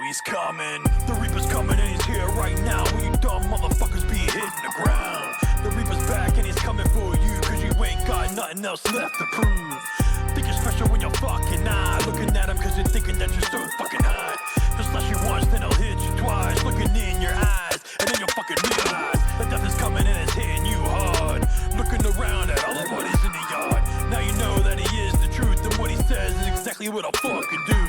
he's coming. The Reaper's coming and he's here right now. When you dumb motherfuckers be hitting the ground. The Reaper's back and he's coming for you, cause you ain't got nothing else left to prove. Think you're special when you're fucking not looking at him cause you're thinking that you're so fucking hot. He'll slash you once, then he'll hit you twice, looking in your eyes, and then you'll fucking realize that death is coming and it's hitting you hard. Looking around at all the bodies in the yard. Now you know that he is the truth, and what he says is exactly what I'll fucking do.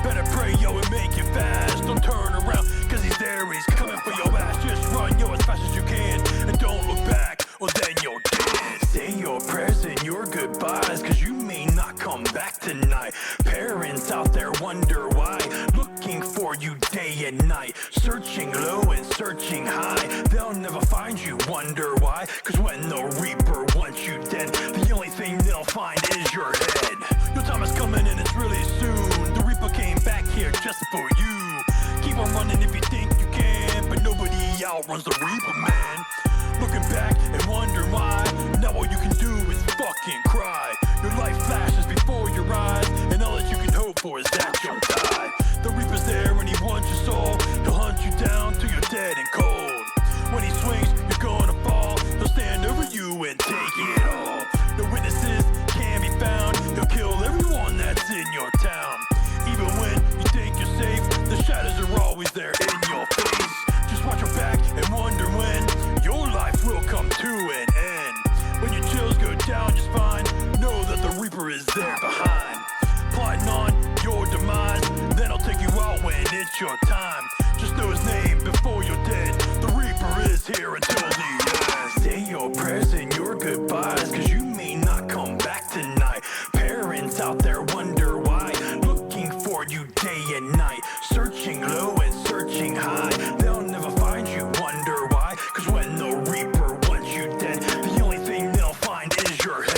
Better pray, yo, and make it fast. Don't turn around, cause he's there and he's coming for your ass. Just run, yo, as fast as you can, and don't look back, or then you're dead. Say your prayers and your goodbyes, cause you may not come back tonight. Parents out there wonder why, looking for you day and night. Searching low and searching high, they'll never find you, wonder why. Cause when the Reaper wants you dead, the only thing they'll find is your head. Your time is coming and it's really soon. The Reaper came back here just for you. Keep on running if you think you can, but nobody outruns the Reaper, man. Looking back and wondering why, now all you can do is fucking cry. Your life flashes before your eyes, and all that you can hope for is that you'll die. The Reaper's there and he wants your soul. He'll hunt you down till you're dead and cold. When he swings, you're gonna fall. He'll stand over you and take it all. No witnesses can be found. He'll kill everyone that's in your town. Even when you think you're safe, the shadows are always there in your face. Just watch your back and wonder when your life will come to an end. When your chills go down your spine, know that the Reaper is there behind. Plotting on your demise, then I'll take you out when it's your time. Just know his name before you're dead. The Reaper is here until the end. Say your prayers and your goodbyes, cause you may not come back tonight. Parents out there wonder why, looking for you day and night. Searching low and searching high, they'll never find you, wonder why. Cause when the Reaper wants you dead, the only thing they'll find is your head.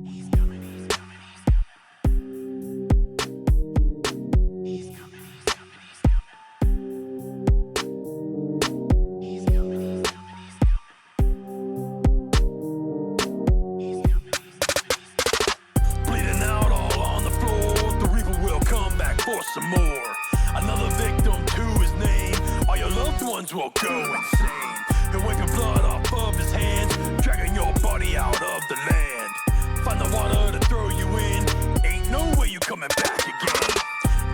He's coming, he's coming, he's coming. He's coming, he's coming, he's coming. He's coming, he's coming, he's coming. He's coming, he's coming. Bleeding out all on the floor, the Reaper will come back for some more. Another victim to his name, all your loved ones will go insane. He'll wipe your blood off of his hands, dragging your body out of the land. Find the water to throw you in, ain't no way you coming back again.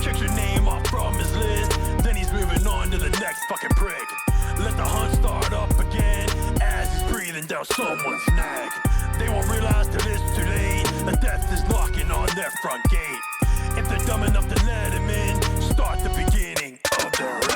Check your name off from his list, then he's moving on to the next fucking prick. Let the hunt start up again, as he's breathing down someone's neck. They won't realize till it's too late, that death is knocking on their front gate. If they're dumb enough to let him in, start the beginning of their end.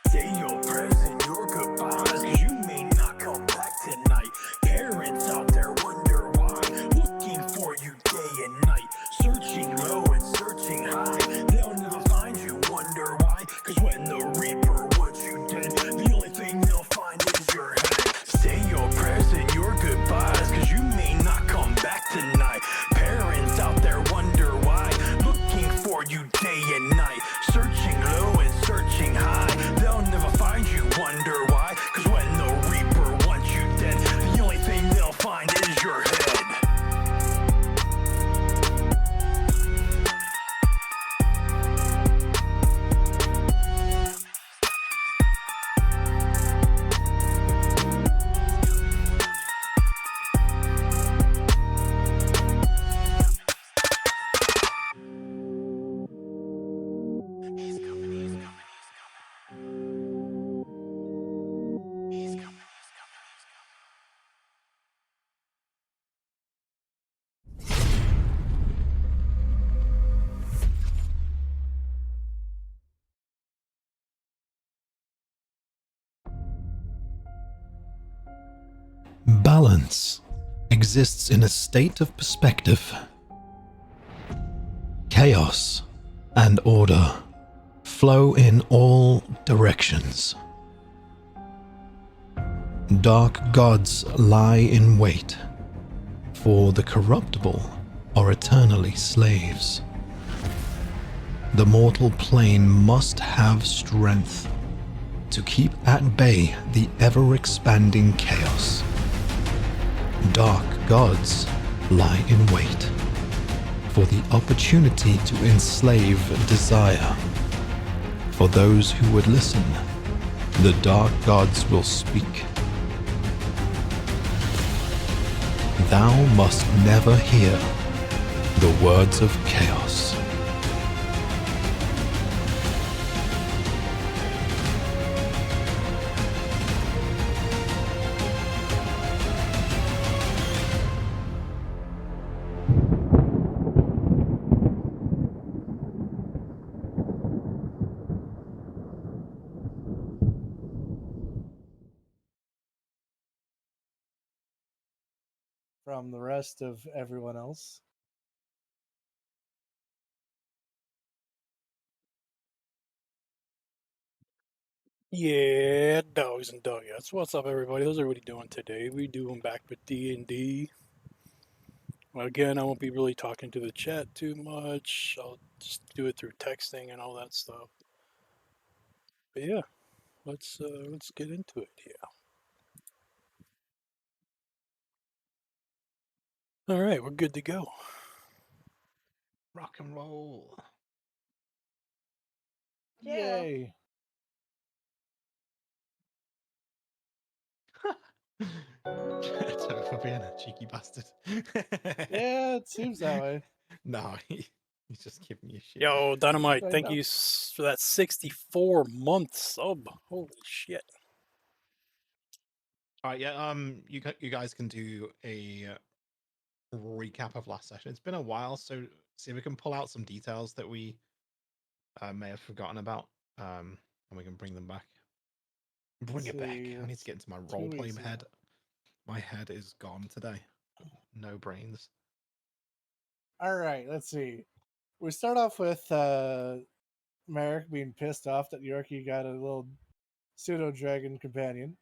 Say your prayers and your goodbyes, cause you may not come back tonight. Parents out there wonder why, looking for you day and night. Searching low and searching high, they'll never find you, wonder why. Cause when the Reaper wants you dead, the only thing they'll find is your head. Say your prayers and your goodbyes, cause you may not come back tonight. Parents out there wonder why, looking for you day and night. Searching low and searching high, they'll never find you, wonder why. Cause when the Reaper wants you dead, the only thing they'll find is your head. He's coming, he's coming, he's coming. He's coming, he's coming, he's coming. Balance exists in a state of perspective. Chaos and order flow in all directions. Dark gods lie in wait for the corruptible are eternally slaves. The mortal plane must have strength to keep at bay the ever-expanding chaos. Dark gods lie in wait for the opportunity to enslave desire. For those who would listen, the dark gods will speak. Thou must never hear the words of chaos. From the rest of everyone else. Yeah, dogs and doggets. What's up, everybody? How's everybody doing today? We doing back with D&D. Well, again, I won't be really talking to the chat too much. I'll just do it through texting and all that stuff. But yeah, let's get into it. Yeah. All right, we're good to go. Rock and roll. Yeah. Yay. For being a cheeky bastard. Yeah, it seems that way. No, he's just giving you shit. Yo, Dynamite, I thank know. you for that 64-month sub. Holy shit. All right, yeah. You guys can do a recap of last session. It's been a while, so see if we can pull out some details that we may have forgotten about, and we can bring them back. Bring it back. I need to get into my roleplay head. My head is gone today. No brains. All right, let's see. We start off with Merrick being pissed off that Yorkie got a little pseudo dragon companion.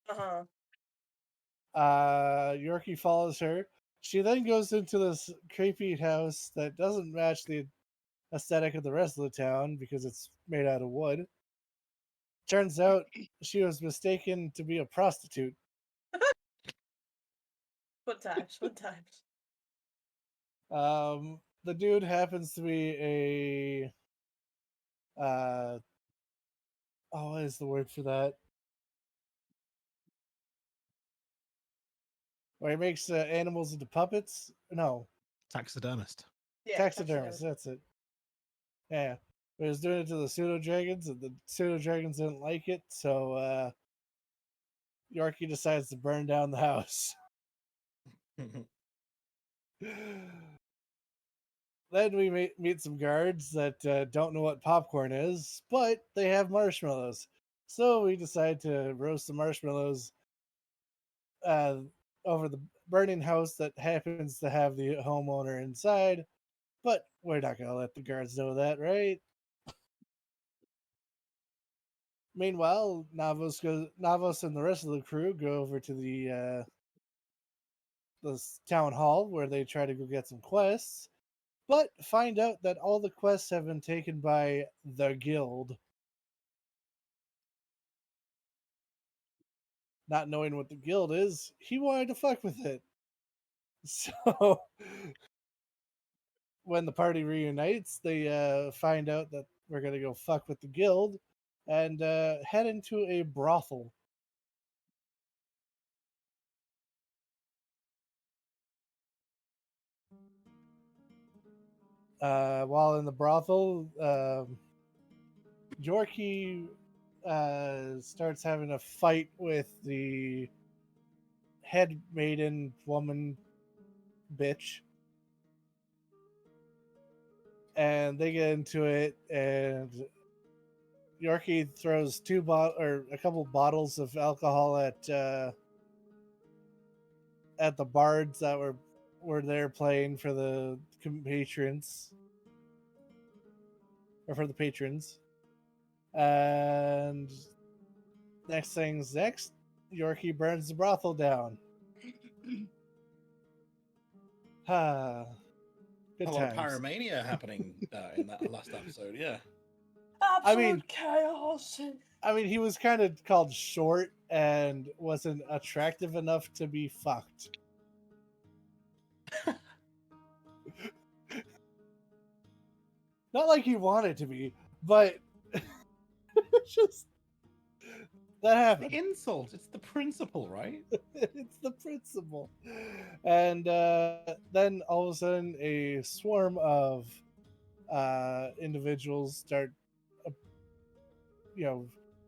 Uh-huh. Yorkie follows her. She then goes into this creepy house that doesn't match the aesthetic of the rest of the town because it's made out of wood. Turns out she was mistaken to be a prostitute. What times? What times? The dude happens to be a what is the word for that? Where he makes animals into puppets? No, Taxidermist. Yeah, taxidermist. That's it. Yeah, but he was doing it to the pseudo dragons, and the pseudo dragons didn't like it, so Yorkie decides to burn down the house. Then we meet some guards that don't know what popcorn is, but they have marshmallows. So we decide to roast the marshmallows uh, over the burning house that happens to have the homeowner inside. But we're not going to let the guards know that, right? Meanwhile, Navos and the rest of the crew go over to the town hall where they try to go get some quests, but find out that all the quests have been taken by the guild. Not knowing what the guild is, he wanted to fuck with it. So when the party reunites, they find out that we're gonna go fuck with the guild and head into a brothel. While in the brothel, Yorkie starts having a fight with the head maiden woman bitch, and they get into it, and Yorkie throws a couple bottles of alcohol at the bards that were there playing for the patrons or for the patrons. And next thing's next, Yorkie burns the brothel down. Ah, good A lot of times. pyromania happening in that last episode. Yeah. I mean- Absolute chaos. I mean, he was kind of called short and wasn't attractive enough to be fucked. Not like he wanted to be, but just that The happened. insult. It's the principle, right? It's the principle. And then all of a sudden, a swarm of individuals start, uh,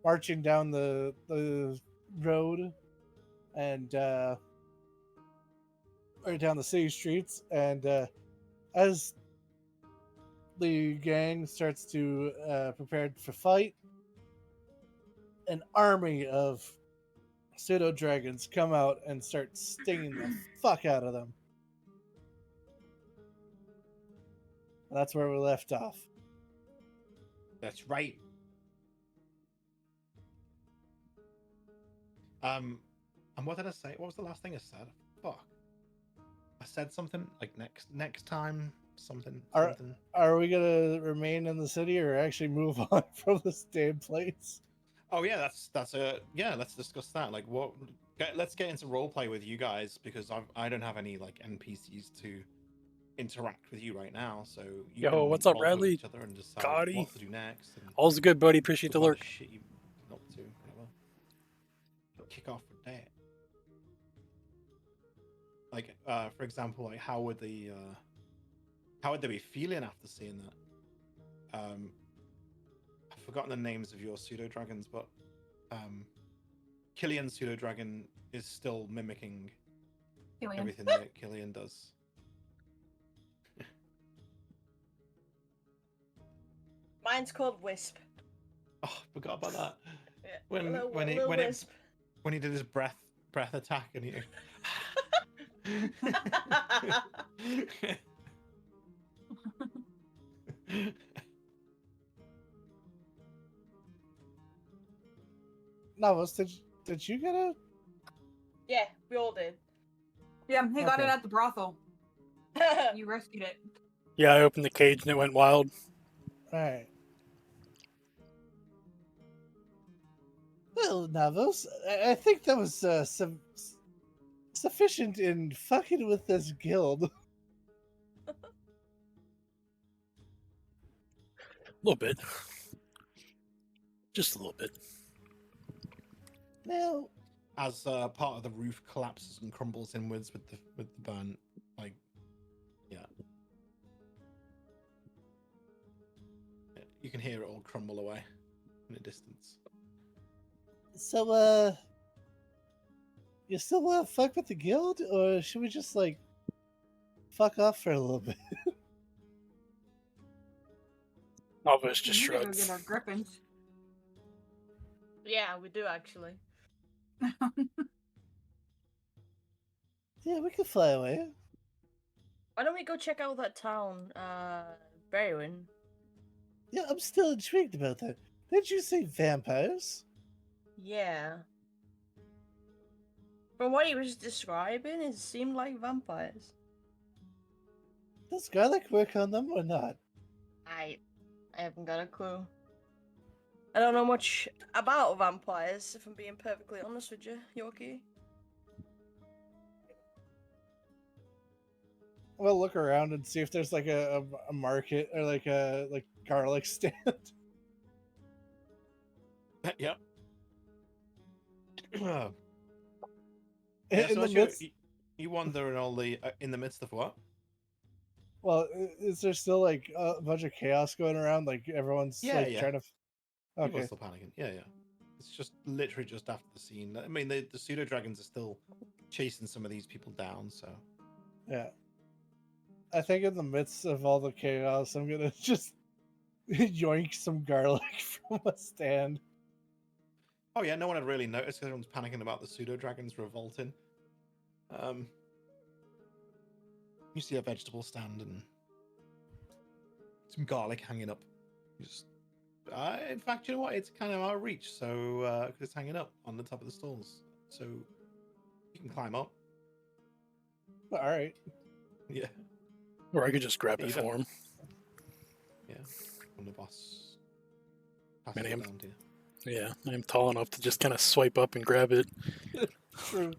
marching down the road and or down the city streets. And as the gang starts to prepare for fight, an army of pseudo dragons come out and start stinging the fuck out of them. And that's where we left off. That's right. And what did I say? What was the last thing I said? Fuck. I said something like next time something. Are we gonna remain in the city or actually move on from this damn place? Oh yeah, that's a yeah. Let's discuss that. Like, let's get into roleplay with you guys because I don't have any like NPCs to interact with you right now. So you Yo, can what's up, roleplay with Bradley? each other and decide Gotti? what to do next. And All's good, buddy. Appreciate the what lurk. shit you not to. Whatever. Kick off for that. Like, for example, like how would they be feeling after seeing that? I've forgotten the names of your pseudo dragons, but Killian's pseudo dragon is still mimicking everything that Killian does. Mine's called Wisp. Oh, forgot about that. Yeah, When Wisp. he did his breath attack and he. Navos, did you get a? Yeah, we all did. Yeah, he got it Okay. at the brothel. You rescued it. Yeah, I opened the cage and it went wild. All right. Well, Navos, I think that was sufficient in fucking with this guild. A little bit. Just a little bit. Now, As part of the roof collapses and crumbles inwards with the burn, like, yeah, you can hear it all crumble away in the distance. so you still want to fuck with the guild, or should we just like fuck off for a little bit? Navos just We need to go shrugs. get our griffins. Yeah, we do actually. Yeah, we could fly away. Why don't we go check out that town, Berwyn? Yeah, I'm still intrigued about that. Did you say vampires? Yeah. From what he was describing, it seemed like vampires. Does garlic work on them or not? I haven't got a clue. I don't know much about vampires, if I'm being perfectly honest with you, Yorkie. We'll look around and see if there's like a market or like a garlic stand. Yep. in Yeah, so the as midst, you wander in all the in the midst of what? well, is there still like a bunch of chaos going around? Like everyone's Yeah. trying to. People Okay. are still panicking. Yeah. It's just literally just after the scene. I mean, the pseudo dragons are still chasing some of these people down. So Yeah. I think in the midst of all the chaos, I'm gonna just yoink some garlic from a stand. oh yeah, no one had really noticed. 'Cause everyone's panicking about the pseudo dragons revolting. You see a vegetable stand and some garlic hanging up. You just, in fact, you know what? It's kind of out of reach, so because it's hanging up on the top of the stalls, so you can climb up. All right. Yeah. Or I could just grab it Either. for him. Yeah. When the boss Man, passes I it am- down to you. Yeah, I'm tall enough to just kind of swipe up and grab it. True.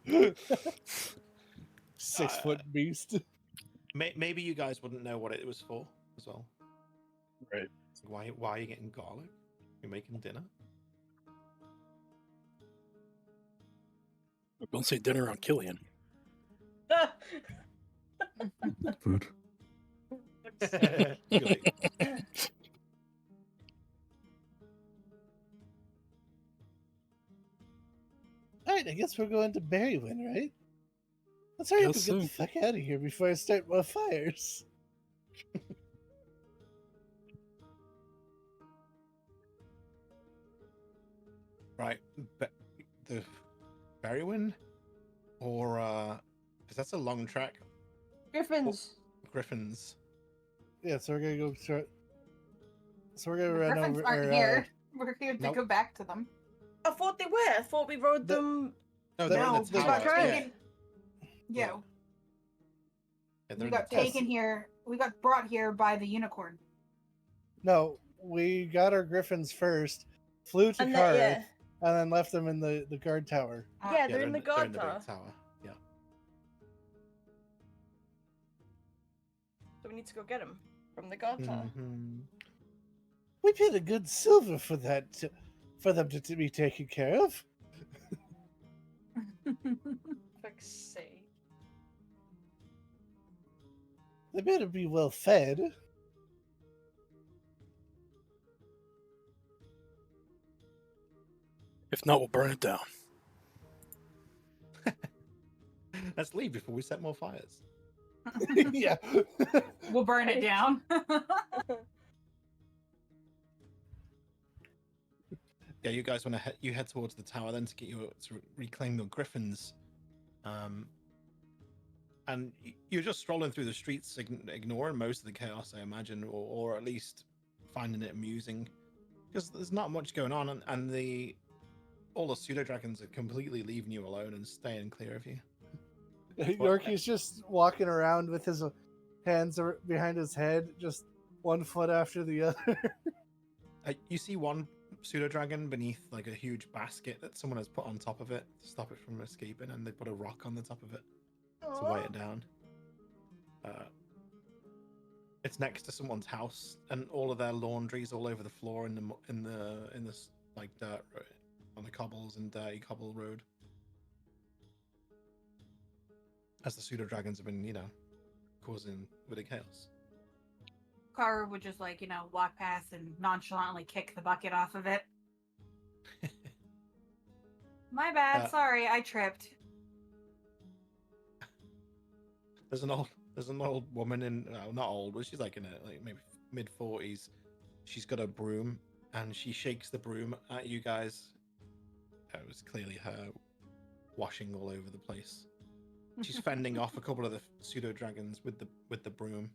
6-foot beast. Maybe you guys wouldn't know what it was for as well. Right. Why are you getting garlic? You're making dinner? Don't say dinner on Killian. Food. Good. Alright, I guess we're going to Berrywin, right? Let's hurry up and Guess get the so. fuck out of here before I start more fires. Right. The Berrywin? Or, because that's a long track. Griffins. Griffins. Yeah, so we're gonna go start. So we're gonna The run Griffins over. aren't here. We're here to nope. go back to them. I thought they were. I thought we rode The- them. No, The- they're No, in the we tower. got Right. taken. Yeah, Yeah, they're we in the got tower. taken here. We got brought here by the unicorn. No, we got our griffins first, flew to And Karth, yeah. and then left them in the guard tower. Yeah, they're in the they're guard in the tower. big tower. Yeah. So we need to go get them from the guard tower. Mhm. We paid a good silver for that, for them to be taken care of. Fuck's sake. They better be well fed. If not, we'll burn it down. Let's leave before we set more fires. Yeah. We'll burn it down. Yeah, you guys want to head towards the tower then to get to reclaim your griffins, and you're just strolling through the streets, ignoring most of the chaos, I imagine, or at least finding it amusing, because there's not much going on, and all the pseudo dragons are completely leaving you alone and staying clear of you. Yorkie's just walking around with his hands behind his head, just one foot after the other. You see one pseudo dragon beneath like a huge basket that someone has put on top of it to stop it from escaping, and they put a rock on the top of it to weigh it down. It's next to someone's house, and all of their laundry's all over the floor in the like dirt road, on the cobbles and dirty cobble road. As the pseudo dragons have been, causing a bit of chaos. Karu would just walk past and nonchalantly kick the bucket off of it. My bad. Sorry, I tripped. There's an old woman in, not old, but she's like in maybe mid-40s. She's got a broom and she shakes the broom at you guys. It was clearly her washing all over the place. She's fending off a couple of the pseudo dragons with the broom.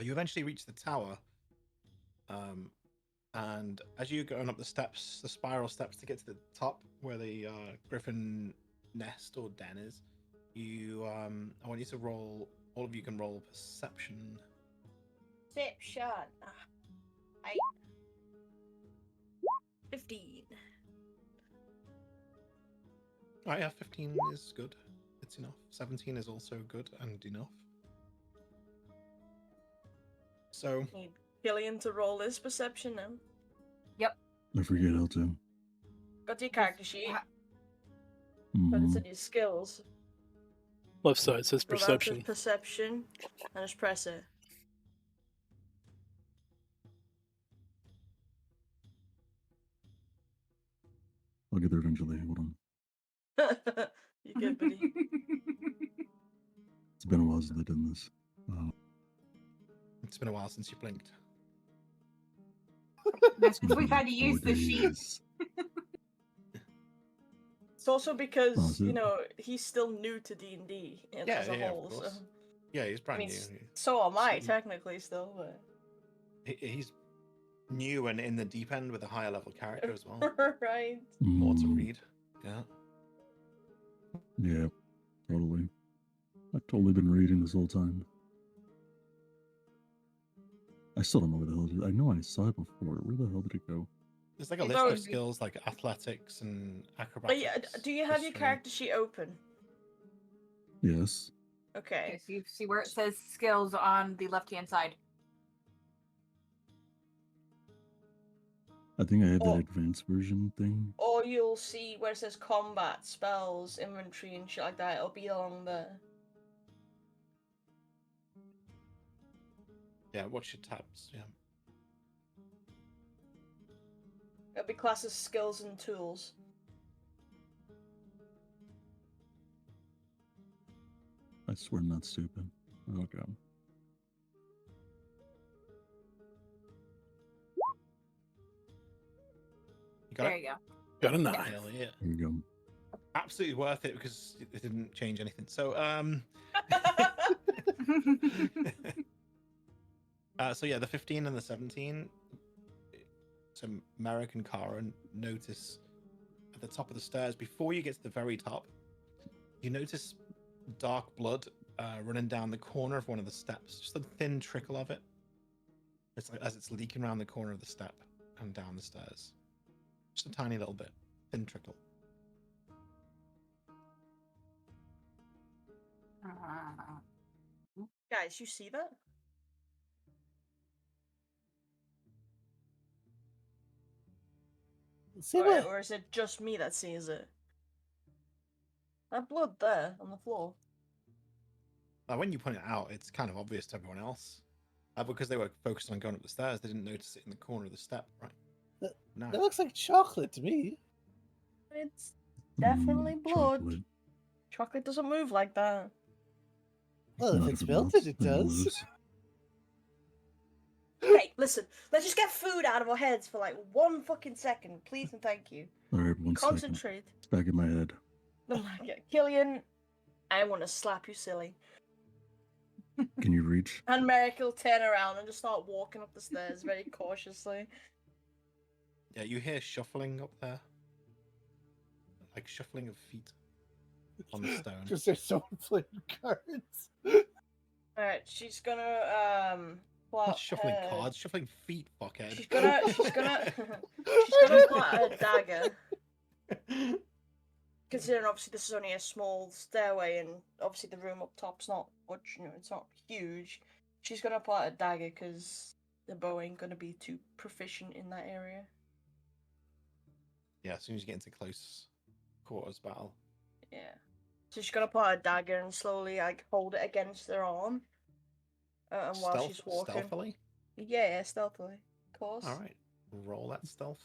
You eventually reach the tower, and as you're going up the steps, the spiral steps to get to the top where the griffin nest or den is, I want you to roll. All of you can roll perception. Perception. 15. Oh yeah, 15 is good. It's enough. 17 is also good and enough. So Need Killian to roll his perception now. I forget how to. Got your character sheet, Mhm. but it's in your skills. Left side says Go down to perception. perception, and just press it. I'll get there eventually. Hold on. You good, buddy? It's been a while since I've done this. it's been a while since you blinked. That's It's because we've been had to use 4 the sheet. days. It's also because Oh, is it? he's still new to D&D Yeah, as a yeah, whole. of So course. Yeah, he's I brand mean, new. so am I So- technically still, but He's new and in the deep end with a higher level character as well. right. More to Mm, read. Yeah. Yeah. Totally. I've totally been reading this whole time. I still don't know where the hell it is. I know I saw it before. Where the hell did it go? There's like a It's list So- of skills like athletics and But acrobatics. yeah, do you have your history. character sheet open? Yes. Okay. Okay, so you see where it says skills on the left-hand side. I think I have Oh. that advanced version thing. Or you'll see where it says combat, spells, inventory, and shit like that. It'll be along there. Yeah, watch your tabs. Yeah. It'll be classed as skills and tools. I swear I'm not stupid. Okay. You got There it? you go. Got a 9. Hell yeah. Here you go. Absolutely worth it because it didn't change anything. So so yeah, the 15 and the 17. So Merrick and Kara notice at the top of the stairs, before you get to the very top, you notice dark blood running down the corner of one of the steps. Just a thin trickle of it. It's like as it's leaking around the corner of the step and down the stairs. Just a tiny little bit. Thin trickle. Guys, you see that? See what? Or is it just me that sees it? That blood there on the floor. When you point it out, it's kind of obvious to everyone else. Because they were focused on going up the stairs, they didn't notice it in the corner of the step, right? No. That looks like chocolate to me. It's definitely blood. Chocolate. Chocolate doesn't move like that. Well, if Not it's if melted, melts it and does. moves. Hey, listen, let's just get food out of our heads for like 1 fucking second, please and thank you. All right, 1 second. Concentrate. It's back in my head. Oh my god. Killian, I want to slap you silly. Can you reach? And Merrick will turn around and just start walking up the stairs very cautiously. Yeah, you hear shuffling up there. Like shuffling of feet on the stone. Just there's someone playing cards. Alright, she's gonna plot Not shuffling her... cards, shuffling feet, fuckhead. She's gonna she's gonna plot her dagger. Considering obviously this is only a small stairway and obviously the room up top's not much, you know, it's not huge. She's gonna plot a dagger because the bow ain't gonna be too proficient in that area. Yeah, as soon as you get into close quarters battle. Yeah. So she's gonna plot a dagger and slowly like hold it against her arm. And while she's walking. Stealthily? Yeah, stealthily. Of course. Alright. Roll that stealth.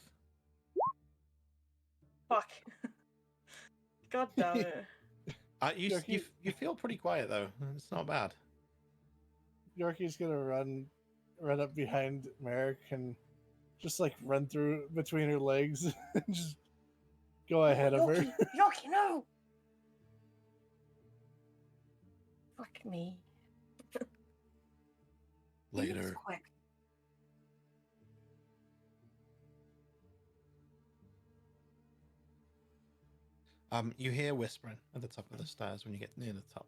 Fuck. God damn it. You feel pretty quiet though. It's not bad. Yorkie's gonna run up behind Merrick and just like run through between her legs and just go ahead of her. Yorkie, no! Fuck me. He moves Later. Quick. You hear whispering at the top of the stairs when you get near the top.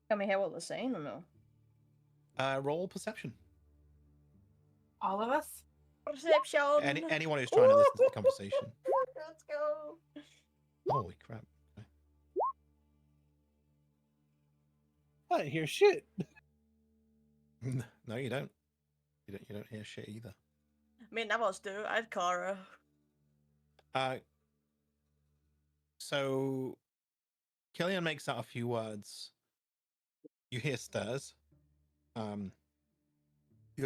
Can we hear what they're saying or no? Roll perception. All of us? Perception! Anyone who's trying to listen to the conversation. Let's go! Holy crap. Okay. I didn't hear shit. No, you don't. You don't hear shit either. I mean, Navos do. I had Kara. So Killian makes out a few words. You hear stairs. The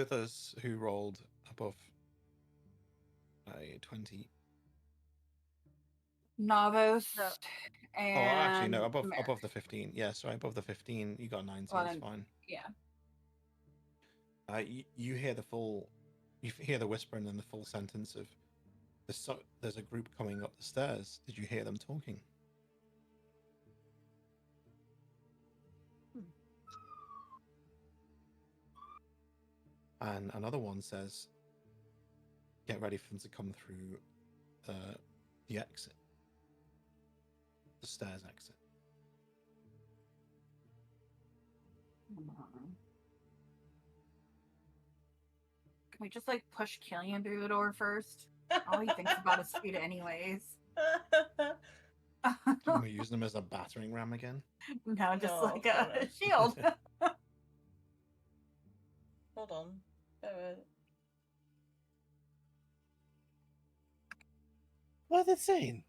others who rolled above a 20. Navos. No. And Oh, actually, no, above Merrick. the 15. Yeah, sorry, above the 15. You got 19. Well, It's then- fine. Yeah. You hear the full. You hear the whisper and then the full sentence of. There's a group coming up the stairs. Did you hear them talking? And another one says, get ready for them to come through the exit, the stairs exit. Can we just like push Killian through the door first? All he thinks about is food, anyways. We're using them as a battering ram again. No, just No, like no, a no. shield. Hold on. What are they saying?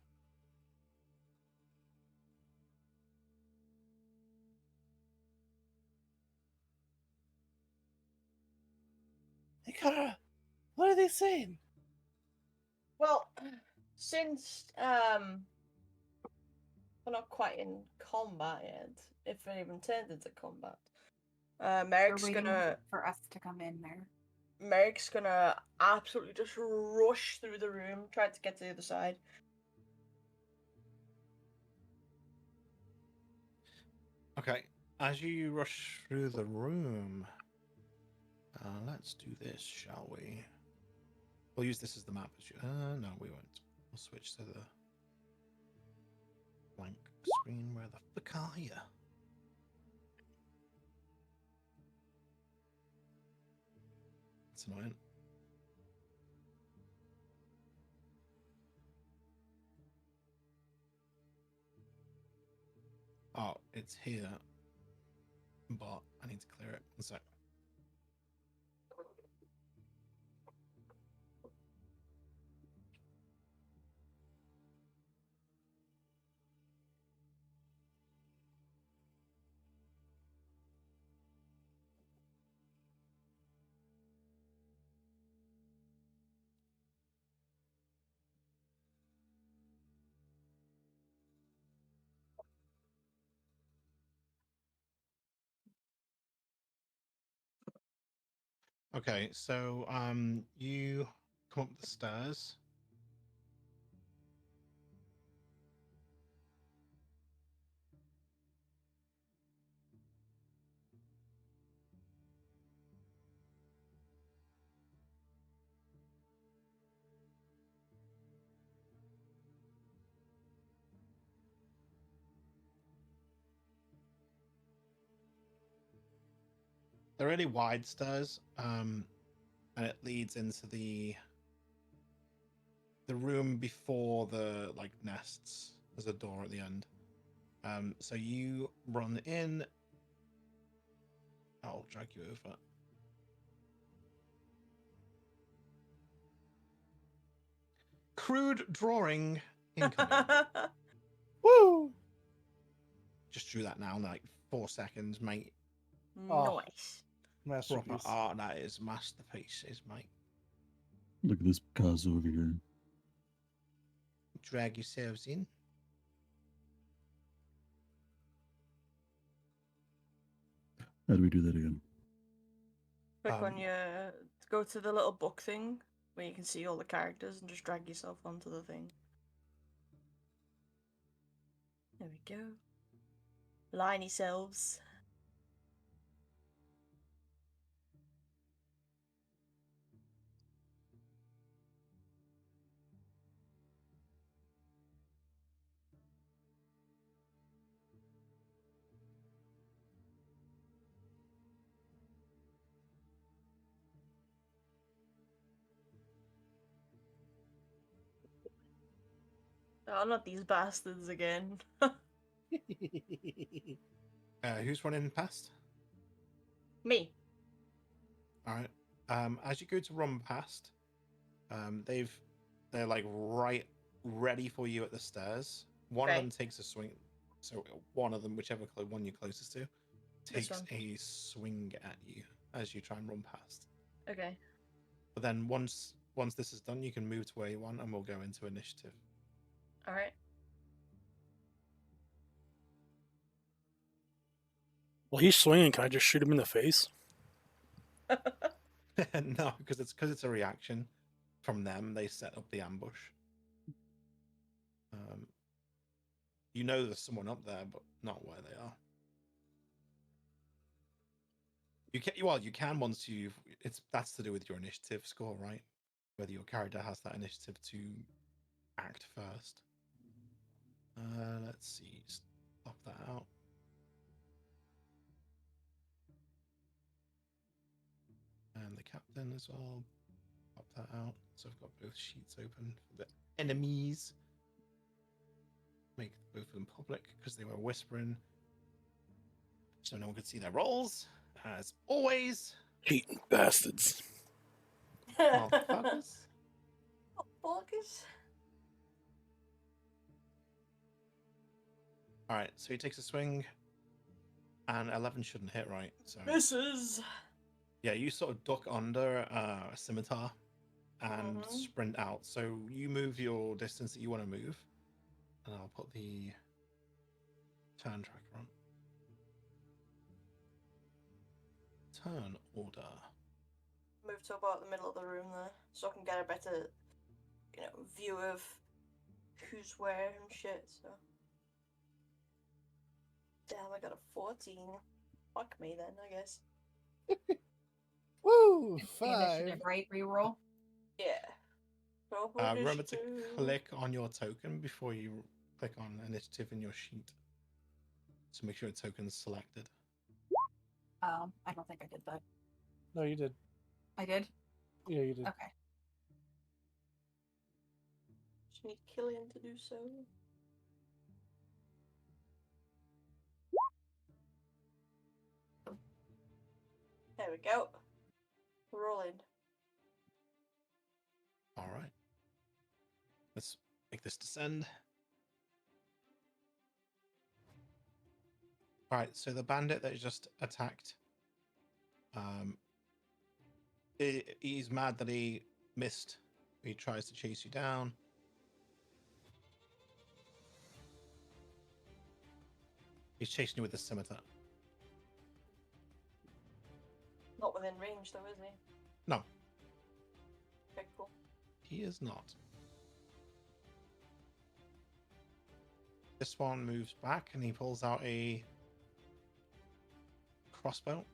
Hey, Kara, what are they saying? Well, since we're not quite in combat yet, if it even turned into combat, They're Merrick's waiting gonna for us to come in there. absolutely just rush through the room, try to get to the other side. Okay, as you rush through the room, let's do this, shall we? We'll use this as the map. No, we won't. We'll switch to the blank screen. Where the fuck are you? That's annoying. Oh, it's here. But I need to clear it. One sec. Okay, so you come up the stairs. They're really wide stairs, and it leads into the room before the like nests. There's a door at the end. So you run in. I'll drag you over. Crude drawing incoming. Woo! Just drew that now in like 4 seconds, mate. Oh. Nice. Proper Masterpiece. art, that is masterpieces, mate. Look at this Picasso over here. Drag yourselves in. How do we do that again? Click on your go to the little book thing where you can see all the characters and just drag yourself onto the thing. There we go. Line yourselves. Oh, not these bastards again. Who's running past? Me. All right. As you go to run past, they're like right ready for you at the stairs. One of Okay. them takes a swing. So one of them, whichever one you're closest to, takes one. a swing at you as you try and run past. Okay. But then once this is done, you can move to where you want, and we'll go into initiative. All right. Well, he's swinging. Can I just shoot him in the face? No, because it's a reaction from them. They set up the ambush. You know there's someone up there, but not where they are. You can once that's to do with your initiative score, right? Whether your character has that initiative to act first. Let's see. Just pop that out. And the captain as well. Pop that out. So I've got both sheets open for the enemies. Make both of them public because they were whispering. So no one could see their rolls. As always. Cheating bastards. Motherfuckers. Focus. Alright, so he takes a swing. And 11 shouldn't hit, right? So Misses. yeah, you sort of duck under a scimitar and sprint out. So you move your distance that you want to move. And I'll put the turn tracker on. Turn order. Move to about the middle of the room there, so I can get a better, view of who's where and shit. So. Damn, I got a 14. Fuck me then, I guess. Woo! It's the 5. initiative, right? Reroll. Yeah. Remember to click on your token before you click on initiative in your sheet. So make sure your token's selected. I don't think I did that. No, you did. I did? Yeah, you did. Okay. Just need Killian to do so. There we go. Rolling. Alright. Let's make this descend. Alright, so the bandit that just attacked, he's mad that he missed. He tries to chase you down. He's chasing you with a scimitar. Not within range, though, is he? No, Okay, cool. he is not. This one moves back and he pulls out a crossbow.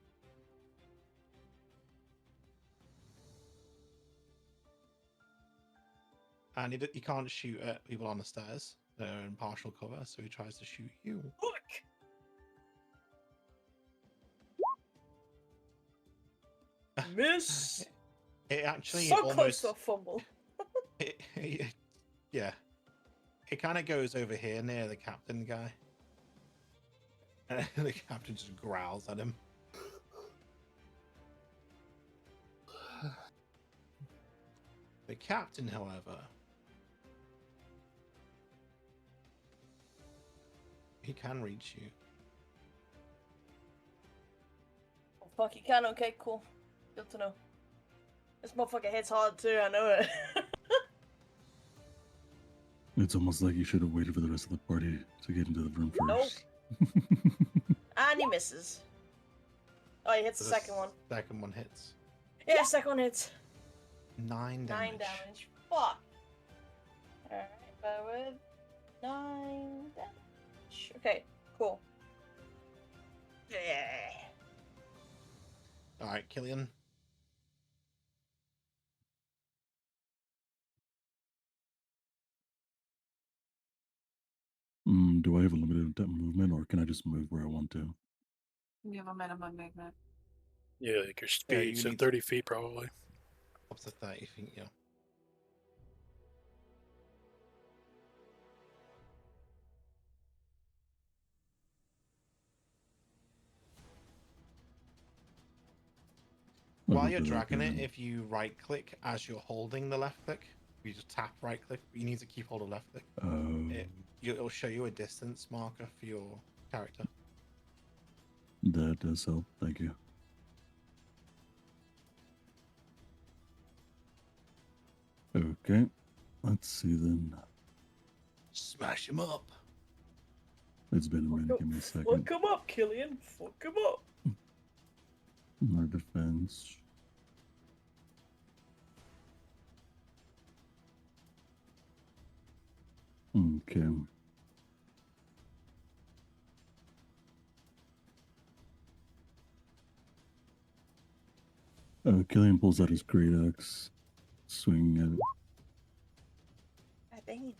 And he can't shoot at people on the stairs. They're in partial cover, so he tries to shoot you. Look! Miss! It actually So almost... close to a fumble. Yeah. It kind of goes over here near the captain guy. And the captain just growls at him. The captain, however, he can reach you. Oh, fuck, you can? Okay, cool. Good to know. This motherfucker hits hard too, I know it. It's almost like you should have waited for the rest of the party to get into the room first. And he misses. Oh, he hits So the second one. Second one hits. Yeah, second one hits. 9 damage. 9 damage. Fuck. Alright, bear with. 9 damage. Okay, cool. Yeah. Alright, Killian. Do I have a limited movement, or can I just move where I want to? You have a minimum movement. Yeah, like your Yeah, speed's you at need 30 feet probably. Up to 30 feet, yeah. While you're dragging it, if you right click as you're holding the left click, you just tap right click, but you need to keep hold of left click. It'll show you a distance marker for your character. That does help. Thank you. Okay. Let's see then. Smash him up. It's been a minute. Give me a second. Fuck him up, Killian. Fuck him up. Our defense. Okay. Killian pulls out his great axe, swinging at it. God dang it.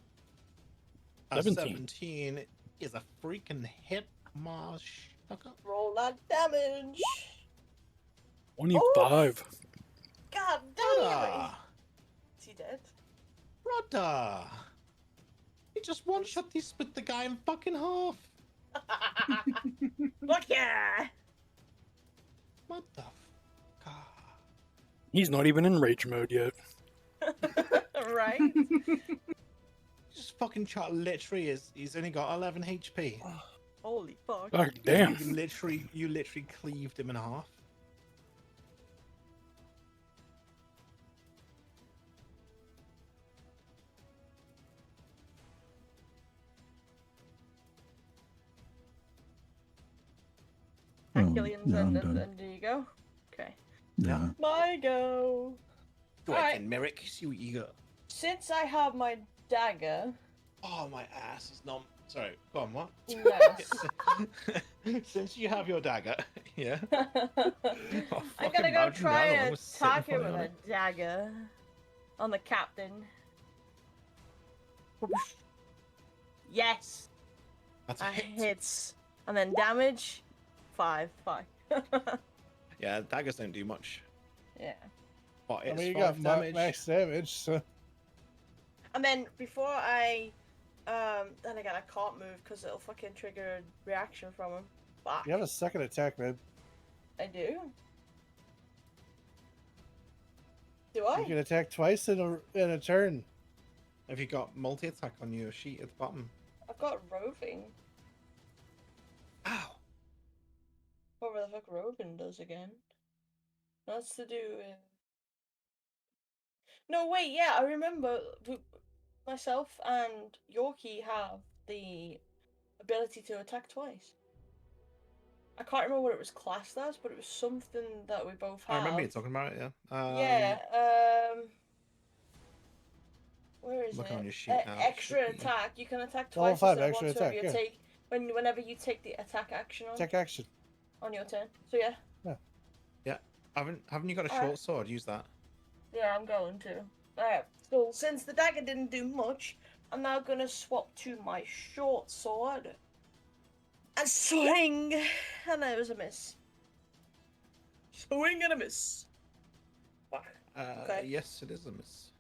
17. 17 is a freaking hit, motherfucker. Roll that damage. 25. God damn it! Brother! Is he dead? Brother! You just one-shot this split the guy in fucking half. Look yeah! What the fuck? He's not even in rage mode yet. Right? Just fucking shot literally is. He's only got 11 HP. Holy fuck. Oh, damn. You literally cleaved him in half. Killian's yeah, I'm and done. there you go. Okay. Yeah. My go. Go Alright. ahead, Merrick. See what you got. Since I have my dagger, Oh, my ass is numb. Sorry, go on, what? yes. Since you have your dagger, yeah. I'm fucking gonna go imagine the try other one and was sitting attack him funny with on a it. dagger on the captain. Yes, That's a I hit. hits. And then damage, 5. Yeah, daggers don't do much. Yeah. But I it's mean, you 5 got damage. max damage, so And then before I, then again I can't move because it'll fucking trigger a reaction from him. Fuck. you have a second attack, man. I do. Do You I? can attack twice in a turn. Have you got multi-attack on your sheet at the bottom? I've got roving. Ow! Whatever the fuck roving does again. That's to do with. No, wait, yeah, I remember myself and Yorkie have the ability to attack twice. I can't remember what it was classed as, but it was something that we both have. I remember you talking about it, yeah. Yeah, where is Looking it? on your sheet now, it Extra should be. attack. You can attack Level twice 5 instead of extra once attack, whenever you yeah. take whenever you take the attack action Attack action. on your turn. So yeah, Yeah. Haven't you got a Alright. short sword? Use that. yeah, I'm going to. Alright, so since the dagger didn't do much, I'm now gonna swap to my short sword and swing, and it was a miss. Swing and a miss. Fuck. Okay. Yes, it is a miss.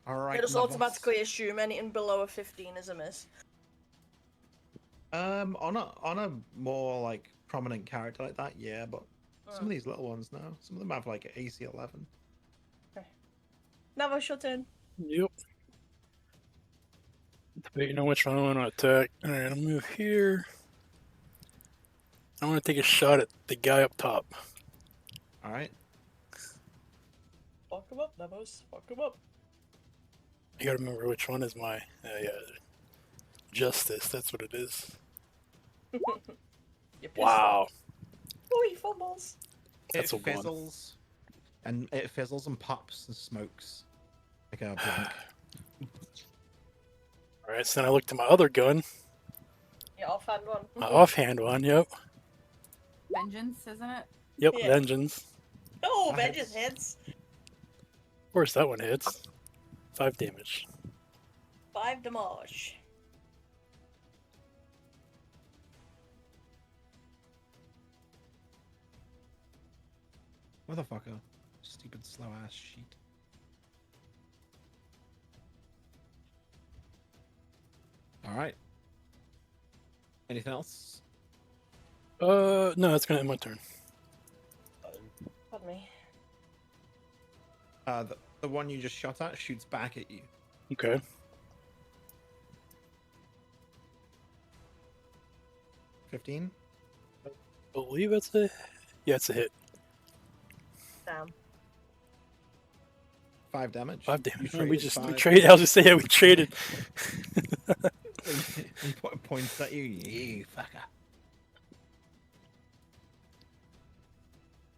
Alright. I just Navos. automatically assume anything below a 15 is a miss. On a more like prominent character like that, yeah, but some of these little ones now, some of them have like AC 11. Navos, your turn. Yep. Debating on which one I want to attack. Alright, I'll move here. I want to take a shot at the guy up top. Alright. Fuck him up, Navos. Fuck him up. I gotta remember which one is my. Yeah. Justice, that's what it is. You pissed Wow. Oh, he fumbles. That's a it one. fizzles. And it fizzles and pops and smokes. Like a blank. Alright, so then I look to my other gun. Yeah, offhand one. My offhand one, yep. Vengeance, isn't it? Yep, Yeah. Vengeance. Oh, That Vengeance hits. hits. Of course, that one hits. 5 damage. 5 damage. Motherfucker. Stupid slow ass sheet. Alright. Anything else? No, that's gonna end my turn. Pardon me. The one you just shot at shoots back at you. Okay. $15? Believe it's a. Yeah, it's a hit. Damn. 5 damage. 5 damage. You We traded just we 5. traded. I was just saying, yeah, we traded. He points at you. You fucker.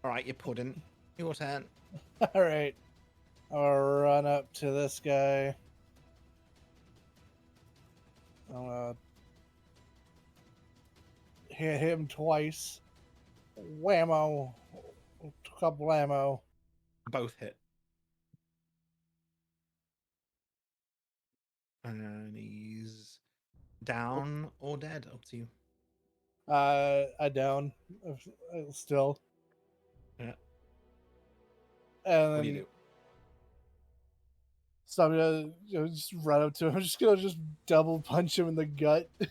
Alright, you pudding. Your turn. All right, I'll run up to this guy. I'll hit him twice. Whammo. Couple ammo. Both hit. and he's down or dead. Up to you. I down still, Yeah. and What do you then do? so I'm gonna just run up to him. I'm just gonna double punch him in the gut. I'm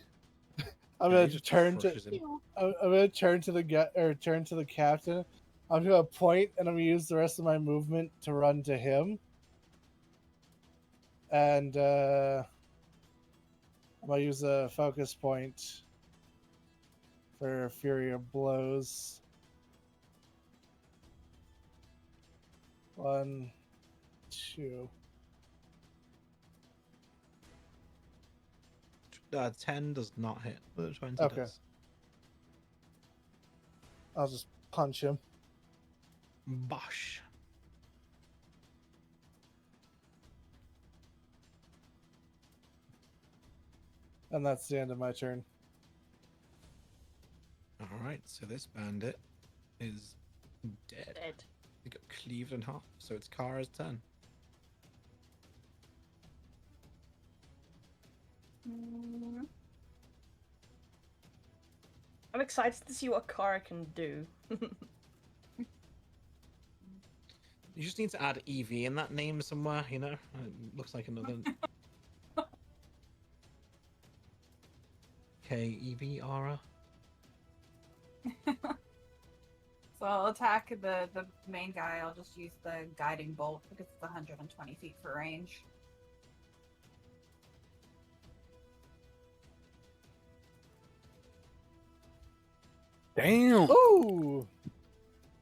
Yeah, gonna he just turn to crushes him. I'm gonna turn to the gut or turn to the captain. I'm gonna point and I'm gonna use the rest of my movement to run to him. And I'm gonna use a focus point for Fury of Blows. 1, 2. 10 does not hit. The 20 Okay. does. I'll just punch him. Bosh. And that's the end of my turn. All right, so this bandit is dead. Dead. He got cleaved in half, so it's Kara's turn. I'm excited to see what Kara can do. You just need to add EV in that name somewhere, you know? It looks like another. K-E-V-R-A. So I'll attack the main guy. I'll just use the guiding bolt because it's 120 feet for range. Damn. Ooh!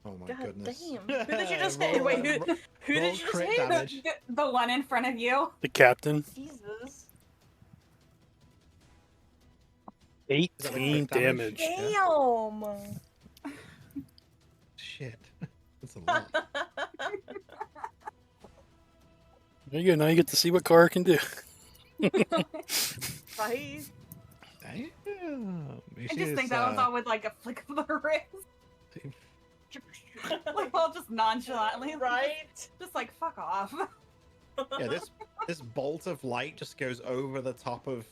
Oh my God goodness. damn. Who did you just hit? Roll, Wait, who roll did you just crit hit? damage. The one in front of you. The captain. Jesus. 18 crit damage? damage. Damn. Shit. That's a lot. There you go. Now you get to see what Kara can do. Right? Damn. I just think that was all with like a flick of the wrist. Like all just nonchalantly. Right? Just like fuck off. Yeah, this bolt of light just goes over the top of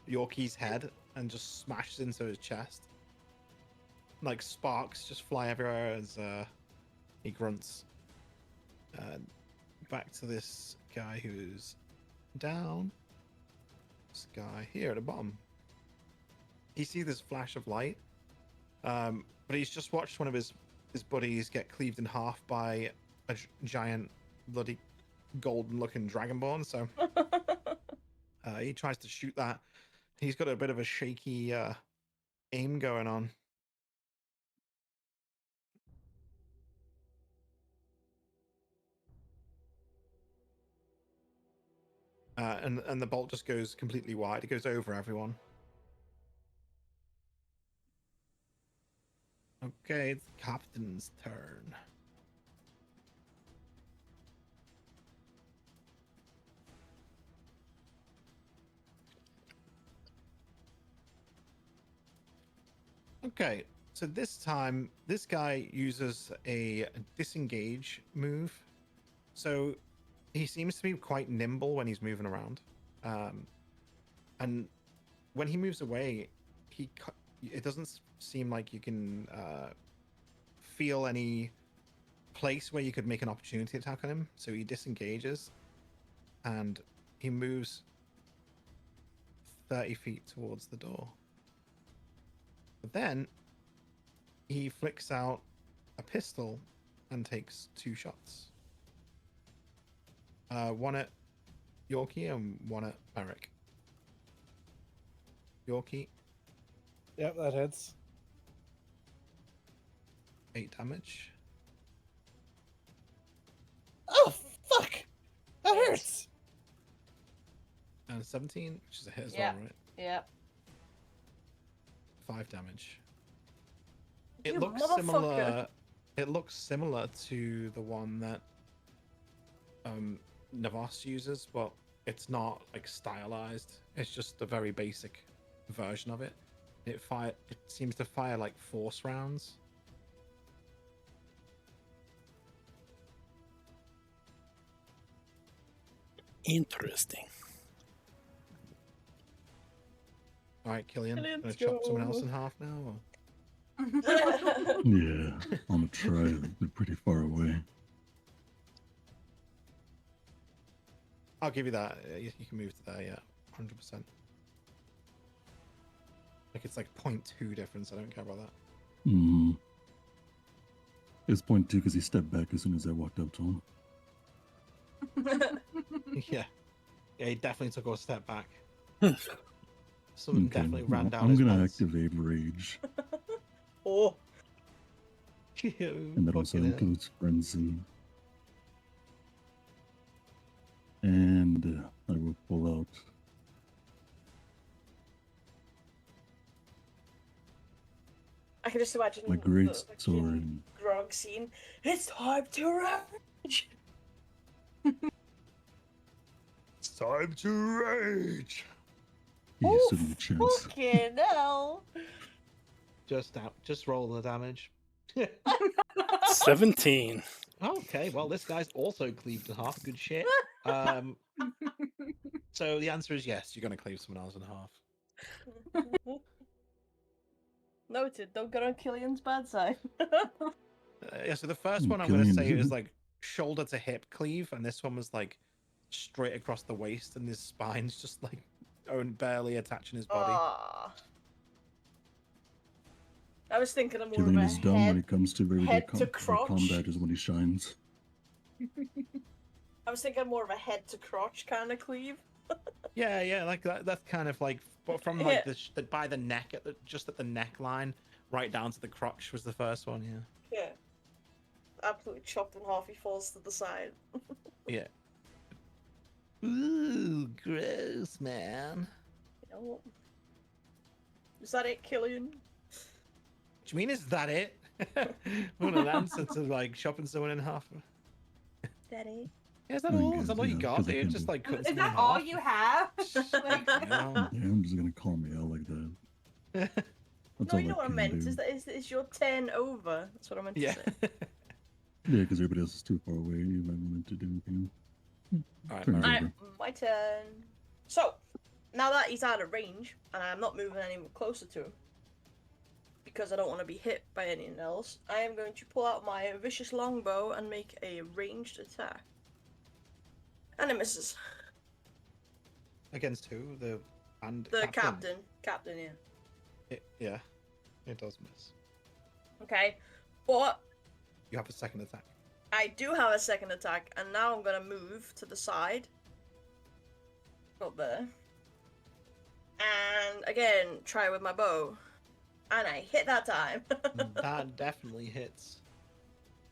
Yorkie's head and just smashes into his chest. Like sparks just fly everywhere as he grunts. Back to this guy who's down. This guy here at the bottom. He sees this flash of light, but he's just watched one of his buddies get cleaved in half by a giant bloody golden-looking dragonborn. So he tries to shoot that. He's got a bit of a shaky aim going on. And the bolt just goes completely wide. It goes over everyone. Okay, it's the captain's turn. Okay, so this time, this guy uses a disengage move. So he seems to be quite nimble when he's moving around. And when he moves away, it doesn't seem like you can feel any place where you could make an opportunity attack on him. So he disengages and he moves 30 feet towards the door. But then he flicks out a pistol and takes 2 shots. One at Yorkie and one at Eric. Yorkie, Yep, that hits. 8 damage. Oh, fuck! That hurts! And 17, which is a hit as Yeah. well, right? Yep. 5 damage. You It looks motherfucker. similar. It looks similar to the one that Navos uses, but it's not like stylized. It's just a very basic version of it. It seems to fire like force rounds. Interesting. All right, Killian, Killian, gonna let's chop someone go. else in half now? Or? Yeah, I'm gonna try. They're pretty far away. I'll give you that. You can move to there, yeah, 100%. Like it's like 0.2 difference. I don't care about that. Mm-hmm. It's 0.2 because he stepped back as soon as I walked up to him. Yeah, he definitely took a step back. Someone Okay, definitely ran well, down I'm his gonna pants. activate Rage, Oh, and that also Fucking hell. includes Frenzy. And I will pull out. I can just imagine My great the sword. fucking grog scene. It's time to rage. It's time to rage. You Oh, stood a chance. fucking hell. Just roll the damage. 17. Okay, well, this guy's also cleaved in half. Good shit. So the answer is yes, you're going to cleave someone else in half. Noted, don't get on Killian's bad side. Yeah, so the first Mm, one I'm going to Killian, say you- is like shoulder to hip cleave, and this one was like straight across the waist, and his spine's just like barely attaching his body. Ah. I was thinking of more Killian of a is dumb when head. it comes to everyday head to crotch. combat is when he shines. I was thinking more of a head to crotch kind of cleave. Yeah, like that. That's kind of like, but from like by the neck just at the neckline, right down to the crotch was the first one. Yeah. Yeah. Absolutely chopped in half, he falls to the side. Yeah. Ooh, gross, man. You know, is that it, Killian? What do you mean, is that it? What an answer to like chopping someone in half. Daddy. Yeah, is that I all? guess, Is that all you yeah, got? 'cause I Dude? can Just do- like cutting Is someone in that all half? you have? Like, Yeah. Yeah, I'm just gonna call me out like that. That's No, all you know what I can meant. do. Is your 10 over? That's what I meant Yeah. to say. Yeah, because everybody else is too far away. If I wanted to do anything. All right, Turns Mary. over. Alright, my turn. So, now that he's out of range, and I'm not moving any closer to him, because I don't want to be hit by anything else, I am going to pull out my vicious longbow and make a ranged attack. And it misses. Against who? The Captain. Captain, yeah. Yeah, it does miss. Okay, but You have a second attack. I do have a second attack, and now I'm gonna move to the side. Up there. And again, try with my bow. And I hit that time. That definitely hits.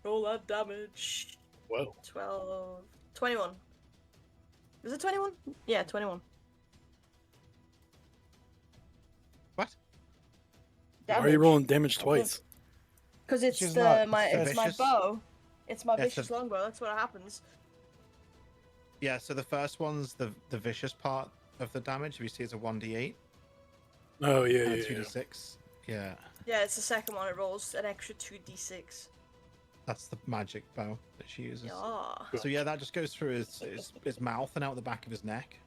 Roll that damage. Whoa. 12. 21. Is it 21? Yeah, 21. What? Why are you rolling damage twice? Because it's She's the not- my it's it's my vicious. bow. It's my Yeah, it's vicious the- longbow. That's what happens. Yeah, so the first one's the vicious part of the damage. If you see, it's a 1d8 Oh, yeah, and a yeah, yeah. 2d6. Yeah, Yeah, it's the second one. It rolls an extra 2d6. that's the magic bow that she uses. Yeah. So yeah, that just goes through his mouth and out the back of his neck.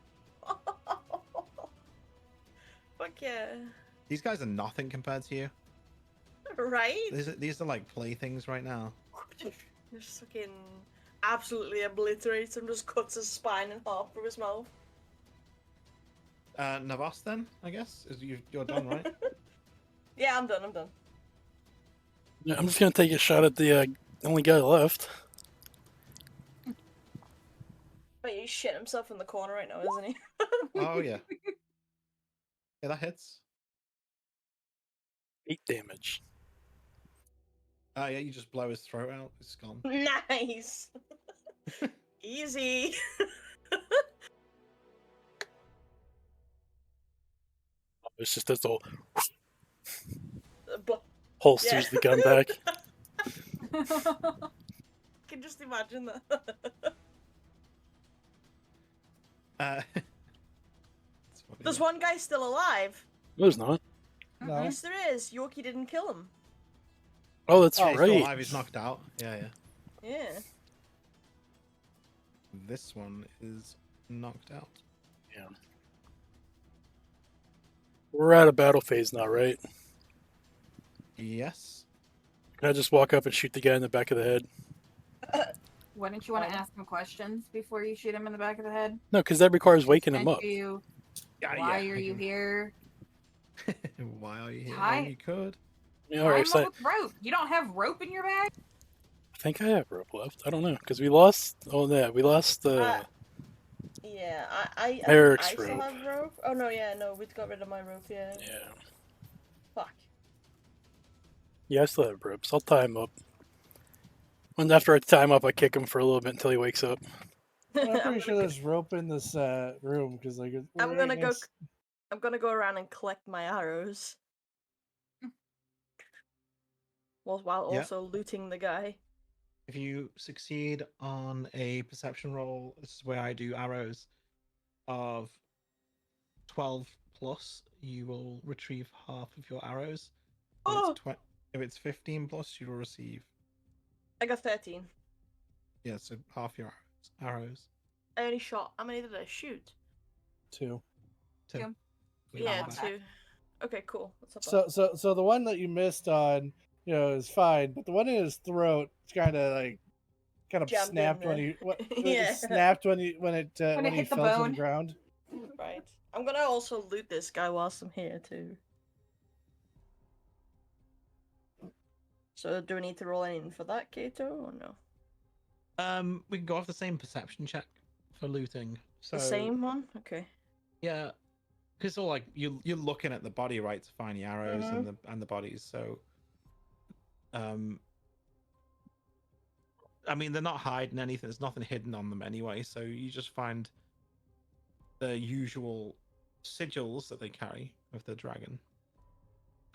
Fuck yeah. These guys are nothing compared to you. Right? These are like playthings right now. Just fucking absolutely obliterates him, just cuts his spine in half through his mouth. Navos, then I guess you're done, right? Yeah, I'm done. Yeah, I'm just gonna take a shot at the only guy left. But he's shitting himself in the corner right now, isn't he? Oh yeah. Yeah, that hits. 8 damage. Yeah, you just blow his throat out. It's gone. Nice. Easy. It's just this whole But holsters the gun back. I can just imagine that. It's funny, There's yeah. one guy still alive. No, it's not. No. Yes, there is. Yorkie didn't kill him. Oh, that's Oh, He's still right. alive. He's knocked out. Yeah. Yeah. This one is knocked out. Yeah. We're at a battle phase now, right? Yes. Can I just walk up and shoot the guy in the back of the head? Wouldn't you want to Fine. ask him questions before you shoot him in the back of the head? No, because that requires waking him Sent up. you. Yeah, Why yeah, are I you can- here? Why are you here? Hi. Well, you could. Yeah, Tie all right, him so up with rope. You don't have rope in your bag? I think I have rope left. I don't know because we lost. Oh yeah, we lost Yeah, I think Eric's I still rope. have rope. Oh no, yeah, no, we got rid of my rope. Yeah. Yeah, Fuck. yeah, I still have ropes. I'll tie him up. And after I tie him up, I kick him for a little bit until he wakes up. I'm pretty sure there's rope in this room because like we're I'm right gonna go. next- I'm gonna go around and collect my arrows, while Yeah. also looting the guy. If you succeed on a perception roll, this is where I do arrows, of 12 plus, you will retrieve half of your arrows. Oh, If it's 15 plus, you will receive, I got 13. yeah, so half your arrows. I only shot. How many did I shoot? 2. Two. Two. Yeah, not bad. 2. Okay, cool. That's not bad. So the one that you missed on, is fine, but the one in his throat kind of Jammed snapped in when there. he Yeah. it snapped when he hit the fell to the bone. ground. Right. I'm gonna also loot this guy whilst I'm here too. So do we need to roll anything for that, Kato, or no? We can go off the same perception check for looting. So The same one? Okay. yeah, because all like you're looking at the body, right, to find the arrows and the bodies. So, I mean, they're not hiding anything. There's nothing hidden on them anyway. So you just find the usual sigils that they carry of the dragon,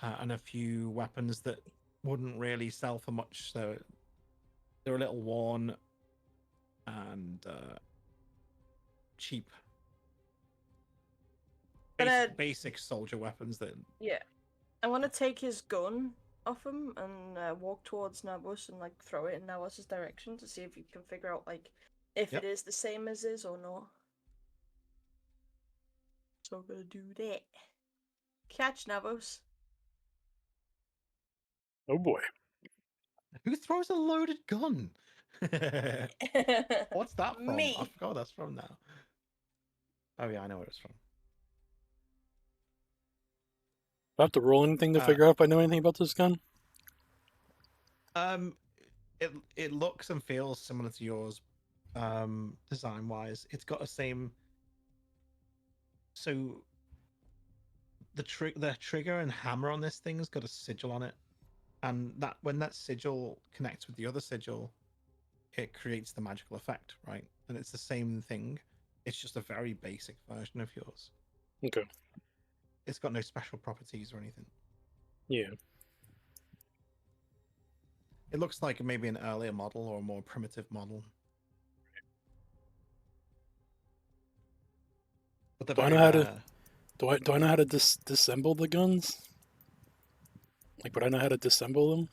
and a few weapons that wouldn't really sell for much. So they're a little worn and cheap. Basic soldier weapons that. Yeah. I want to take his gun off him and walk towards Navos and throw it in Navos' direction to see if you can figure out if Yep. it is the same as his or not. So I'm gonna do that. Catch Navos. Oh boy. Who throws a loaded gun? What's that from? Me. I forgot what that's from now. Oh yeah, I know where it's from. Do I have to roll anything to figure out if I know anything about this gun? It looks and feels similar to yours, design wise. It's got the same. So the trigger and hammer on this thing's got a sigil on it, and that when that sigil connects with the other sigil, it creates the magical effect, right? And it's the same thing. It's just a very basic version of yours. Okay. It's got no special properties or anything. Yeah. It looks like maybe an earlier model or a more primitive model. But Do I know how to? Do I know how to disassemble the guns? Would I know how to disassemble them?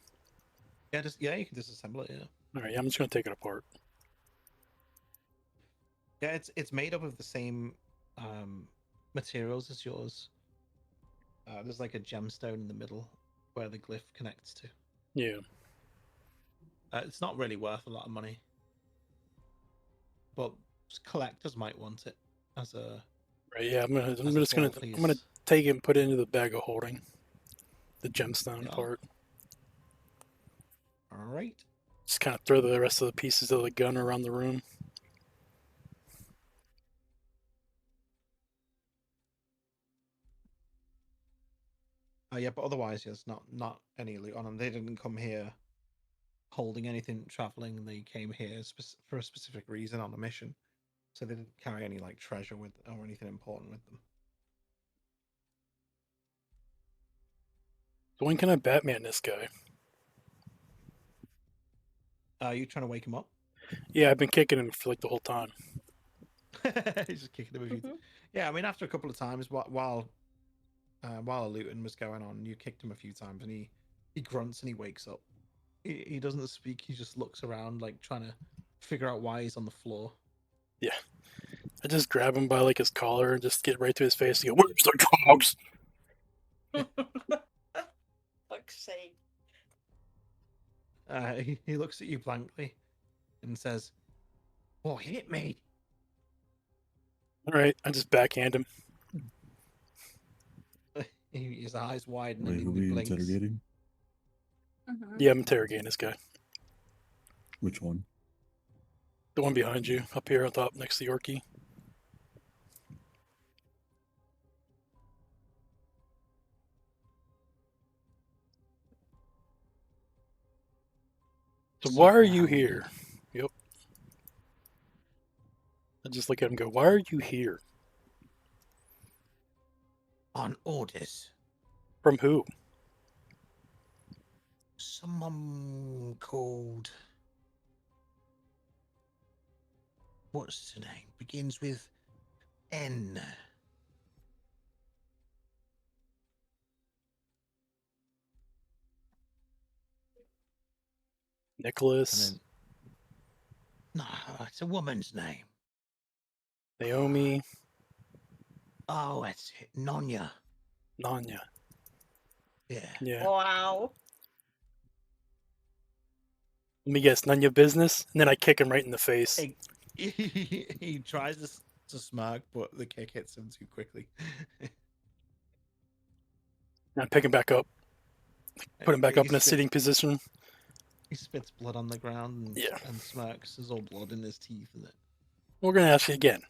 Yeah, you can disassemble it. Yeah. All right. Yeah, I'm just gonna take it apart. Yeah, it's made up of the same materials as yours. There's like a gemstone in the middle where the glyph connects to. Yeah. It's not really worth a lot of money, but collectors might want it as a. Right. Yeah. I'm just a gonna piece. take it and put it into the bag of holding. The gemstone part. All right. Just kind of throw the rest of the pieces of the gun around the room. Yeah, but otherwise, there's not any loot on them. They didn't come here holding anything traveling. They came here for a specific reason on a mission, so they didn't carry any treasure with or anything important with them. So when can I Batman this guy? Are you trying to wake him up? Yeah, I've been kicking him for the whole time. He's just kicking him a few. Yeah, I mean, after a couple of times, while looting was going on, you kicked him a few times, and he grunts and he wakes up. He doesn't speak. He just looks around, trying to figure out why he's on the floor. Yeah, I just grab him by his collar and just get right to his face and go, "Where's the dogs?" Fuck's sake. He looks at you blankly and says, "Oh, hit me!" All right, I just backhand him. His eyes widen Wait, and who are he we blinks. interrogating? Yeah, I'm interrogating this guy. Which one? The one behind you, up here on top, next to Yorkie. So why are you here? Yep. I just look at him and go, why are you here? On orders. From who? Someone called. What's the name? Begins with N. Nicholas, And then, no, it's a woman's name. Naomi, Oh, that's it. Nonya. Nanya. Yeah. Yeah. Wow. Let me guess, none of your business? And then I kick him right in the face. He tries to smirk, but the kick hits him too quickly. And I pick him back up. Put him back He up in a spits- sitting position. He spits blood on the ground and, Yeah. and smirks. There's all blood in his teeth. And We're going to ask you again.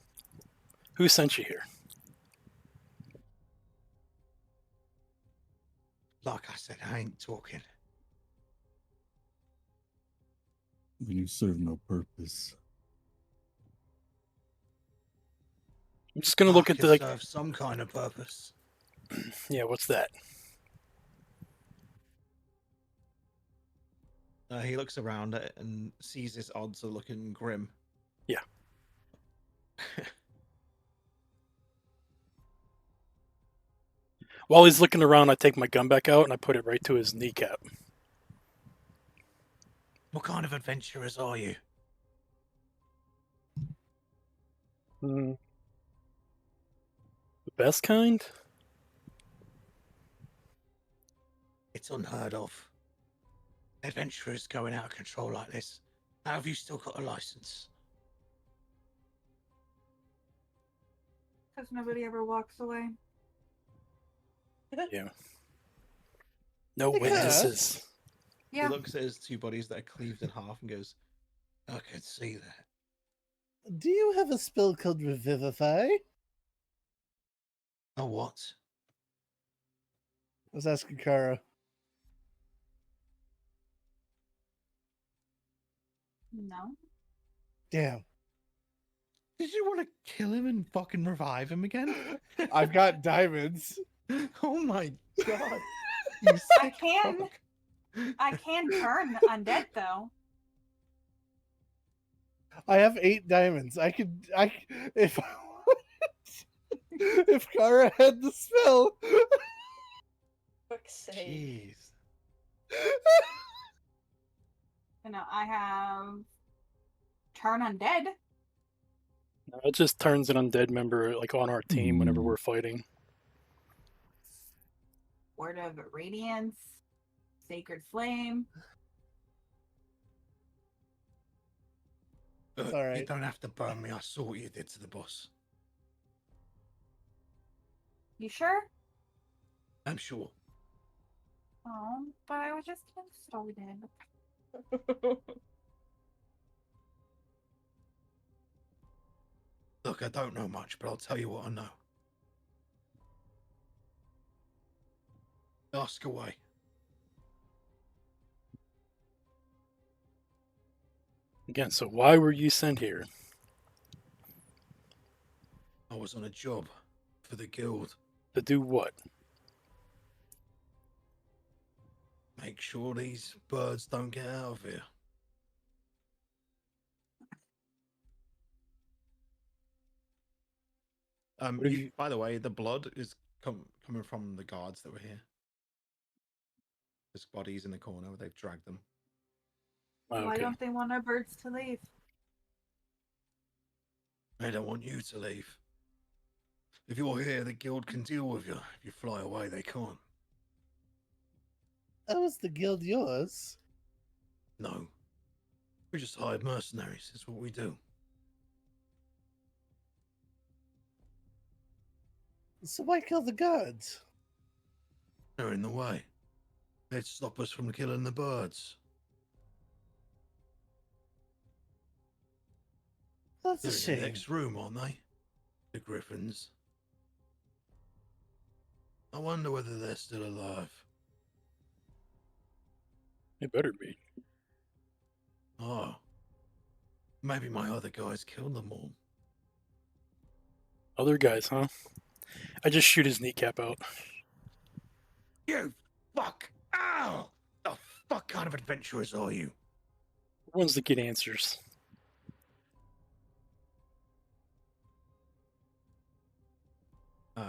Who sent you here? like I said, I ain't talking. Then you serve no purpose. I'm just going to look I at can the, serve some kind of purpose. yeah, what's that? He looks around it and sees his odds are looking grim. Yeah. While he's looking around, I take my gun back out and I put it right to his kneecap. What kind of adventurers are you? The best kind? It's unheard of. Adventurers going out of control like this. How have you still got a license? Because nobody ever walks away. Yeah. No Because- witnesses. Yeah. He looks at his two bodies that are cleaved in half and goes, I can see that. Do you have a spell called Revivify? Oh, what? I was asking Kara. No. Damn. Did you want to kill him and fucking revive him again? I've got diamonds. Oh my god. You I sick can. fuck. I can turn undead though. I have 8 diamonds. If I wanted, if Kara had the spell. Fuck's sake. Jeez. You know, I have turn undead. It just turns an undead member like on our team whenever Mm. we're fighting. Word of Radiance. Sacred Flame. It's You alright. don't have to burn me. I saw what you did to the boss. You sure? I'm sure. Oh, but I was just insulted. Look, I don't know much, but I'll tell you what I know. Ask away. Again, so why were you sent here? I was on a job for the guild. To do what? Make sure these birds don't get out of here. What have you- By the way, the blood is coming from the guards that were here. There's bodies in the corner where they've dragged them. Oh, Why okay. don't they want our birds to leave? They don't want you to leave. If you're here, the guild can deal with you. If you fly away, they can't. How is the guild yours? No. We're just hired mercenaries. That's what we do. So why kill the guards? They're in the way. They'd stop us from killing the birds. That's a They're in shame. the next room, aren't they? The griffins. I wonder whether they're still alive. It better be. Oh. Maybe my other guys killed them all. Other guys, huh? I just shoot his kneecap out. You fuck! Ow! The fuck kind of adventurers are you? Ones that get answers.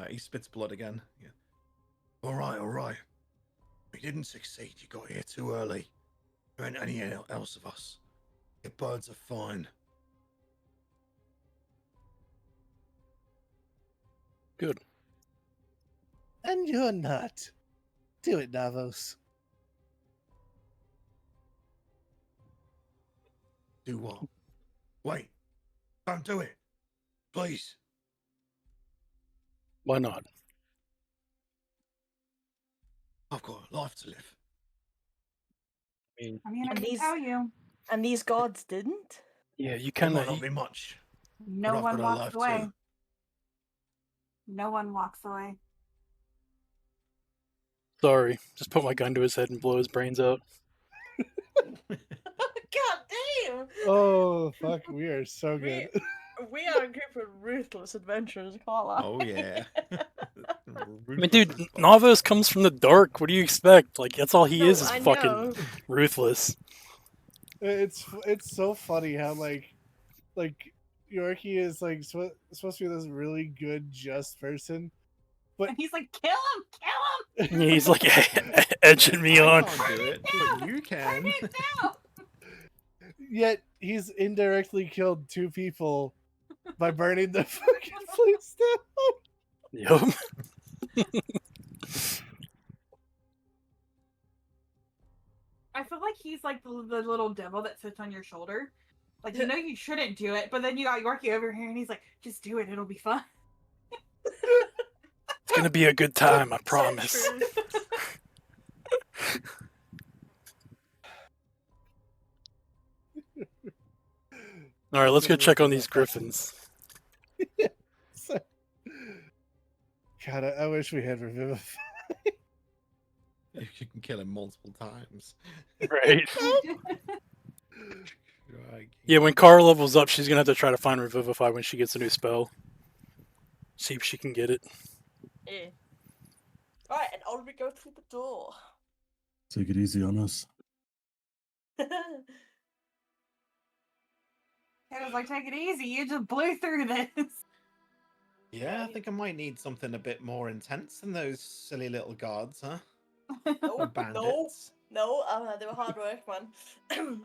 He spits blood again. Yeah. All right. We didn't succeed. You got here too early. There ain't any else of us. The birds are fine. Good. And you're not. Do it, Navos. Do what? Wait. Don't do it. Please. Why not? I've got a life to live. I mean, I mean, I And can these- tell you, And these gods didn't? yeah, you It kind might not of. be much. no but I've one got a walks life away. too. No one walks away. Sorry, just put my gun to his head and blow his brains out. God damn! Oh, fuck. We are so We- good. We are a group of ruthless adventurers, call I? Oh yeah. I mean, dude, Navos comes from the dark. What do you expect? Like, that's all he No, is I fucking know. ruthless. It's so funny how like Yorkie is like supposed to be this really good, just person. And he's like, kill him! Kill him! He's like edging me I on. can't do it, but you can. Turn it down! Yet he's indirectly killed 2 people by burning the fucking place down. Yup. I feel like he's like the little devil that sits on your shoulder. Like, you know you shouldn't do it, but then you got Yorkie over here and he's like, just do it, it'll be fun. It's gonna be a good time, I So promise. true. All right, let's go check on these griffins. So- God, I wish we had Revivify. You can kill him multiple times. Right. Right. Yeah, when Kara levels up, she's gonna have to try to find Revivify when she gets a new spell. See if she can get it. Yeah. Alright, and on we go through the door. Take it easy on us. I was like, take it easy, you just blew through this. Yeah, I think I might need something a bit more intense than those silly little guards, huh? No, Or bandits. no, they were hard work, man.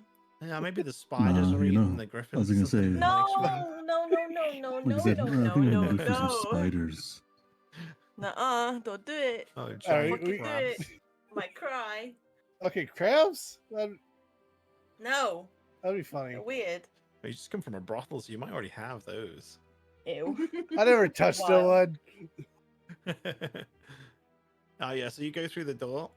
Yeah, maybe the spiders No, or you even know, the I griffins. was gonna or something say- No, next round. no, Like I said, I think I'm looking for some spiders. Nuh-uh, don't do it. Oh, Alright, giant Fucking do crabs. it. Might cry. Okay, crabs? That'd No, be funny. they're weird. You just come from a brothel, so you might already have those. Ew. I never touched a Wild. one. Oh yeah, so you go through the door.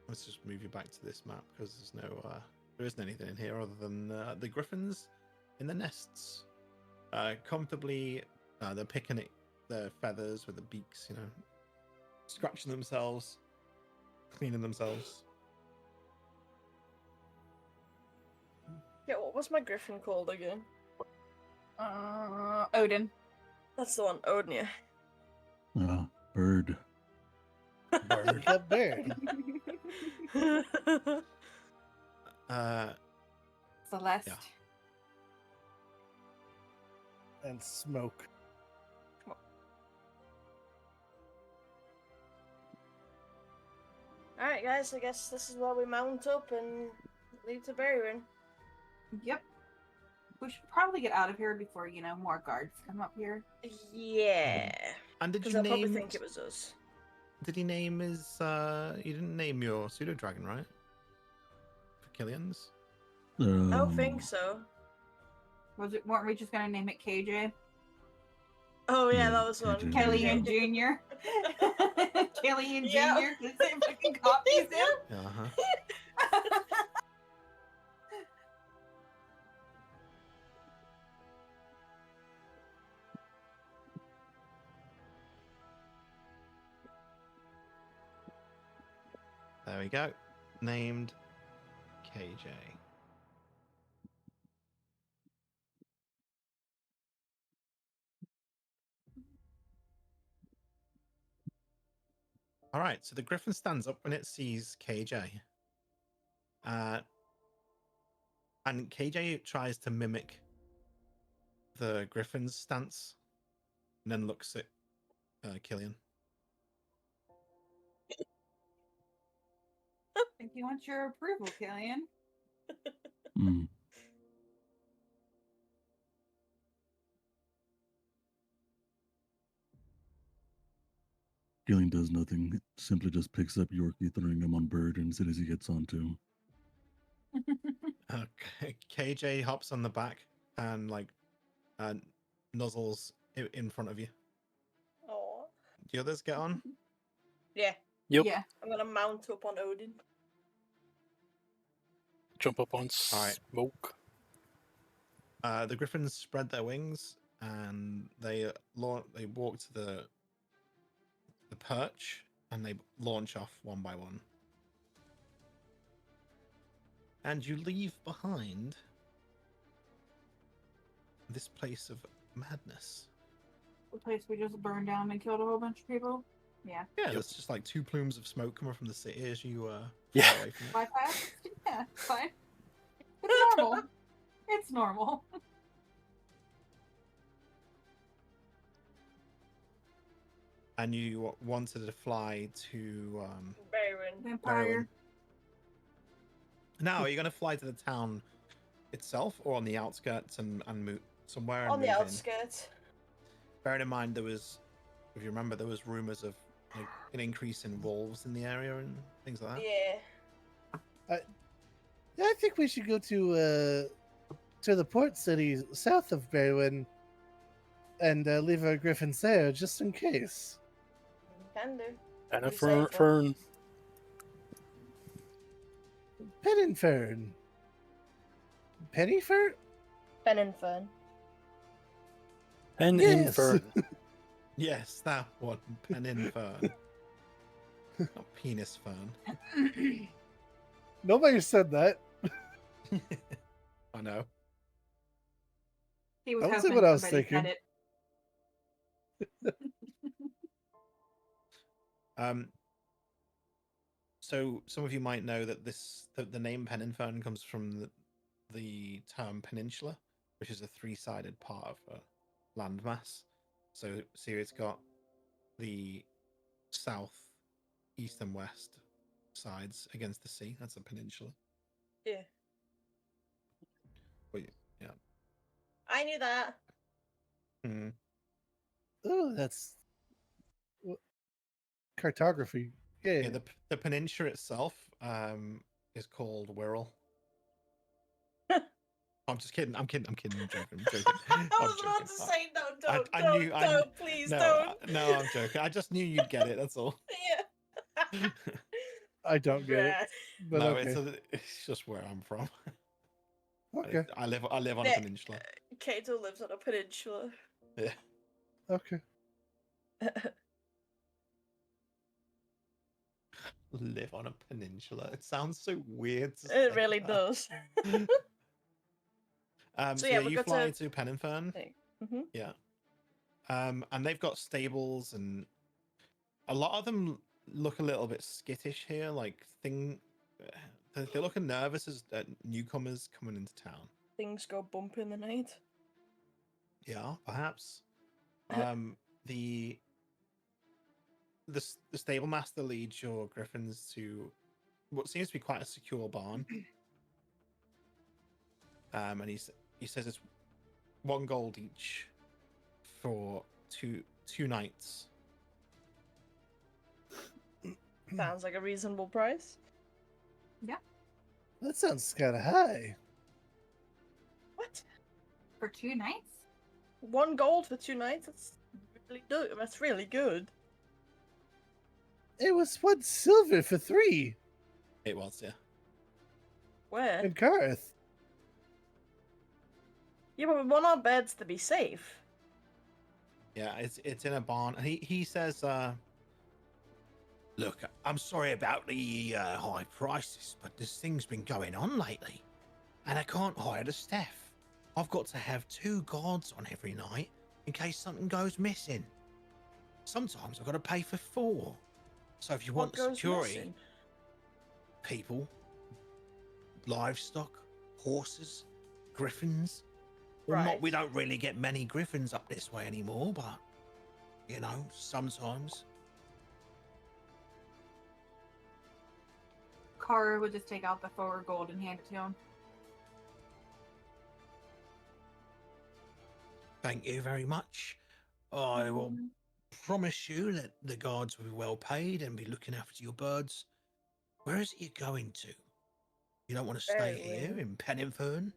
Let's just move you back to this map because there isn't anything in here other than the griffins in the nests. Comfortably, they're picking at their feathers with the beaks, you know, scratching themselves, cleaning themselves. Yeah, what was my griffin called again? Odin. That's the one, Odin, yeah. Bird. Bird. A bird. Celeste. Yeah. And smoke. Alright, guys, I guess this is where we mount up and leave to Berryn. Yep. We should probably get out of here before, more guards come up here. Yeah. And did Because you they'll probably name? think it was us. Did he name his? You didn't name your pseudo dragon, right? For Killian's. I don't Um, think so. Weren't we just gonna name it KJ? Oh yeah, Yeah, that was one. KJ. Kellyanne Jr. Kellyanne Yeah. Jr. The same fucking copies him. Uh huh. There we go. Named KJ. All right, so the griffin stands up when it sees KJ. And KJ tries to mimic the griffin's stance and then looks at Killian. I think he wants your approval, Kellyanne. mm. Gillian does nothing. Simply just picks up Yorkie, throwing him on Bird, and as soon as he gets onto. KJ hops on the back and nuzzles in front of you. Oh. The others get on. Yeah, Yep. Yeah. I'm gonna mount up on Odin. Jump up on All right. smoke. The griffins spread their wings and they walk to the perch and they launch off one by one. And you leave behind this place of madness. The place we just burned down and killed a whole bunch of people. Yeah. Yeah, there's just like two plumes of smoke coming from the city as you Yeah. fly away from it. Fly past? Yeah, it's fine. It's normal. It's normal. And you wanted to fly to Baron. Vampire. Now, are you going to fly to the town itself or on the outskirts and move somewhere and On the move in? outskirts. Bearing in mind, if you remember, there was rumors of an increase in wolves in the area and things like that. Yeah. I think we should go to the port city south of Berwyn and leave our griffins there just in case. Can do. And a Be fern. safer. fern. Penninfern. Pennyfern? Ben and Fern. Pen Yes. in fern. Yes, that one. Penin fern. Not penis fern. Nobody said that. I know. He was That was hoping what I was somebody said thinking. it. So some of you might know that the name Peninfern comes from the term peninsula, which is a three-sided part of a landmass. So it's got the south, east, and west sides against the sea. That's a peninsula. Yeah. But yeah. I knew that. Hmm. Oh, that's cartography. Yeah. Yeah, the peninsula itself is called Wirral. I'm just kidding. I'm joking. I'm joking. I I'm was about joking. to say no, I knew- please no, don't. no, I'm joking. I just knew you'd get it. That's all. Yeah. I don't get it, but No, okay. it's just where I'm from. Okay. I live on a Nick. peninsula. Kato lives on a peninsula. Yeah. Okay. Live on a peninsula. It sounds so weird. To say It really that. does. So yeah, yeah, we you got fly to- to Peninfern. Mm-hmm. Yeah. And they've got stables, and a lot of them look a little bit skittish here. Like they're looking nervous as newcomers coming into town. Things go bump in the night. Yeah, perhaps. The stable master leads your griffins to what seems to be quite a secure barn. And he says it's 1 gold each for two nights. Sounds like a reasonable price. That sounds kind of high. What? For 2 nights? 1 gold for 2 nights? That's really good. It was 1 silver for 3 It was, yeah. Where? in Karth. Yeah, but we want our beds to be safe. Yeah, it's in a barn. And he says, look, I'm sorry about the high prices, but this thing's been going on lately, and I can't hire the staff. I've got to have 2 guards on every night in case something goes missing. Sometimes I've got to pay for 4. So if you want the goes security, missing? people, livestock, horses, griffins. Well, Right. we don't really get many griffins up this way anymore, but you know, sometimes. Kara would just take out the 4 gold and hand it to him. Thank you very much. I will promise you that the guards will be well paid and be looking after your birds. Where is it you're going to? You don't want to stay here in Penningfern?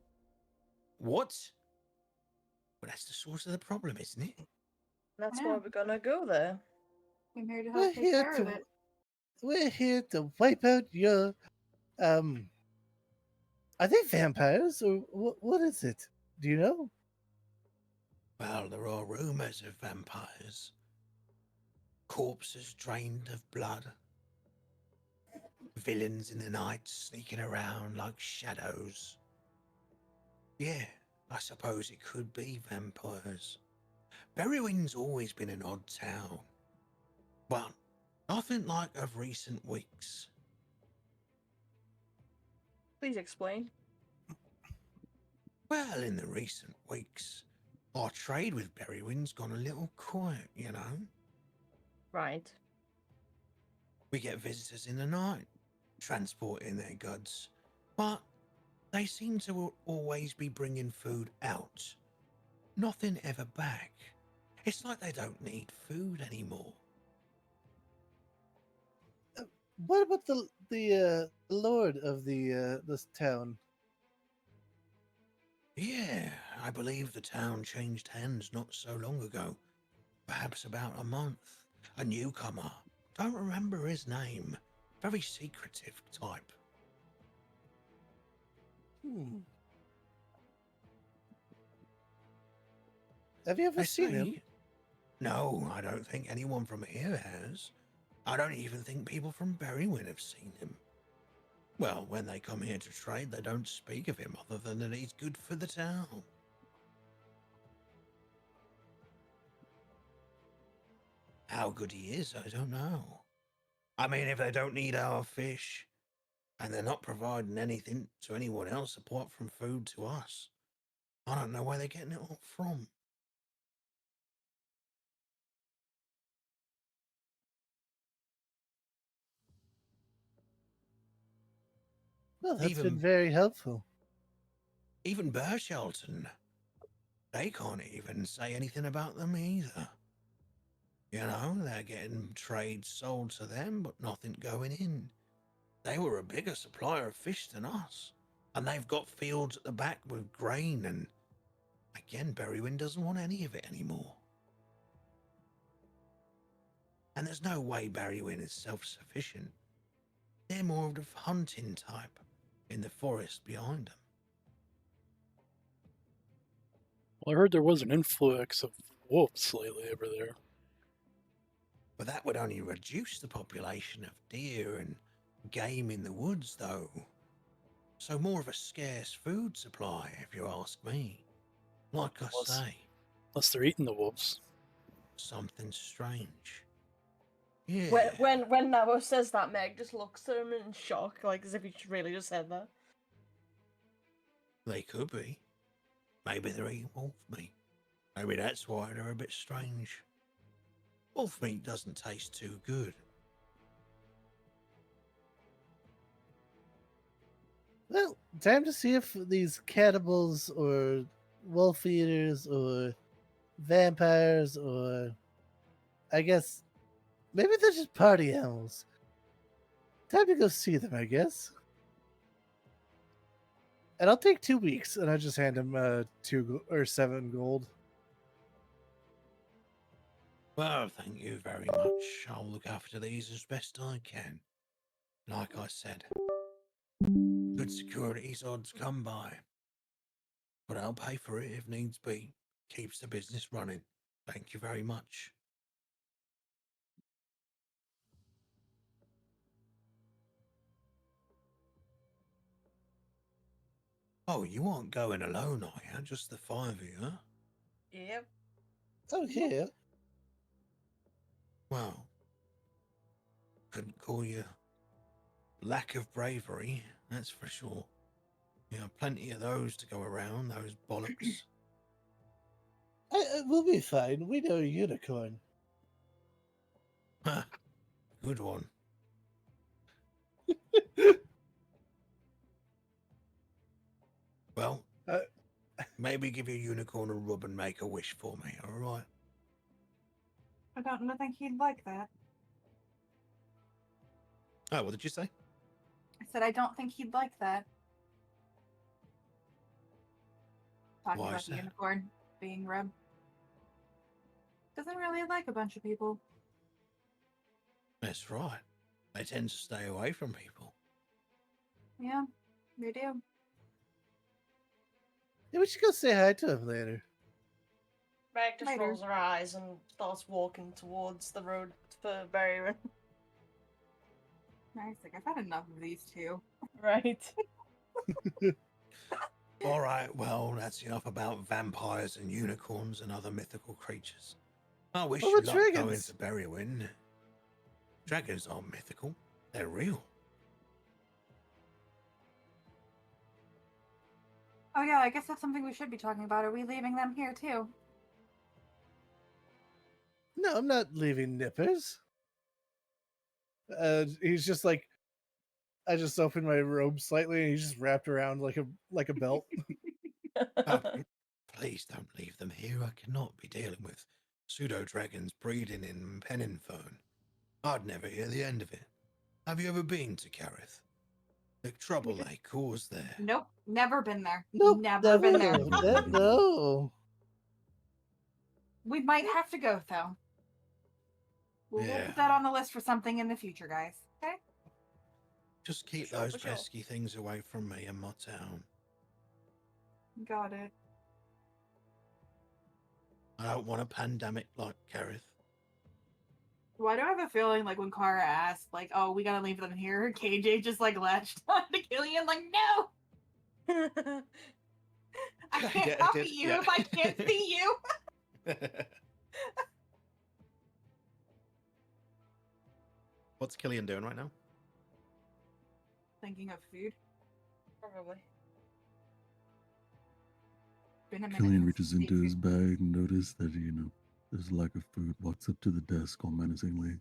What? Well, that's the source of the problem, isn't it? That's Yeah. why we're gonna go there. I'm here to We're help take here care of to it. we're here to wipe out your Are they vampires or what is it? Do you know? Well, there are rumors of vampires. Corpses drained of blood. Villains in the night sneaking around like shadows. Yeah, I suppose it could be vampires. Berrywing's always been an odd town. But nothing like of recent weeks. Please explain. Well, in the recent weeks, our trade with Berrywing's gone a little quiet, you know. Right. We get visitors in the night, transporting their goods, but they seem to always be bringing food out. Nothing ever back. It's like they don't need food anymore. What about the lord of this town? Yeah, I believe the town changed hands not so long ago. Perhaps about a month. A newcomer. Don't remember his name. Very secretive type. Have you ever They seen him? say... No, I don't think anyone from here has. I don't even think people from Berrywin have seen him. Well, when they come here to trade, they don't speak of him other than that he's good for the town. How good he is, I don't know. I mean, if they don't need our fish, and they're not providing anything to anyone else apart from food to us, I don't know where they're getting it all from. Well, that's been Even very helpful. even Bershelton, they can't even say anything about them either. You know, they're getting trade sold to them, but nothing going in. They were a bigger supplier of fish than us, and they've got fields at the back with grain, and again, Berrywin doesn't want any of it anymore. And there's no way Berrywin is self-sufficient. They're more of the hunting type in the forest behind them. Well, I heard there was an influx of wolves lately over there. But that would only reduce the population of deer and game in the woods, though. So more of a scarce food supply, if you ask me. Like I say, Unless they're eating the wolves. something strange. Yeah, When Navos says that, Meg just looks at him in shock, like as if he really just said that. they could be. Maybe they're eating wolf meat. Maybe that's why they're a bit strange. Wolf meat doesn't taste too good. Well, time to see if these cannibals or wolf eaters or vampires or I guess maybe they're just party animals. Time to go see them, I guess. And I'll take 2 weeks, and I just hand him 7 gold. Well, thank you very much. I'll look after these as best I can. Like I said, good security's odds come by. But I'll pay for it if needs be. Keeps the business running. Thank you very much. Oh, you aren't going alone, are you? Just the 5 of you, huh? Yep. Okay. Well, couldn't call you lack of bravery, that's for sure. You know, plenty of those to go around, those bollocks. We'll be fine. We know Unicorn. Ha! Good one. Well, Uh, maybe give your unicorn a rub and make a wish for me, alright? I don't think he'd like that. Oh, what did you say? I said I don't think he'd like that. Talking Why about is the that? unicorn being rubbed. Doesn't really like a bunch of people. That's right. They tend to stay away from people. Yeah, they do. Yeah, we should go say hi to him later. Meg just Later. rolls her eyes and starts walking towards the road for Berry. Nice. Like, I've had enough of these two. Right. Alright, well, that's enough about vampires and unicorns and other mythical creatures. I wish What you about luck going dragons? to Berrywin. Dragons aren't mythical. They're real. Oh yeah, I guess that's something we should be talking about. Are we leaving them here too? No, I'm not leaving Nippers. He's just like, I just opened my robe slightly, and he's just wrapped around like a belt. Oh, please don't leave them here. I cannot be dealing with pseudo-dragons breeding in Peninfern. I'd never hear the end of it. Have you ever been to Carith? The trouble they cause there. Nope, never been there. Nope, Never been there. No. We might have to go though. We'll Yeah. put that on the list for something in the future, guys. Okay? Just keep Sure, those for sure. pesky things away from me and my town. Got it. I don't want a pandemic like Carith. Why do I have a feeling like when Kara asked, like, "Oh, we gotta leave them here," KJ just like latched on to Killian, like, "No, I can't Yeah, I talk did, to you yeah. if I can't see you." What's Killian doing right now? Thinking of food. Probably. Been a minute. Killian since reaches we into ate his food. bag and notices that, there's a lack of food, walks up to the desk all menacingly,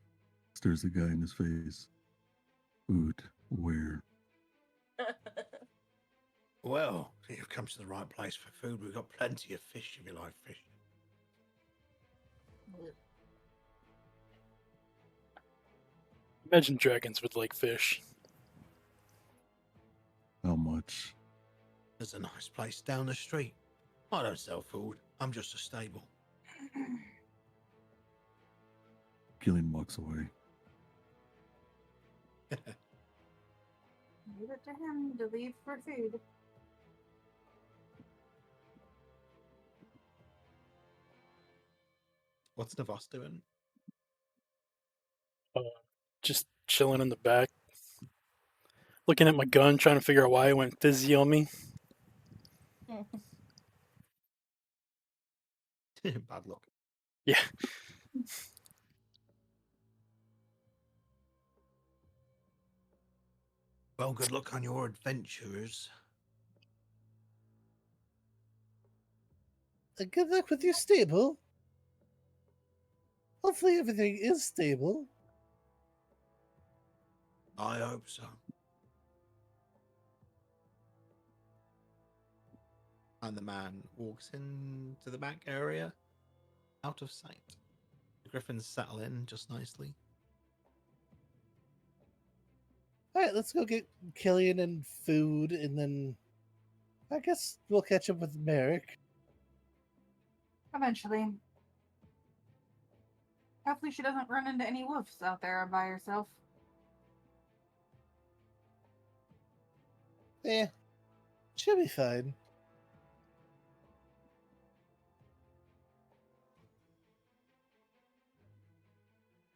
stares the guy in his face. Food, where? Well, you've come to the right place for food. We've got plenty of fish if you like fish. Imagine dragons with like fish. How much? There's a nice place down the street. I don't sell food. I'm just a stable. Killian walks away. Leave it to him to leave for food. What's Navos doing? Just chilling in the back, looking at my gun, trying to figure out why it went fizzy on me. Bad luck. Yeah. Well, good luck on your adventures. Good luck with your stable. Hopefully everything is stable. I hope so. And the man walks into the back area, out of sight. The griffins settle in just nicely. All right, let's go get Killian and food, and then I guess we'll catch up with Merrick. Eventually. Hopefully she doesn't run into any wolves out there by herself. Yeah, she'll be fine.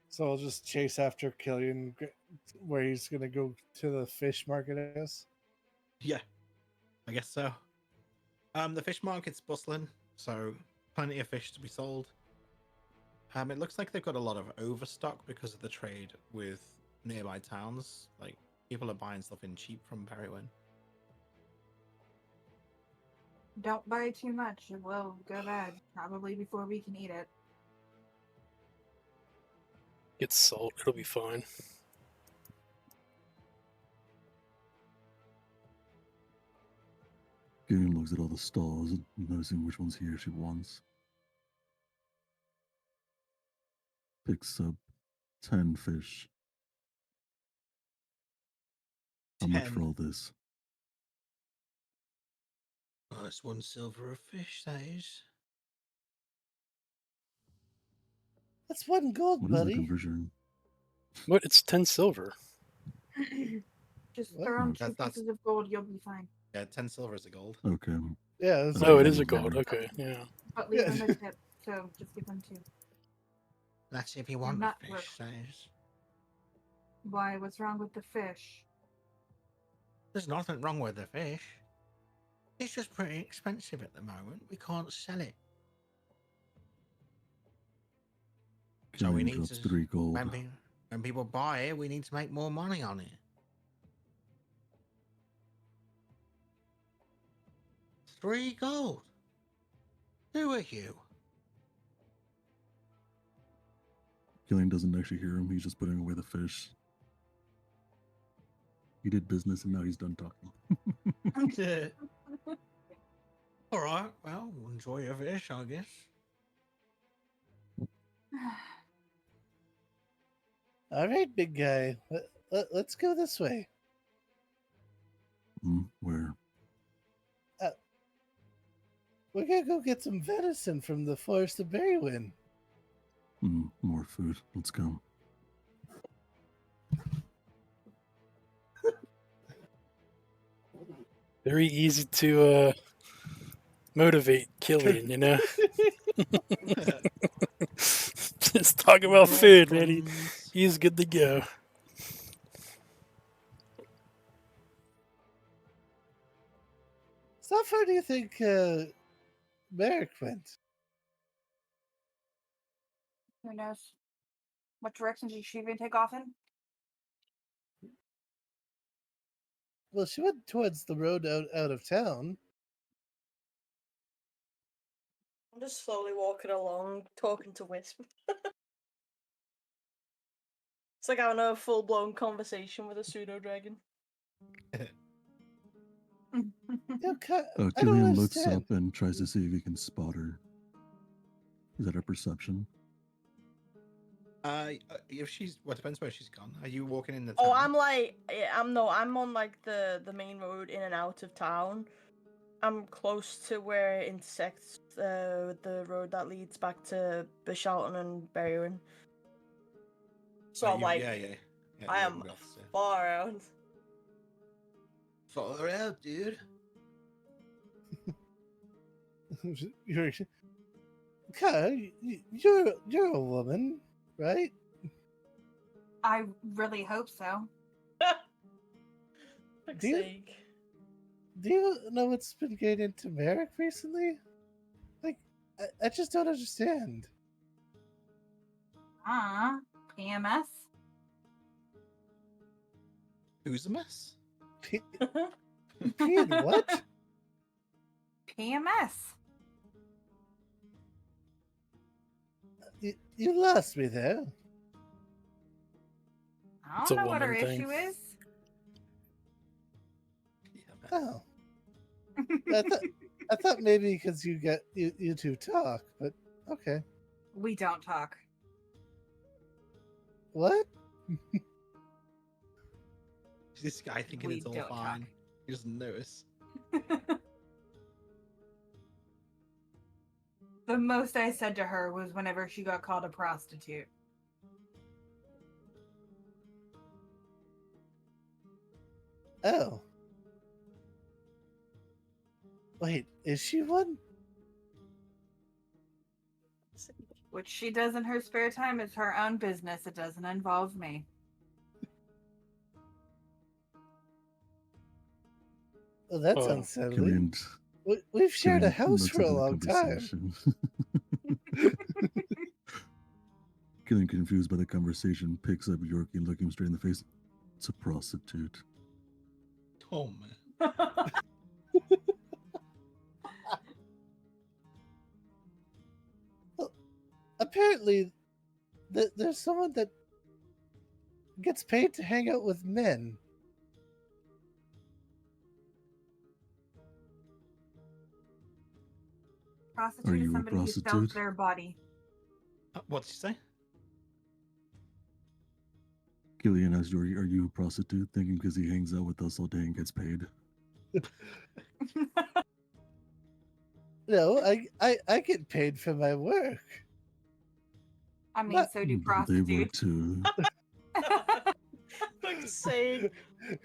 So I'll just chase after Killian, where he's gonna go to the fish market, I guess. Yeah, I guess so. The fish market's bustling, so plenty of fish to be sold. It looks like they've got a lot of overstock because of the trade with nearby towns. Like, people are buying stuff in cheap from Berrywin. Don't buy too much. It will go bad. Probably before we can eat it. Get salt. It'll be fine. Gillian looks at all the stalls, noticing which ones he or she wants. Picks up 10 fish. How much for 10. all this? Oh, it's 1 silver a fish, that is. That's 1 gold, What is the buddy. conversion? What? It's 10 silver. Just What? throw in 2 That's- pieces of gold, you'll be fine. Yeah, 10 silver is a gold. Okay. Yeah, that's Oh, what it I is a was gold. saying. Okay, yeah. But leave Yeah. them a tip, so just give them 2. That's if you want want not a work. fish, that is. Why? What's wrong with the fish? There's nothing wrong with the fish. It's just pretty expensive at the moment. We can't sell it. So we Gillian need drops to, 3 gold. when people buy it, we need to make more money on it. 3 gold? Who are you? Gillian doesn't actually hear him. He's just putting away the fish. He did business and now he's done talking. Alright, well, enjoy your fish, I guess. All right, big guy. Let's go this way. Where? We're gonna go get some venison from the forest of Berrywin. More food. Let's go. Very easy to motivate Killian, you know? Just talk about food, man. He's good to go. So how far do you think Merrick went? Who knows? What direction did she even take off in? Well, she went towards the road out of town. I'm just slowly walking along, talking to Wisp. It's like having a full-blown conversation with a pseudo-dragon. You know, I don't Gillian looks understand. up and tries to see if he can spot her. Is that a perception? If she's, well, it depends where she's gone. Are you walking in the town? Oh, I'm on like the main road in and out of town. I'm close to where it intersects with the road that leads back to Bishalton and Berrywin. So I'm like, yeah, I you're am on the opposite. far out. Far out, dude. You're a woman, right? I really hope so. Fuck's Do you- sake. Do you know what's been getting into Merrick recently? Like, I just don't understand. PMS? Who's a mess? Peeing what? PMS. You lost me there. I It's don't a know what her woman thing. issue is. Yeah, man. Oh, I thought maybe because you two talk, but okay. We don't talk. What? This guy thinking We it's all don't fine. talk. He doesn't notice. The most I said to her was whenever she got called a prostitute. Oh. Wait, is she one? Which she does in her spare time is her own business. It doesn't involve me. Oh, that Oh. sounds sadly. Killian, We've shared a Killian house looks for a into the long time. conversation. Killian, confused by the conversation, picks up Yorkie and looking him straight in the face. It's a prostitute. Oh man. Well, apparently, there's someone that gets paid to hang out with men. Prostitute Are is you a somebody who sells prostitute? their body. What did you say? Killian asks Yorkie, are you a prostitute? Thinking because he hangs out with us all day and gets paid. No, I get paid for my work. I mean, What? so do They work prostitutes. too. Fuck's sake. You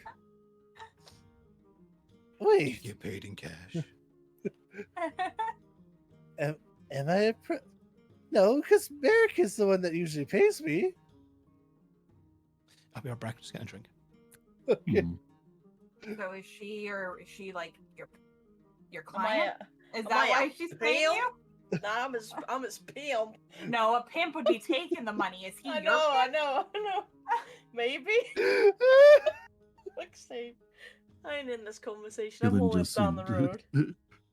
Wait, get paid in cash. am I a No, because Merrick is the one that usually pays me. I'll be right back. Just getting a drink. Okay. Mhm. So is she, or is she like your Am I client? Is am that I a why she's paying pimp? you? Nah, I'm his pimp. No, a pimp would be taking the money. Is he I your know, I pimp? know. Maybe. Fuck's sake. I ain't in this conversation. I'm Killian all just down the road.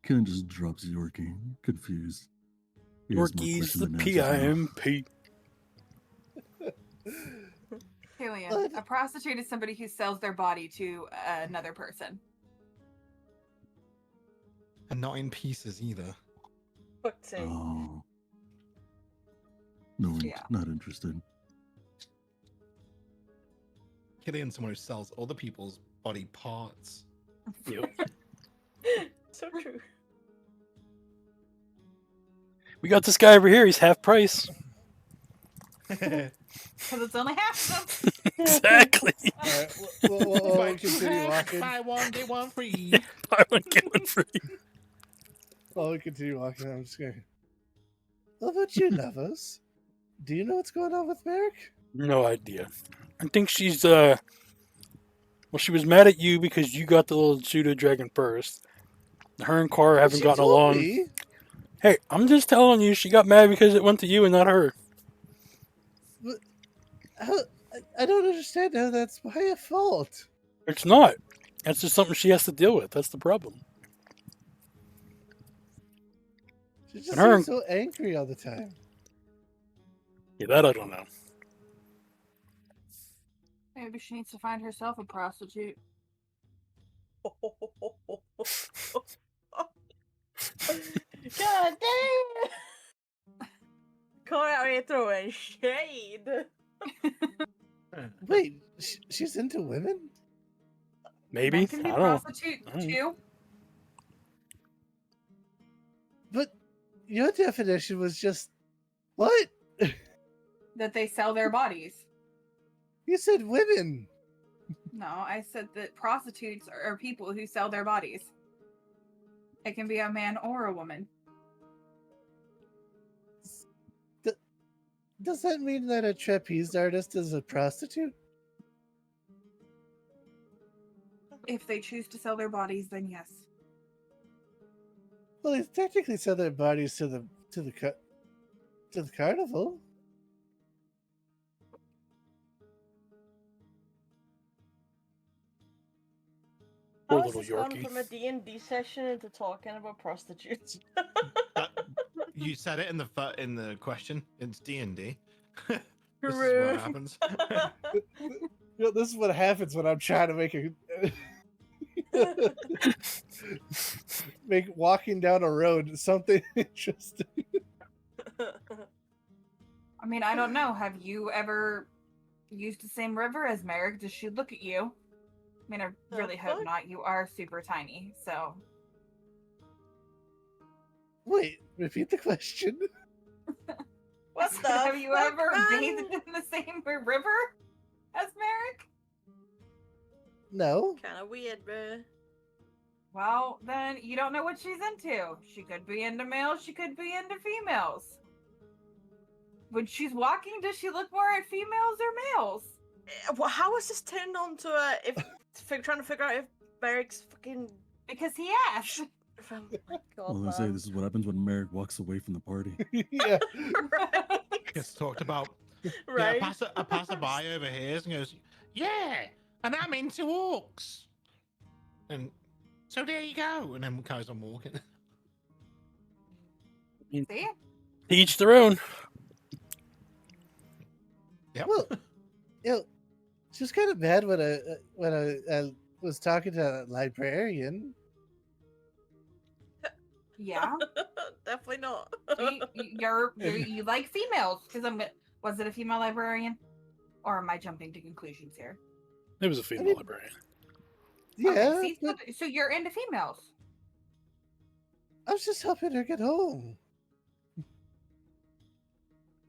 Killian just drops Yorkie, confused. He has more Yorkie's questions the than answers now. PIMP. Killian, What? a prostitute is somebody who sells their body to another person. And not in pieces either. Fuck's sake. Oh. No, Yeah. not interested. Killian's someone who sells other people's body parts. Yep. So true. We got this guy over here. He's half price. Because it's only half of them. Exactly. All right, we'll continue walking. Buy one, get one free. Buy one, get one free. While we continue walking, I'm just going. What about you, Navos? Do you know what's going on with Merrick? No idea. I think she's well, she was mad at you because you got the little pseudo dragon first. Her and Cora haven't She gotten told along. me. Hey, I'm just telling you, she got mad because it went to you and not her. But I don't understand how that's my fault. It's not. That's just something she has to deal with. That's the problem. She just And her- seems so angry all the time. Yeah, that I don't know. Maybe she needs to find herself a prostitute. God damn! Caught out here throwing shade. Wait, she's into women? Maybe. Men can I be don't know. prostitute I don't too. But your definition was just what? That they sell their bodies. You said women. No, I said that prostitutes are people who sell their bodies. It can be a man or a woman. Does that mean that a trapeze artist is a prostitute? If they choose to sell their bodies, then yes. Well, they technically sell their bodies to the carnival. Poor How has little this gone Yorkie. from a D&D session into talking about prostitutes? You said it in the question. It's D&D. This is True. what happens. You know, this is what happens when I'm trying to make walking down a road something interesting. I mean, I don't know. Have you ever used the same river as Merrick? Does she look at you? I mean, I The really hope fuck? not. You are super tiny, so. Wait, repeat the question. What the Have you fuck, ever man? bathed in the same river as Merrick? No. Kind of weird, bro. Well, then you don't know what she's into. She could be into males, she could be into females. When she's walking, does she look more at females or males? Well, how is this turned on to a trying to figure out if Merrick's fucking? Because he asked. Oh my god, Well, I say man. this is what happens when Merrick walks away from the party. Yeah. Right. Gets talked about. Right. Yeah, a passerby overhears and goes, "Yeah, and I'm into orcs." And so there you go. And then carries on walking. See? Each their own. Yep. Well, she was kind of mad when I was talking to a librarian. Yeah. Definitely not. So you like females? Because was it a female librarian? Or am I jumping to conclusions here? It was a female mean- librarian. Yeah, Okay, see, but so you're into females. I was just helping her get home.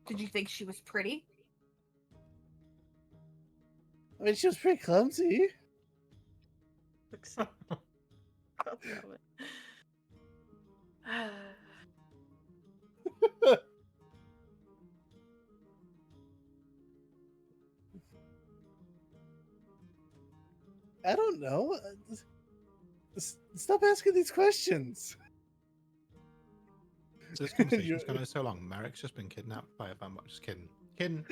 Did you think she was pretty? I mean, she was pretty clumsy. God damn it. I don't know. Stop asking these questions. This conversation's gone on so long. Merrick's just been kidnapped by a vampire. Just kidding. Kidding.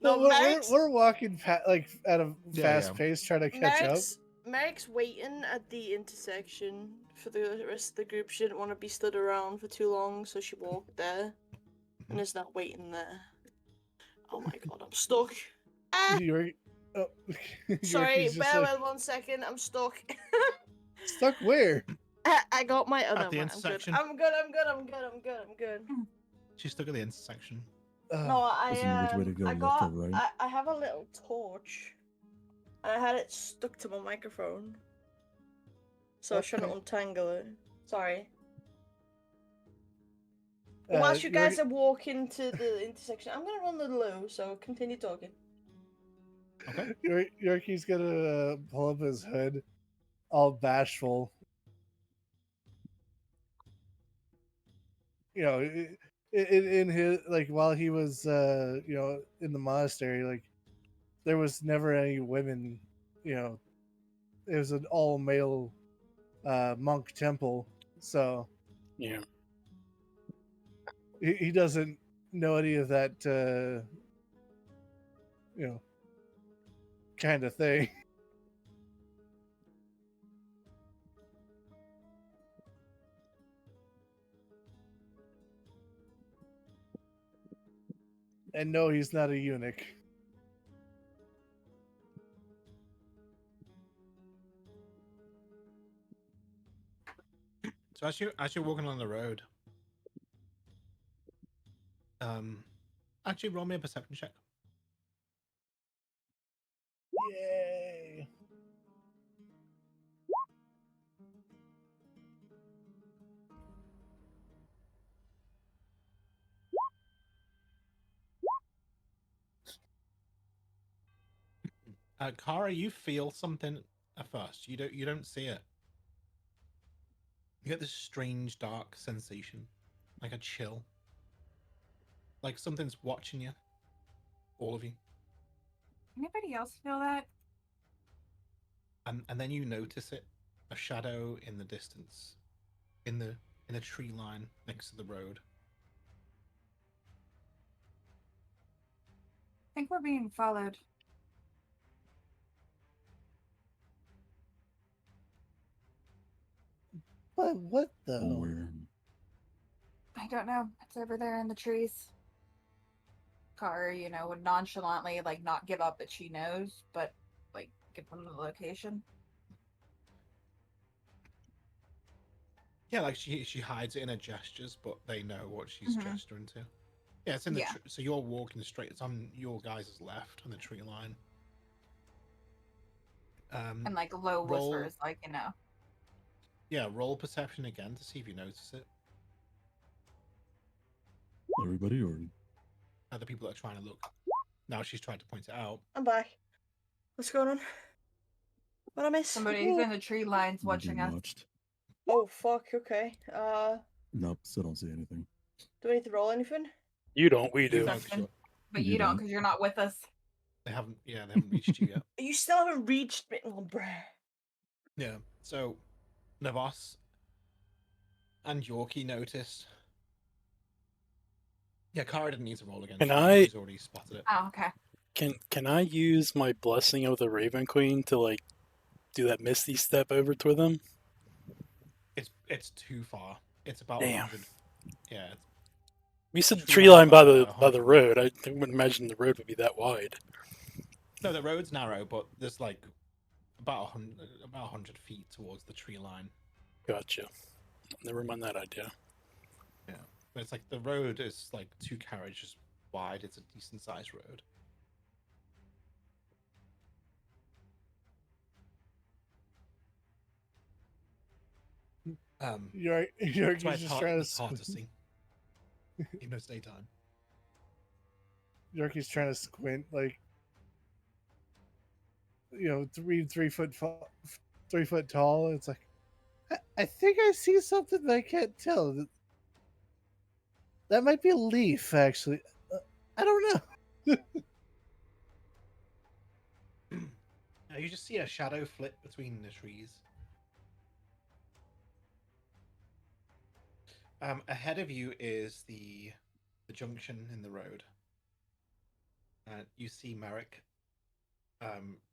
No, Merrick's, we're walking like at a fast yeah. pace, trying to catch up. Merrick's waiting at the intersection for the rest of the group. She didn't want to be stood around for too long, so she walked there and is now waiting there. Oh my god, I'm stuck. You're, oh, Sorry, Yorkie's just bear like, with 1 second. I'm stuck. stuck where? I got my. Oh, At no, the mind, intersection. I'm good. She's stuck at the intersection. No, Doesn't know which way to go, I left got. or right. I have a little torch, and I had it stuck to my microphone, so I was trying to Okay. untangle it. Sorry. Whilst you guys are walking to the intersection, I'm gonna run the loo. So continue talking. Okay. Yorkie's gonna pull up his hood, all bashful. You know, in his like while he was in the monastery, like there was never any women. You know, it was an all male monk temple, so Yeah. he doesn't know any of that kind of thing. And no, he's not a eunuch. So as you're walking on the road, actually roll me a perception check. Yay! Kara, you feel something at first. You don't see it. You get this strange dark sensation, like a chill. Like something's watching you. All of you. Anybody else feel that? And then you notice it, a shadow in the distance, in a tree line next to the road. I think we're being followed. But what though? Where? I don't know. It's over there in the trees. Car, would nonchalantly not give up that she knows, but give them the location. Yeah, like she hides it in her gestures, but they know what she's gesturing to. Yeah, it's in the Yeah. so you're walking straight. It's on your guys' left on the tree line. And like low roll- whispers, like Yeah, roll perception again to see if you notice it. Everybody, or Other people that are trying to look. Now she's tried to point it out. I'm back. What's going on? What I miss? somebody's in the tree lines you're watching being us. watched. Oh fuck. Okay. Nope, still don't see anything. Do I need to roll anything? You don't, we You do. know, Something. sure. But You you don't don't. because you're not with us. They haven't reached you yet. You still haven't reached me. Oh, bruh. Yeah. So Navos and Yorkie notice. Yeah, Kara didn't need to roll again. She's already spotted it. Oh, okay. Can I use my blessing of the Raven Queen to like do that misty step over to them? It's too far. It's about Damn. 100. Yeah. We said Tree tree line line by about the 100. road. I wouldn't imagine the road would be that wide. No, the road's narrow, but there's like about 100 feet towards the tree line. Gotcha. Never mind that idea. Yeah. But it's like the road is like 2 carriages wide. It's a decent sized road. Yorkie's That's why just trying it's hard to to. see. Even though it's daytime. Yorkie's trying to squint, like, 3 foot 3 foot tall. It's like, I think I see something that I can't tell. That might be a leaf, actually. I don't know. You just see a shadow flit between the trees. Ahead of you is the junction in the road. You see Merrick.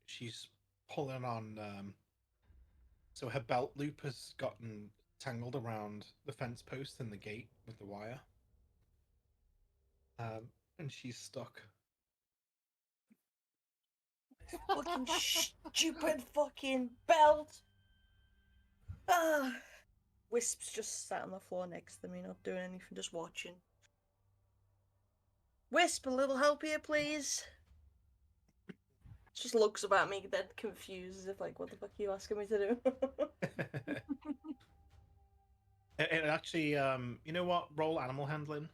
She's pulling on. So her belt loop has gotten tangled around the fence post and the gate with the wire. And she's stuck. Fucking stupid fucking belt. Ah. Wisp's just sat on the floor next to me, not doing anything, just watching. Wisp, a little help here, please. Just looks about me, dead confused, as if like, what the fuck are you asking me to do? It actually, you know what? Roll animal handling.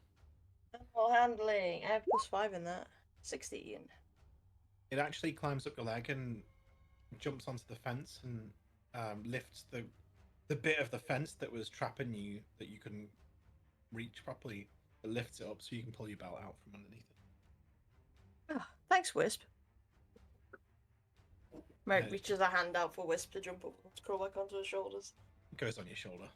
Animal handling. I have +5 in that. 16. It actually climbs up your leg and jumps onto the fence and lifts the bit of the fence that was trapping you that you couldn't reach properly. It lifts it up so you can pull your belt out from underneath it. Oh, thanks, Wisp. Merrick reaches a hand out for Wisp to jump up and crawl back onto his shoulders. It goes on your shoulder.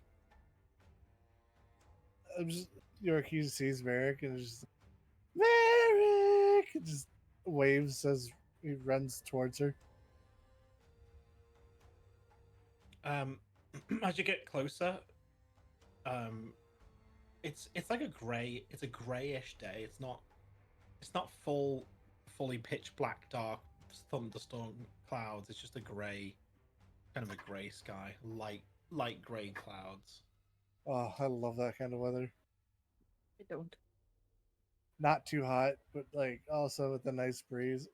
Yorkie sees Merrick and is just, Merrick! And just waves as he runs towards her. As you get closer, it's like a grayish day. It's not fully pitch black, dark thunderstorm clouds. It's just a gray, kind of a gray sky, light gray clouds. Oh, I love that kind of weather. I don't. Not too hot, but like also with a nice breeze.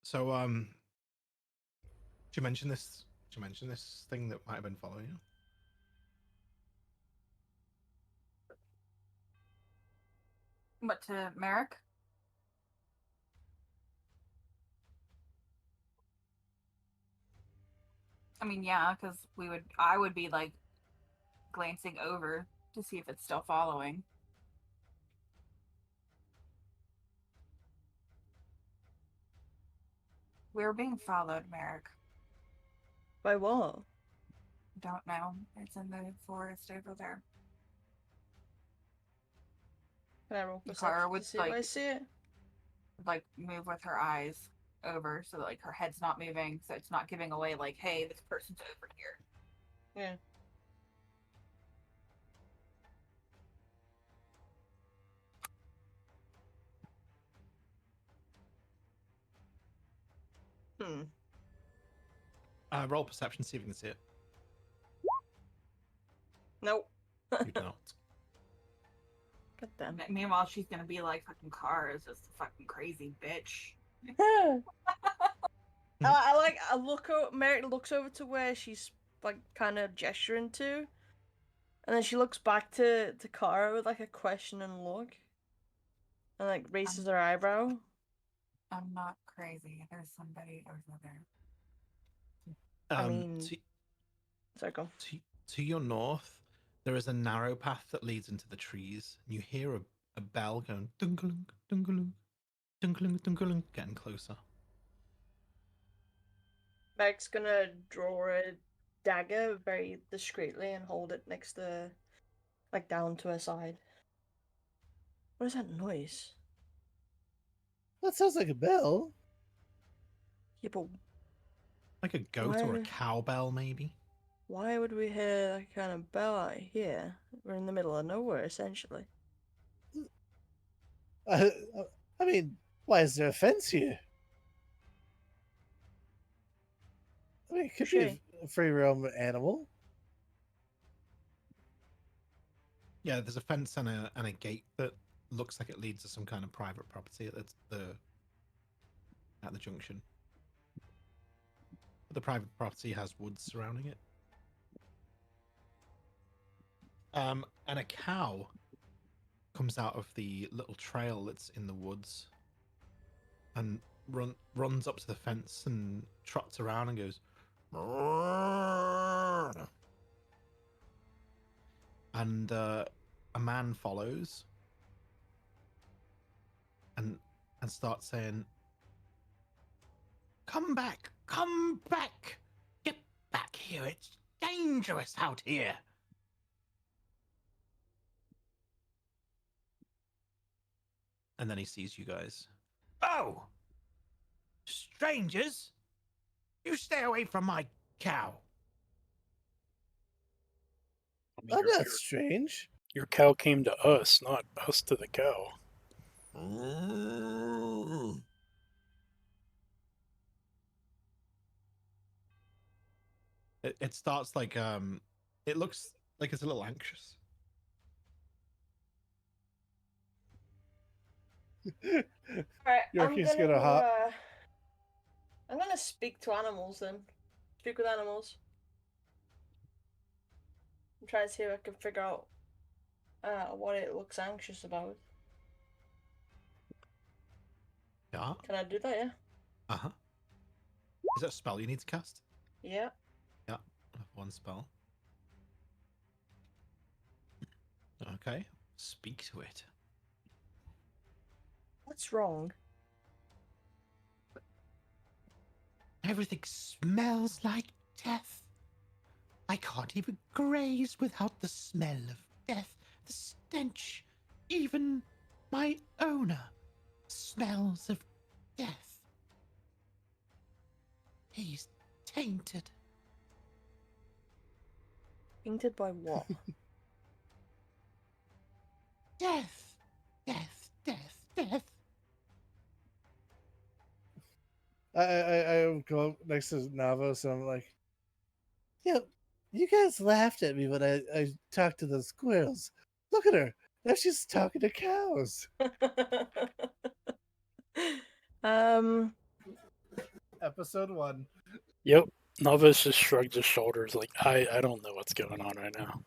So, did you mention this? Did you mention this thing that might have been following you? But to Merrick? I mean, yeah, because I would be like glancing over to see if it's still following. We're being followed, Merrick. By what? Don't know. It's in the forest over there. Can I roll Kara perception would to see if I see it? like move with her eyes over so that like her head's not moving, so it's not giving away like, hey, this person's over here. Yeah. Roll perception, see if you can see it. Nope. You don't. God damn. Meanwhile, she's gonna be like, fucking Car is just a fucking crazy bitch. I look over. Merrick looks over to where she's like kind of gesturing to, and then she looks back to Kara with like a questioning look, and like raises her eyebrow. I'm not crazy. There's somebody over there. I mean, to, sorry, go. to your north, there is a narrow path that leads into the trees. You hear a bell going dunkalunk, dunkalunk, dunkalunk, dunkalunk, getting closer. Merrick's gonna draw a dagger very discreetly and hold it next to, like, down to her side. What is that noise? That sounds like a bell. Yeah, but Like a goat or a Why- cowbell, maybe. why would we hear that kind of bell out here? We're in the middle of nowhere, essentially. I, I mean, why is there a fence here? I mean, it could be Touche. a free roam animal. Yeah, there's a fence and a gate that looks like it leads to some kind of private property at the junction. But the private property has woods surrounding it. And a cow comes out of the little trail that's in the woods and runs up to the fence and trots around and goes. "Mrrr." And a man follows and starts saying, come back, get back here, it's dangerous out here." And then he sees you guys. "Oh, strangers, you stay away from my cow." I mean, Oh, that's strange. your cow came to us, not us to the cow. It starts like it looks like it's a little anxious. Alright, Yorkie's gonna hop. I'm gonna speak to animals then. Speak with animals. I'm trying to see if I can figure out what it looks anxious about. Yeah. Can I do that, yeah? Uh-huh. Is that a spell you need to cast? Yeah. Yeah. I have one spell. Okay. Speak to it. What's wrong? Everything smells like death. I can't even graze without the smell of death, the stench. Even my owner smells of death. He's tainted. Painted by what? Death, death, death, death. I go next to Navos and I'm like, yeah, you guys laughed at me when I talked to the squirrels. Look at her. Now she's talking to cows. um, Episode 1. Yep. Navos just shrugged his shoulders like, I don't know what's going on right now.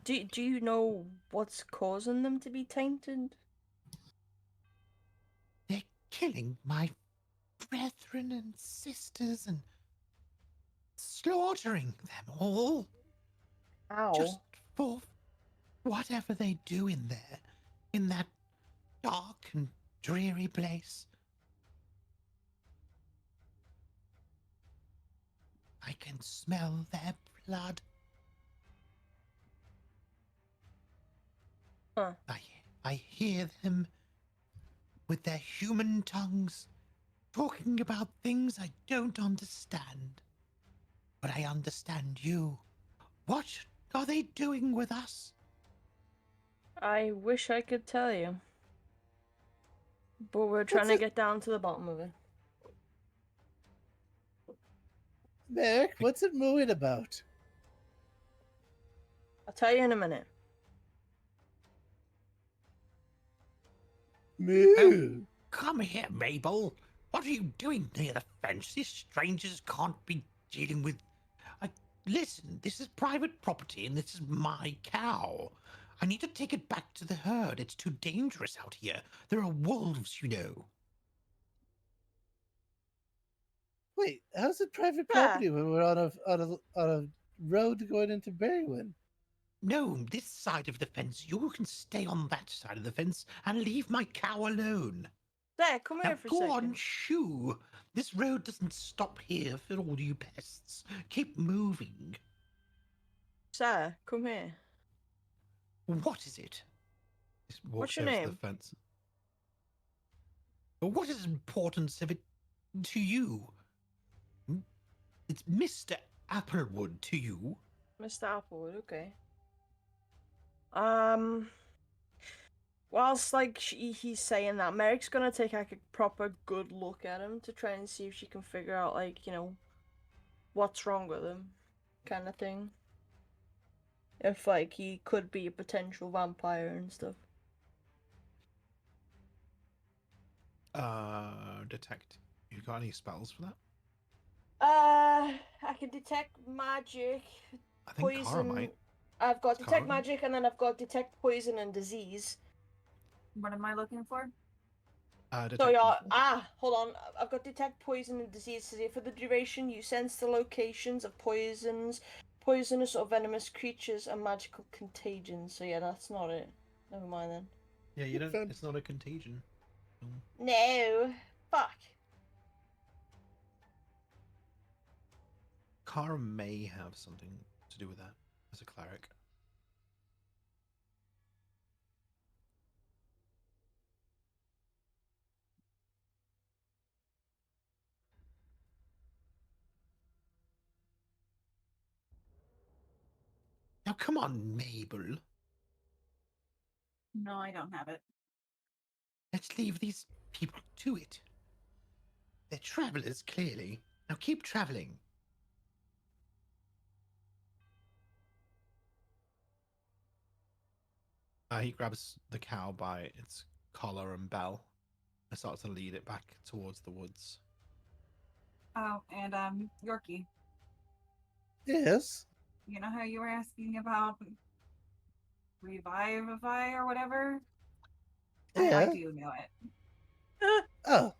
do you know what's causing them to be tainted? They're killing my brethren and sisters and slaughtering them all. Ow. Just for whatever they do in there, in that dark and dreary place. I can smell their blood. Huh. I hear them with their human tongues talking about things I don't understand. But I understand you. What are they doing with us? I wish I could tell you. But we're trying to get down to the bottom of it. Merrick, what's it mooing about? I'll tell you in a minute. Moo. Come here, Mabel. What are you doing near the fence? These strangers can't be dealing with. Listen, this is private property and this is my cow. I need to take it back to the herd. It's too dangerous out here. There are wolves, you know. Wait, how's it private Ah, property when we're on a road going into Berrywin? No, this side of the fence. You can stay on that side of the fence and leave my cow alone. there, come Now here for a go second. on, shoo. This road doesn't stop here for all you pests. Keep moving. Sir, come here. What is it? He What's walks your over to the name? fence. What is the importance of it to you? It's Mr. Applewood to you. Mr. Applewood, okay. Whilst like he's saying that, Merrick's gonna take like a proper good look at him to try and see if she can figure out like, you know, what's wrong with him, kind of thing. If like he could be a potential vampire and stuff. Detect. You got any spells for that? I can detect magic, I think Kara poison. might. I've got Is detect Kara? magic, and then I've got detect poison and disease. What am I looking for? Detect. So you're evil. hold on. I've got detect poison and disease. So for the duration, you sense the locations of poisons, poisonous or venomous creatures, and magical contagions. So yeah, that's not it. Never mind then. Yeah, you don't. Fam- It's not a contagion. No, fuck. Kara may have something to do with that as a cleric. Now come on, Mabel. No, I don't have it. Let's leave these people to it. They're travelers, clearly. Now keep traveling. He grabs the cow by its collar and bell and starts to lead it back towards the woods. Oh, and Yorkie, Yes. you know how you were asking about revivify or whatever? I Yeah. do know it. Oh,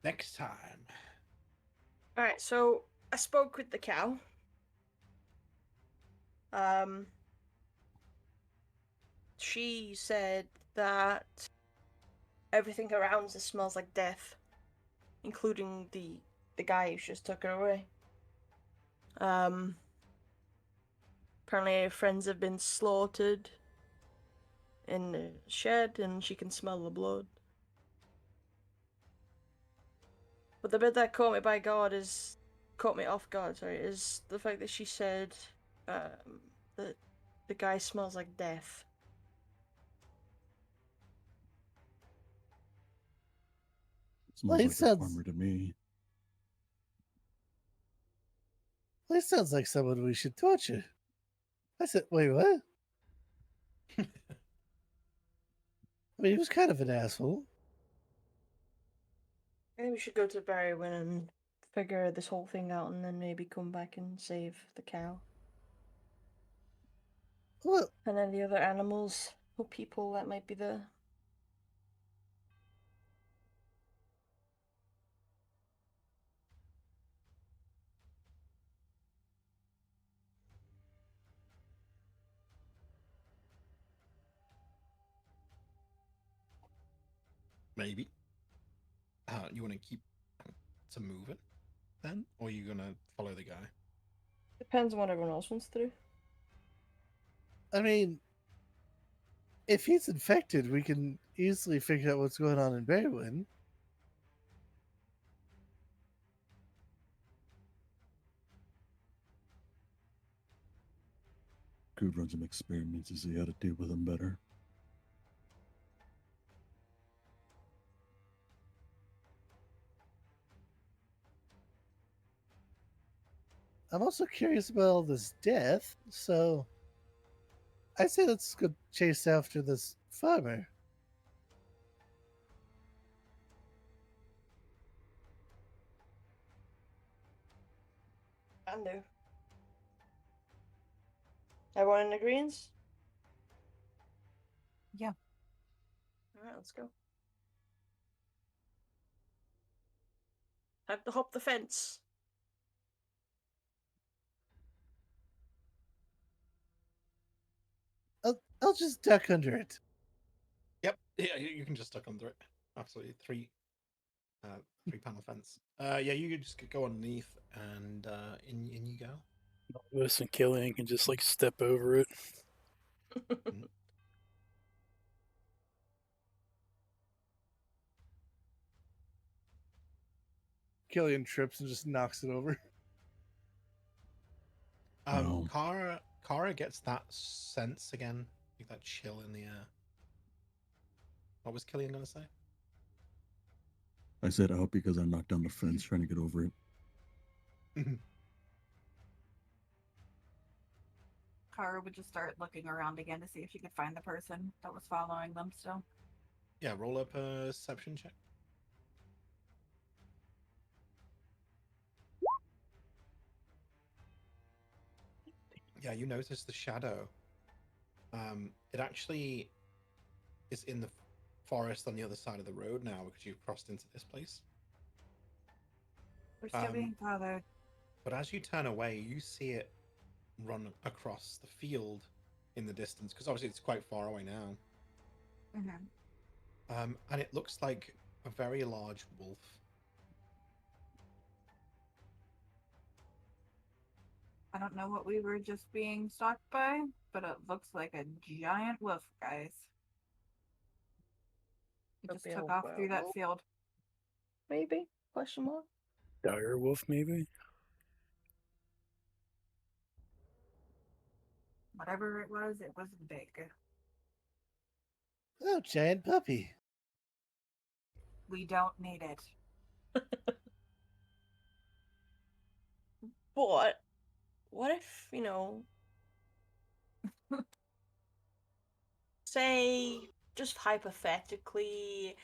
Next time. Alright, so I spoke with the cow. She said that everything around us smells like death, including the guy who just took her away. Apparently her friends have been slaughtered in the shed, and she can smell the blood. But the bit that caught me off guard, sorry, is the fact that she said that the guy smells like death. Smells Well, like a farmer to me. He sounds like someone we should torture. I said, wait, what? I mean, he was kind of an asshole. I think we should go to Barrywin and figure this whole thing out, and then maybe come back and save the cow. Well, And then the other animals or people that might be there. Maybe. You want to keep to moving then? Or are you going to follow the guy? Depends on what everyone else wants to do. I mean, if he's infected, we can easily figure out what's going on in Berrywin. Could run some experiments to see how to deal with them better. I'm also curious about all this death, so I say let's go chase after this farmer. Can do. Everyone in agreement? Yeah. Alright, let's go. Time to hop the fence. I'll just duck under it. Yep. Yeah, you can just duck under it. Absolutely. Three panel fence. Yeah, you could just go underneath and in you go. Navos and Killian can just like step over it. Killian trips and just knocks it over. No. Kara gets that sense again, like that chill in the air. What was Killian gonna say? I said out because I knocked down the fence trying to get over it. Kara would just start looking around again to see if she could find the person that was following them still. Yeah, roll a perception check. Yeah, you notice the shadow. It actually is in the forest on the other side of the road now because you've crossed into this place. We're still being bothered. But as you turn away, you see it run across the field in the distance because obviously it's quite far away now. Mm-hmm. And it looks like a very large wolf. I don't know what we were just being stalked by, but it looks like a giant wolf, guys. It Could just be took a off through that werewolf? field. Maybe? Question mark? Dire wolf, maybe? Whatever it was big. Oh, giant puppy. We don't need it. But what if, say, just hypothetically,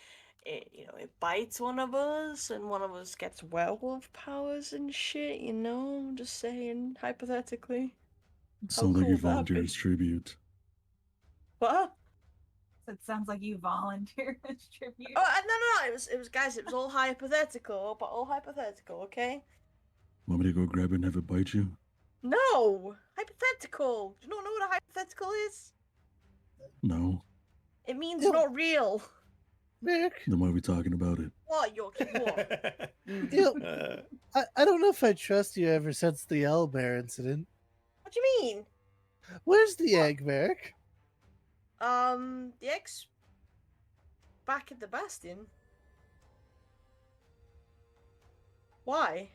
it bites one of us and one of us gets werewolf powers and shit, just saying, hypothetically. Sounds like cool you would that volunteer be? as tribute. What? So it sounds like you volunteer as tribute. Oh, no, it was guys, it was all hypothetical, but all hypothetical, okay? Want me to go grab it and have it bite you? No! Hypothetical! Do you not know what a hypothetical is? No. It means Ew. not real. Merrick, Then why are we talking about it? What, Yorkie? What? I don't know if I trust you ever since the owlbear incident. What do you mean? Where's the egg, Merrick? The egg's back at the Bastion. Why?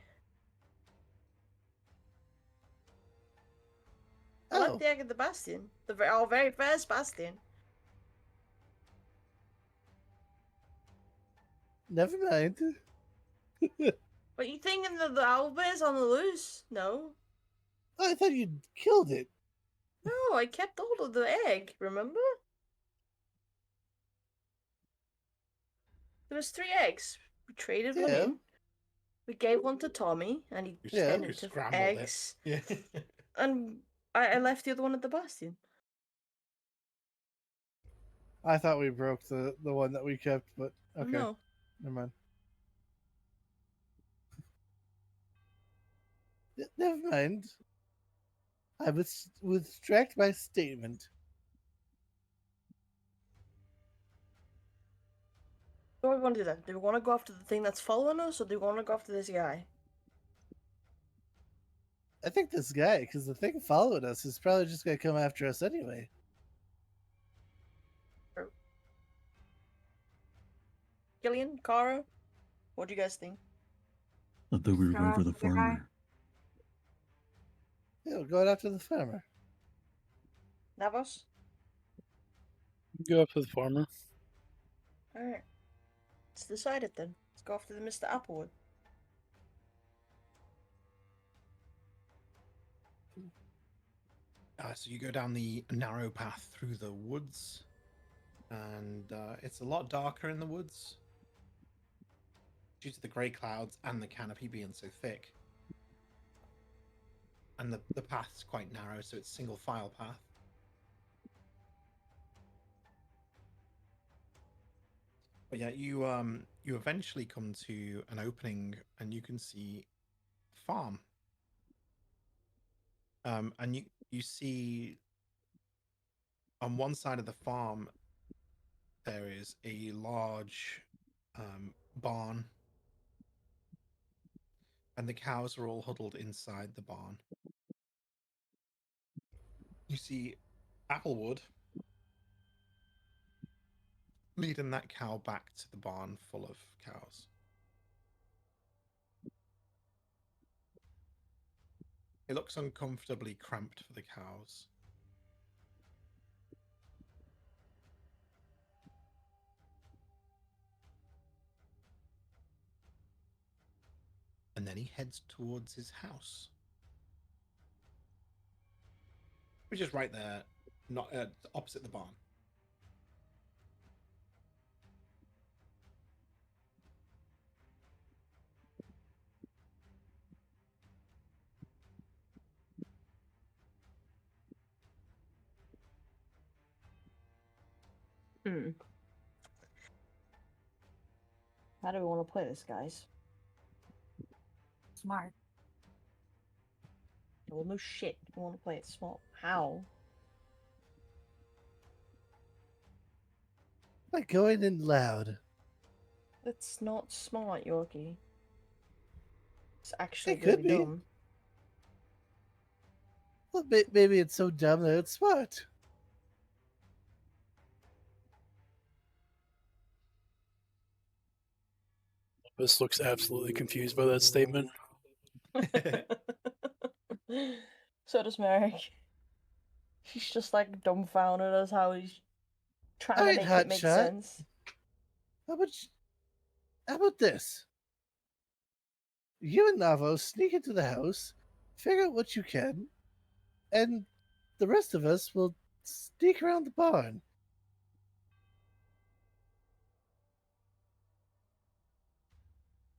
I left the egg at the Bastion. Our very first Bastion. Never mind. But you thinking that the owlbear's on the loose? No. I thought you'd killed it. No, I kept hold of the egg, remember? There was 3 eggs. We traded one Yeah. in. We gave one to Tommy, and he Yeah. turned You into scrambled eggs. it. Yeah. And I left the other one at the Bastion. I thought we broke the one that we kept, but okay. No. Never mind. Never mind. I was retract my statement. What do we want to do then? Do we want to go after the thing that's following us, or do we want to go after this guy? I think this guy, because the thing following us is probably just going to come after us anyway. Gillian, Kara, what do you guys think? I thought we were Go going for the after the guy. farmer. Yeah, we're going after the farmer. Navos? Go up to the farmer. Alright. It's decided then. Let's go after the Mr. Applewood. So you go down the narrow path through the woods, and it's a lot darker in the woods due to the grey clouds and the canopy being so thick. And the path's quite narrow, so it's single file path. But yeah, you eventually come to an opening, and you can see a farm. And you see on one side of the farm there is a large barn, and the cows are all huddled inside the barn. You see Applewood leading that cow back to the barn full of cows. It looks uncomfortably cramped for the cows. And then he heads towards his house, which is right there, not opposite the barn. How do we want to play this, guys? Smart. Well, no shit. We want to play it smart. How? By going in loud. That's not smart, Yorkie. It's actually It could really be. dumb. Well, maybe it's so dumb that it's smart. This looks absolutely confused by that statement. So does Merrick. She's just like dumbfounded as how he's trying to Alright, make it make Hotshot. sense. How about this? You and Navos sneak into the house, figure out what you can, and the rest of us will sneak around the barn.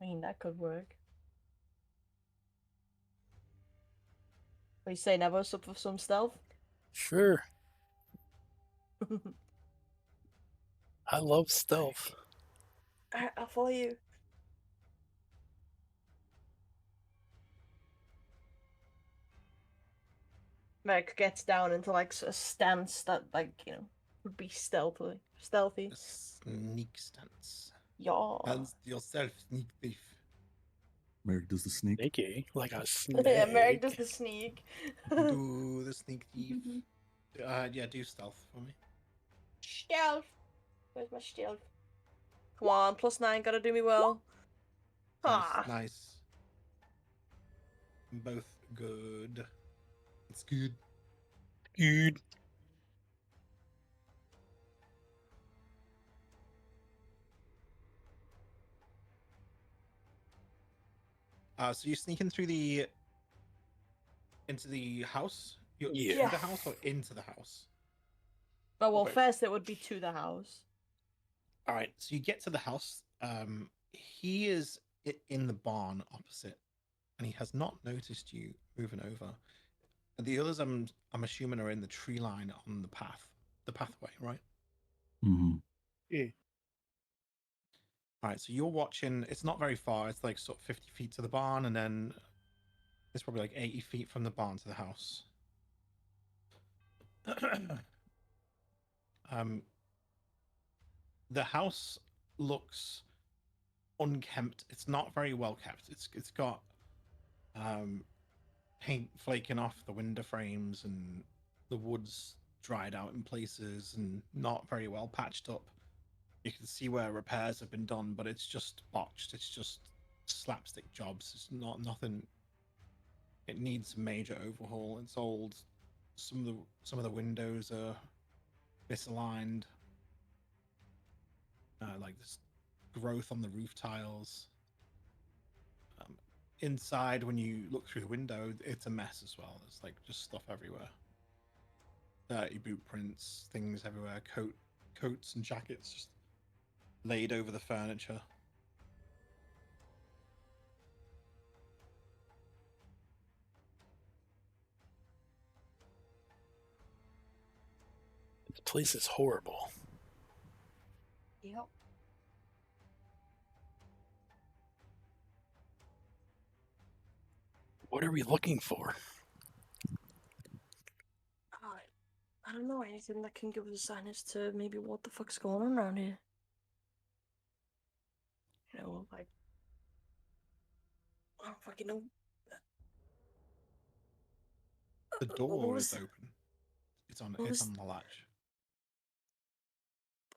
I mean, that could work. What do you say, Navos, up for some stealth? Sure. I love stealth. Alright, I'll follow you. Merrick gets down into like a stance that, like, you know, would be stealthy. A sneak stance. Yeah. Hands yourself, sneak thief. Merrick does the sneak. Sneaky, like a snake. Yeah, Merrick does the sneak. Do the sneak thief. Yeah, do stealth for me. Stealth. Where's my stealth? Come on, +9, gotta do me well. Ah. Nice. Both good. It's good. Good. So you're sneaking through into the house? You're Yeah. through the house or into the house? Oh, well, Both. first it would be to the house. All right, so you get to the house. He is in the barn opposite, and he has not noticed you moving over. And the others, I'm assuming, are in the tree line on the pathway, right? Mm-hmm. Yeah. All right, so you're watching. It's not very far. It's like sort of 50 feet to the barn, and then it's probably like 80 feet from the barn to the house. The house looks unkempt. It's not very well kept. It's got paint flaking off the window frames, and the wood's dried out in places and not very well patched up. You can see where repairs have been done, but it's just botched. It's just slapstick jobs. It's nothing. It needs a major overhaul. It's old. Some of the windows are misaligned. Like this growth on the roof tiles. Inside, when you look through the window, it's a mess as well. There's like just stuff everywhere. dirty boot prints, things everywhere, coats and jackets just laid over the furniture. This place is horrible. Yep. What are we looking for? I don't know, anything that can give us a sign as to maybe what the fuck's going on around here. You know, like, I don't fucking know. The What door was is the- open. It's on. what It's was- on the latch.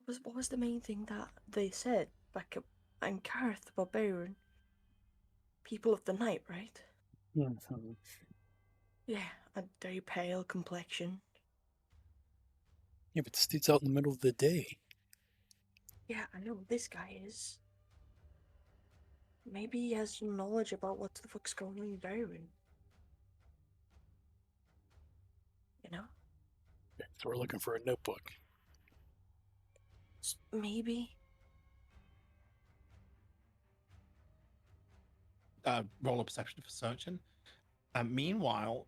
What was the main thing that they said back up in Karth about Barbarian? People of the night, right? Yeah, a very pale complexion. Yeah, but this dude's out in the middle of the day. Yeah, I know this guy is. Maybe he has some knowledge about what the fuck's going on in Barbarian. You know? So we're looking for a notebook. Maybe. Roll a perception for searching. Meanwhile,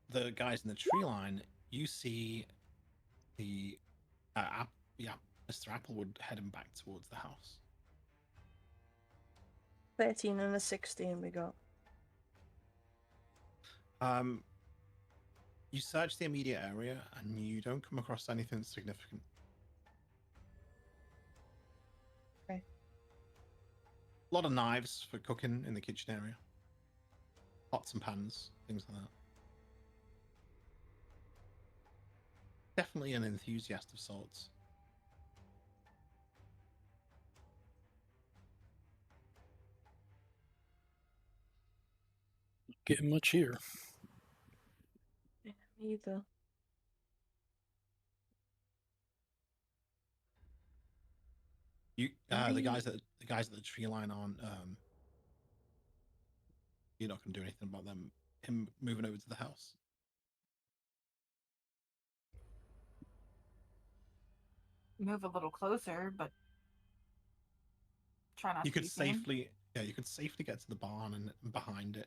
the guys in the tree line, you see the Mr. Applewood heading back towards the house. 13 and a 16 we got. You search the immediate area and you don't come across anything significant. Okay. A lot of knives for cooking in the kitchen area. Pots and pans, things like that. Definitely an enthusiast of sorts. Getting much here. Yeah, me either. You, the guys at the tree line aren't. You're not going to do anything about them. Him moving over to the house. Move a little closer, but try not You to could be seen. you could safely get to the barn and behind it,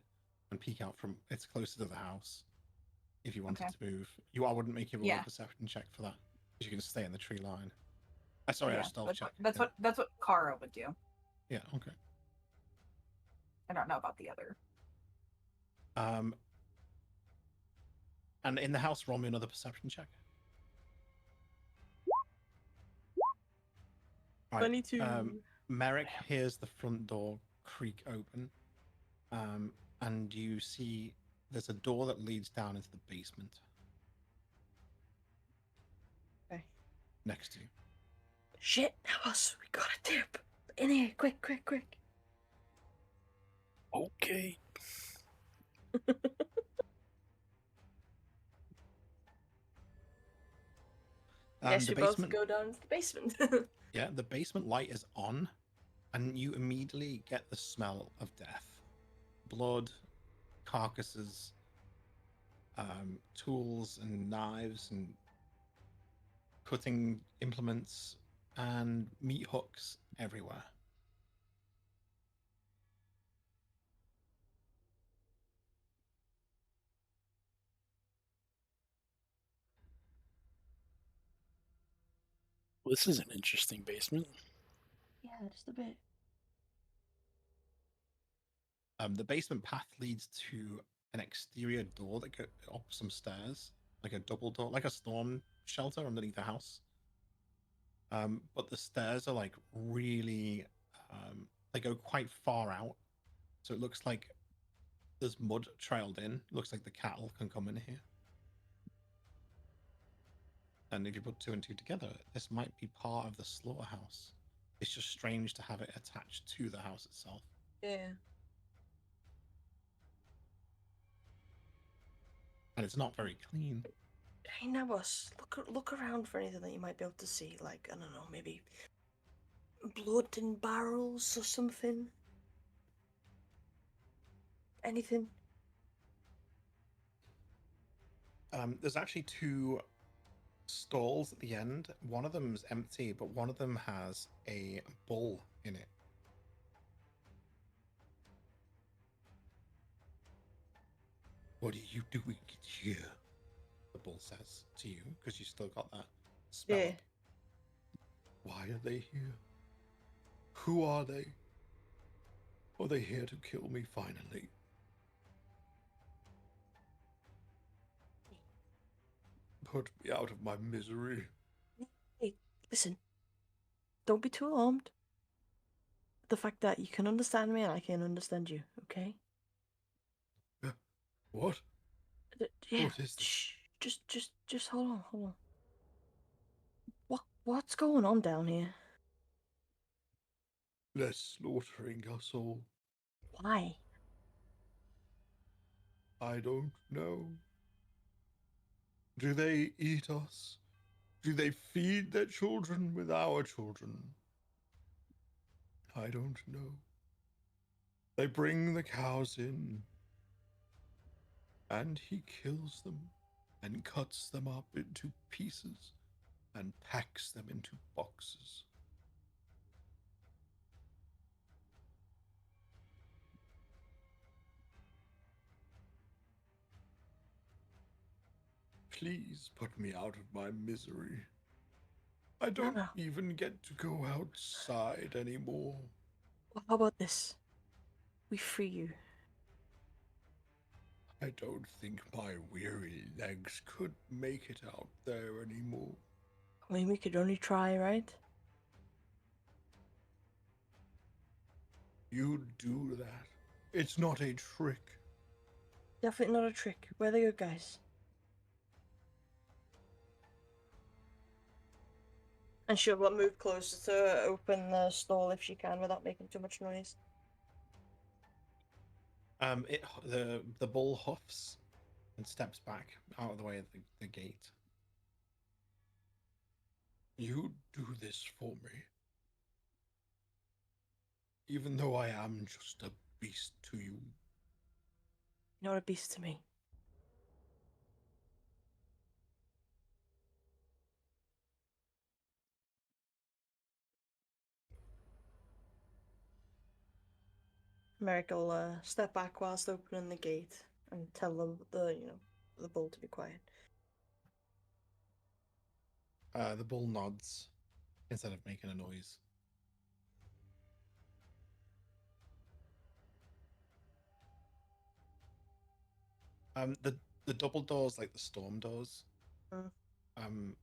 and peek out from. It's closer to the house. If you wanted to move, I wouldn't make you roll a perception check for that, because you can stay in the tree line. Sorry, a stealth check. That's what Kara would do. Yeah. Okay. I don't know about the other. And in the house, roll me another perception check. Right, 22. Merrick hears the front door creak open, and you see there's a door that leads down into the basement. Okay. Next to you. Shit, Navos, we got a tip. In here, quick, quick, quick. Okay. Guess The we both basement, go down to the basement. yeah, the basement light is on, and you immediately get the smell of death, blood, carcasses, tools and knives and cutting implements and meat hooks everywhere. Well, this is an interesting basement. Yeah, just a bit. The basement path leads to an exterior door that goes up some stairs, like a double door, like a storm shelter underneath the house. But the stairs are like really, they go quite far out, so it looks like there's mud trailed in. Looks like the cattle can come in here. And if you put two and two together, this might be part of the slaughterhouse. It's just strange to have it attached to the house itself. Yeah. And it's not very clean. Hey, Navos, look around for anything that you might be able to see. Like, I don't know, maybe blood in barrels or something. Anything? There's actually two stalls at the end. One of them's empty, but one of them has a bull in it. What are you doing here? The bull says to you, because you still got that spell Yeah. up. Why are they here? Who are they? Are they here to kill me finally? Put me out of my misery. Hey, listen. Don't be too alarmed. The fact that you can understand me and I can understand you, okay? What? Yeah. What is this? Shh. Just hold on, hold on. What's going on down here? They're slaughtering us all. Why? I don't know. Do they eat us? Do they feed their children with our children? I don't know. They bring the cows in, and he kills them and cuts them up into pieces and packs them into boxes. Please put me out of my misery. I don't No. even get to go outside anymore. Well, how about this? We free you. I don't think my weary legs could make it out there anymore. I mean, we could only try, right? You do that. It's not a trick. Definitely not a trick. We're the good guys. And she'll move closer to open the stall if she can without making too much noise. The bull huffs and steps back out of the way of the gate. You do this for me. Even though I am just a beast to you. You're not a beast to me. Merrick will step back whilst opening the gate and tell them the bull to be quiet. The bull nods instead of making a noise. The double doors, like the storm doors, Mm.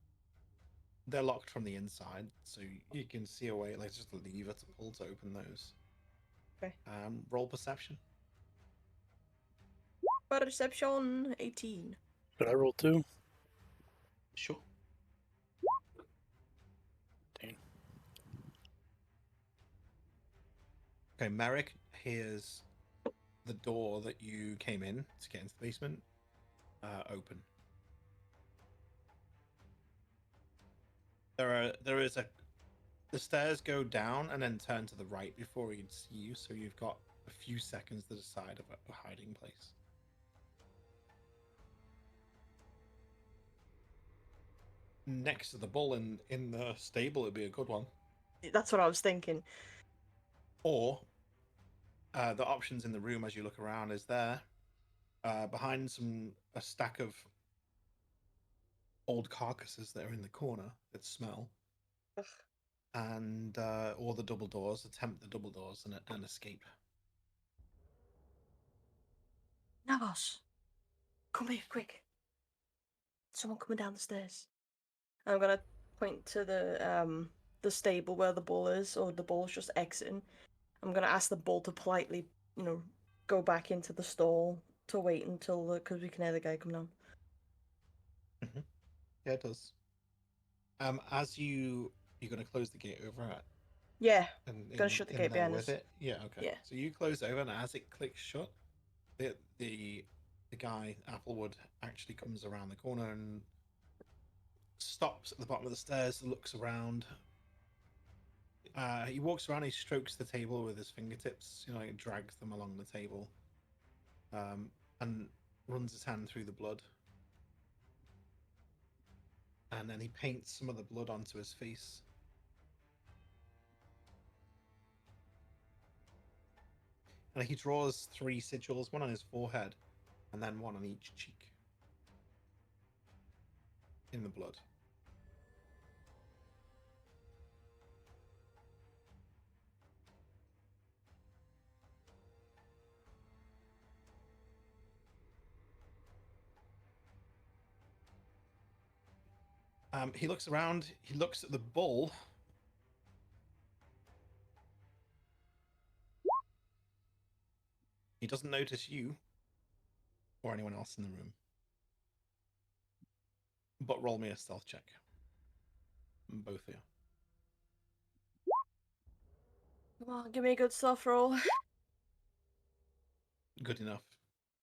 they're locked from the inside, so you can see a way, like just a lever to pull to open those. Okay. Roll perception. Perception 18. Did I roll 2? Sure. Dang. Okay, Merrick hears the door that you came in to get into the basement open. The stairs go down and then turn to the right before he can see you, so you've got a few seconds to decide of a hiding place. Next to the bull in the stable would be a good one. That's what I was thinking. Or the options in the room as you look around is there behind a stack of old carcasses that are in the corner that smell. Ugh. And or the double doors, attempt the double doors and escape. Navos, come here, quick. Someone coming down the stairs. I'm gonna point to the stable where the bull is, or the bull's just exiting. I'm gonna ask the bull to politely, go back into the stall to wait until because we can hear the guy come down. Mm-hmm. Yeah, it does. As you're gonna close the gate over it. Yeah, And gonna shut the gate there behind with us. it. Yeah, okay. Yeah. So you close over, and as it clicks shut, the guy Applewood actually comes around the corner and stops at the bottom of the stairs, looks around. He walks around, he strokes the table with his fingertips, he drags them along the table, and runs his hand through the blood. And then he paints some of the blood onto his face. And he draws 3 sigils, one on his forehead, and then one on each cheek. In the blood. He looks around, he looks at the bull. He doesn't notice you or anyone else in the room. But roll me a stealth check. Both of you. Come on, give me a good stealth roll. Good enough.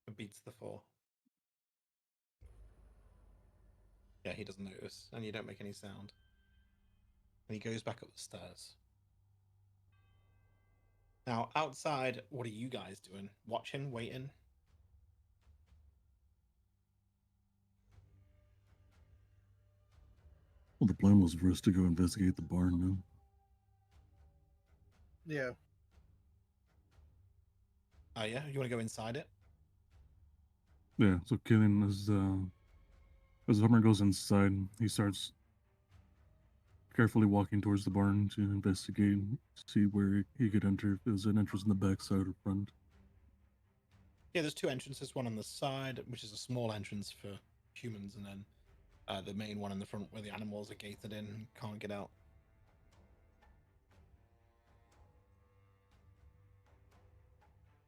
It beats the 4. Yeah, he doesn't notice, and you don't make any sound. And he goes back up the stairs. Now, outside, what are you guys doing? Watching? Waiting? Well, the plan was for us to go investigate the barn now. Yeah. Oh, yeah? You want to go inside it? Yeah, so Killian, as Hummer goes inside, he starts carefully walking towards the barn to investigate, see where he could enter, if there's an entrance in the back side or front. Yeah, there's 2 entrances, one on the side, which is a small entrance for humans, and then the main one in the front where the animals are gated in and can't get out.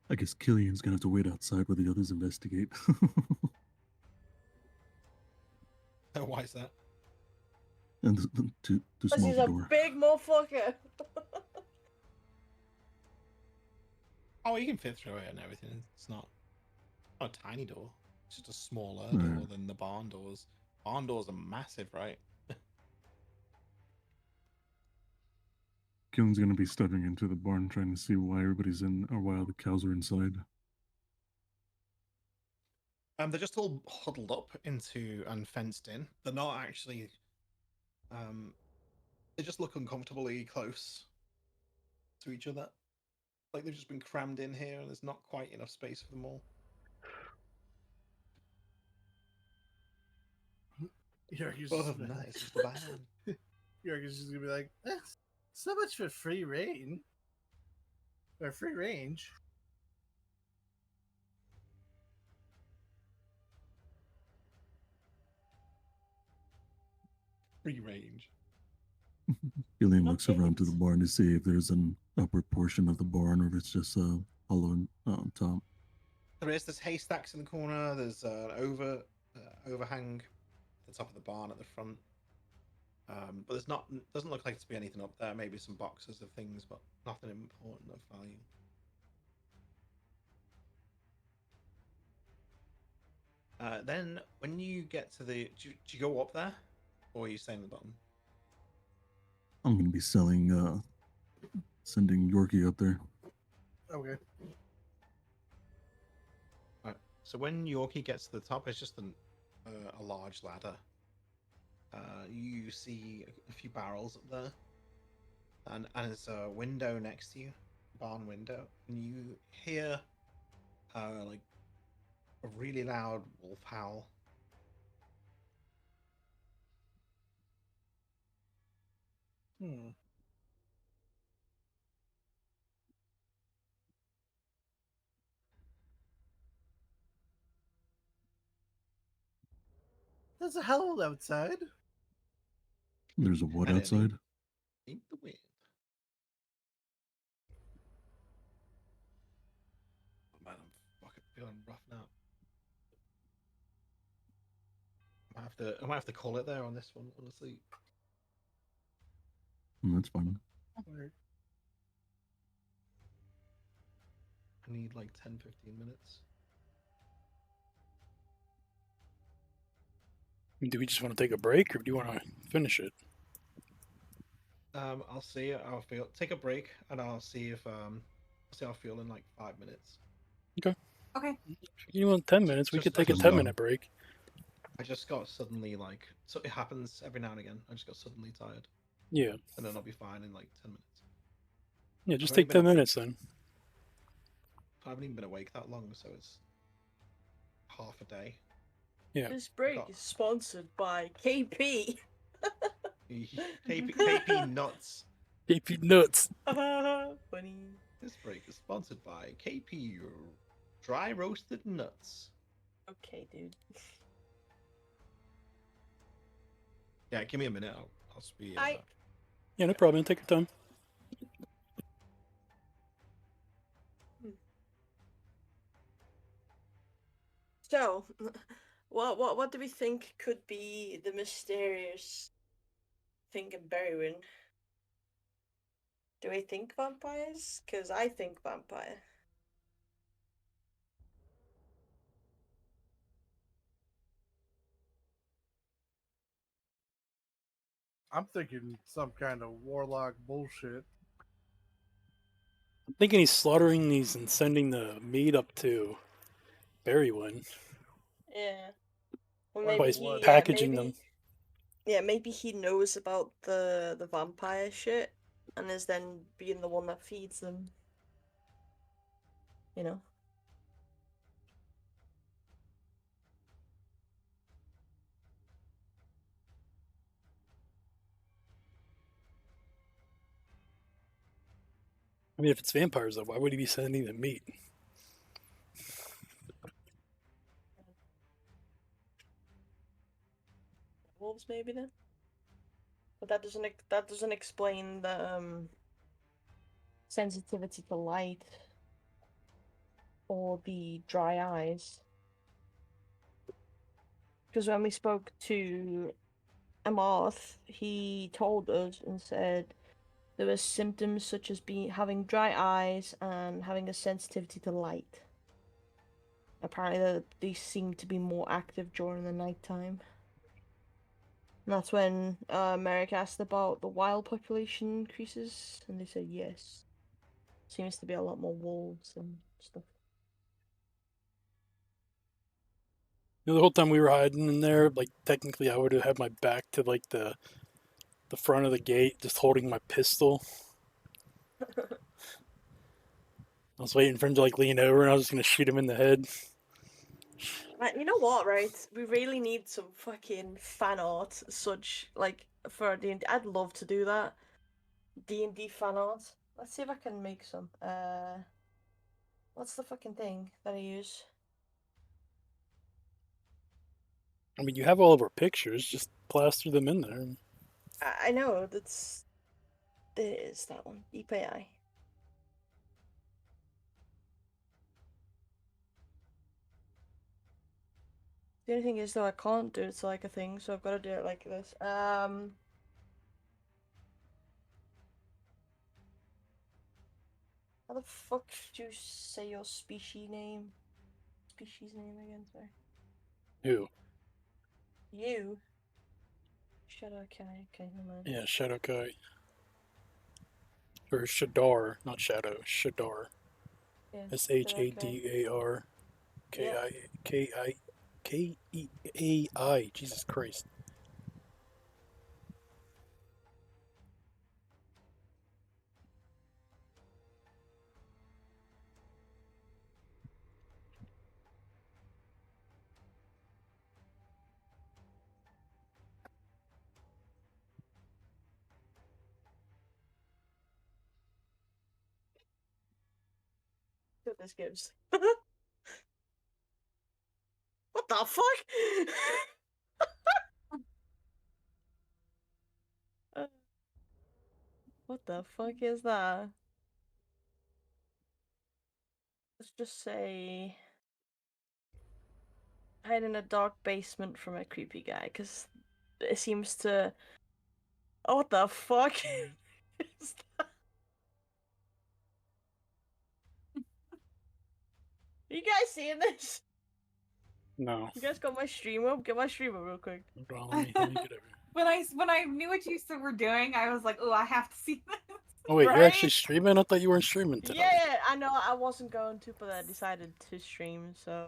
I guess Killian's gonna have to wait outside while the others investigate. Why is that? And too Because small he's the a door. big motherfucker. Oh, you can fit through it and everything. It's not a tiny door. It's just a smaller Right. door than the barn doors. Barn doors are massive, right? Killian's gonna be stepping into the barn trying to see why everybody's in, or why all the cows are inside. They're just all huddled up into and fenced in. They're not actually. They just look uncomfortably close to each other. Like they've just been crammed in here, and there's not quite enough space for them all. Yorkie's Other just, than that, it's just a van. Yorkie's just gonna be like, so much for free reign. Or free range. Free range. Killian No looks around to the chickens. barn to see if there's an upper portion of the barn or if it's just a hollow top. There's haystacks in the corner. There's an overhang at the top of the barn at the front. But there's not. Doesn't look like to be anything up there. Maybe some boxes of things, but nothing important of value. Then when you get to the, do you go up there, or are you staying at the bottom? I'm gonna be sending Yorkie up there. Okay. Right. So when Yorkie gets to the top, it's just a large ladder. You see a few barrels up there, and there's a window next to you, barn window, and you hear like a really loud wolf howl. There's a howl outside. There's a what And it outside? ain't the wind. Oh, man, I'm fucking feeling rough now. I might have to call it there on this one, honestly. That's fine. I need like 10-15 minutes. Do we just want to take a break, or do you want to finish it? I'll see how I feel. Take a break, and I'll see if I'll feel in like 5 minutes. Okay. You want 10 minutes? We Just could take a like 10-minute break. I just got suddenly like, so it happens every now and again. I just got suddenly tired, Yeah. and then I'll be fine in like 10 minutes. Yeah, just I've only take been 10 minutes then. I haven't even been awake that long, so it's half a day. Yeah. This break got- is sponsored by KP. KP nuts. KP nuts. Funny. This break is sponsored by KP dry roasted nuts. Okay, dude. Yeah, give me a minute. I'll be. Yeah, no problem. Take your time. So, what do we think could be the mysterious thing in Berwyn? Do we think vampires? Because I think vampire. I'm thinking some kind of warlock bullshit. I'm thinking he's slaughtering these and sending the meat up to Berrywin. Yeah. Or Or maybe By he, packaging them. maybe he knows about the vampire shit and is then being the one that feeds them. You know. I mean, if it's vampires, though, why would he be sending the meat? Wolves, maybe then. But that doesn't explain the sensitivity to light or the dry eyes. Because when we spoke to Amarth, he told us and said there were symptoms such as having dry eyes and having a sensitivity to light. Apparently, they seem to be more active during the nighttime. And that's when Merrick asked about the wild population increases, and they said yes. Seems to be a lot more wolves and stuff. You know, the whole time we were hiding in there, like technically, I would have had my back to like the front of the gate, just holding my pistol. I was waiting for him to like lean over, and I was just gonna shoot him in the head. Right, you know what, right? We really need some fucking fan art, such like for D&D. I'd love to do that. D&D fan art. Let's see if I can make some. What's the fucking thing that I use? I mean, you have all of our pictures, just plaster them in there. I know there is that one. EPI. The only thing is though I can't do it like a thing, so I've got to do it like this. How the fuck do you say your species name? Species name again, sorry. Who? You. Shadow Kai. Okay, never mind. Yeah, Shadow Kai. Or Shadar, not Shadow. Shadar. Yeah, SHADAR. KEAI. Jesus Christ. See what this gives. What the fuck? What the fuck is that? Let's just say hide in a dark basement from a creepy guy, because it seems to. Oh, what the fuck? Is that? Are you guys seeing this? No. You guys got my stream up? Get my stream up real quick. Hold on, let me get over here. When I knew what you were doing, I was like, oh, I have to see this. Oh, wait, you're Right? actually streaming? I thought you weren't streaming today. Yeah, I know I wasn't going to, but I decided to stream, so.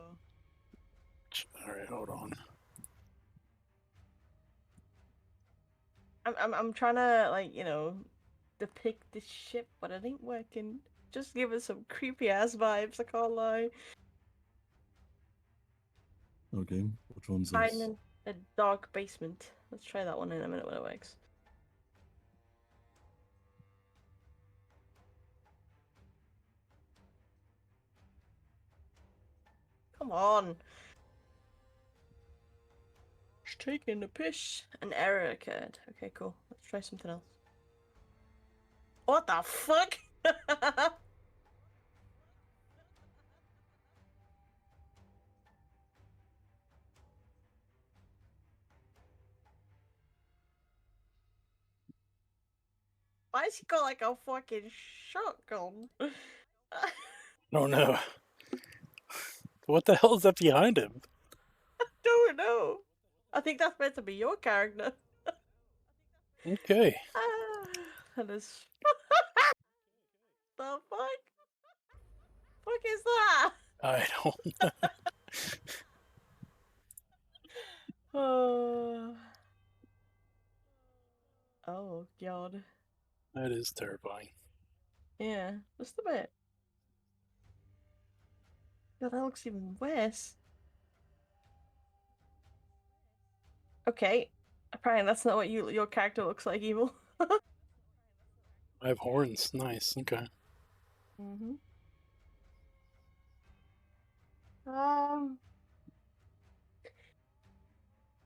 Alright, hold on. I'm trying to like depict this ship, but it ain't working. Just give us some creepy ass vibes. I can't lie. Okay, which one's Hiding this? in a dark basement. Let's try that one in a minute when it works. Come on. She's taking a piss. An error occurred. Okay, cool. Let's try something else. What the fuck? Why has he got like a fucking shotgun? Oh no. What the hell is that behind him? Don't know. I think that's meant to be your character. Okay. That is. The fuck? Fuck is that? I don't. Oh. Oh god. That is terrifying. Yeah, just a bit. God, that looks even worse. Okay. Apparently that's not what your character looks like, evil. I have horns. Nice. Okay. Mm-hmm. Um,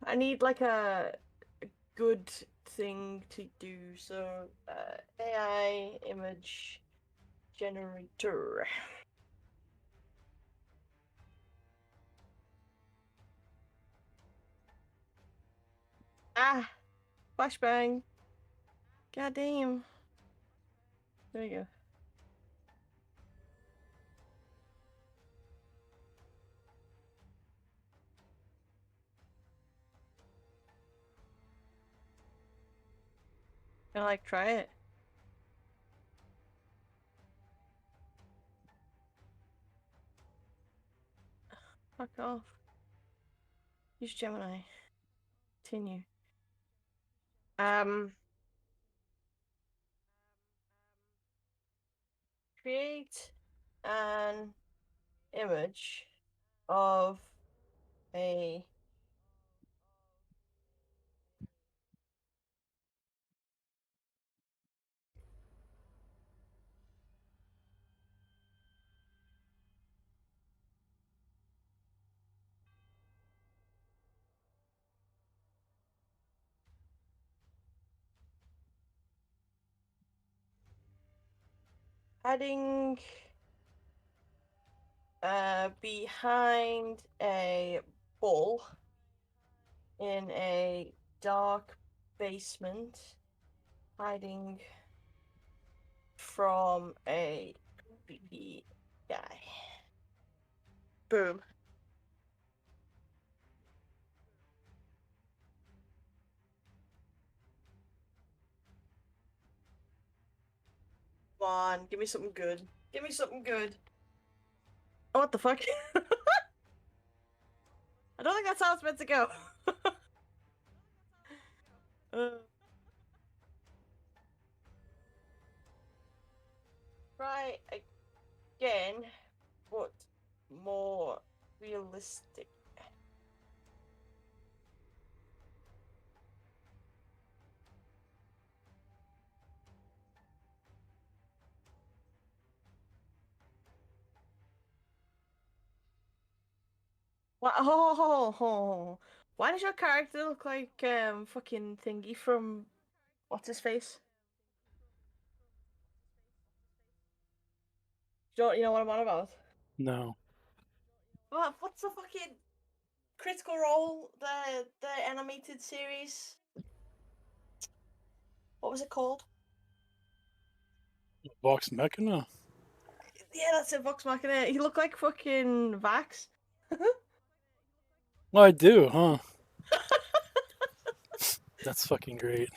I need like a good thing to do. So, AI image generator. Ah, flashbang. God damn. There you go. Can I like try it? Fuck off. Use Gemini. Continue. Um, create an image of a hiding behind a ball in a dark basement, hiding from a creepy guy. Boom. Come on, give me something good. Give me something good. Oh, what the fuck? I don't think that's how it's meant to go. uh, try again, but more realistic. What? Oh. Why does your character look like fucking thingy from what's his face? You know what I'm on about? No. What's the fucking Critical Role, the animated series? What was it called? Vox Machina? Yeah, that's it, Vox Machina. He looked like fucking Vax. Well, I do, huh? That's fucking great.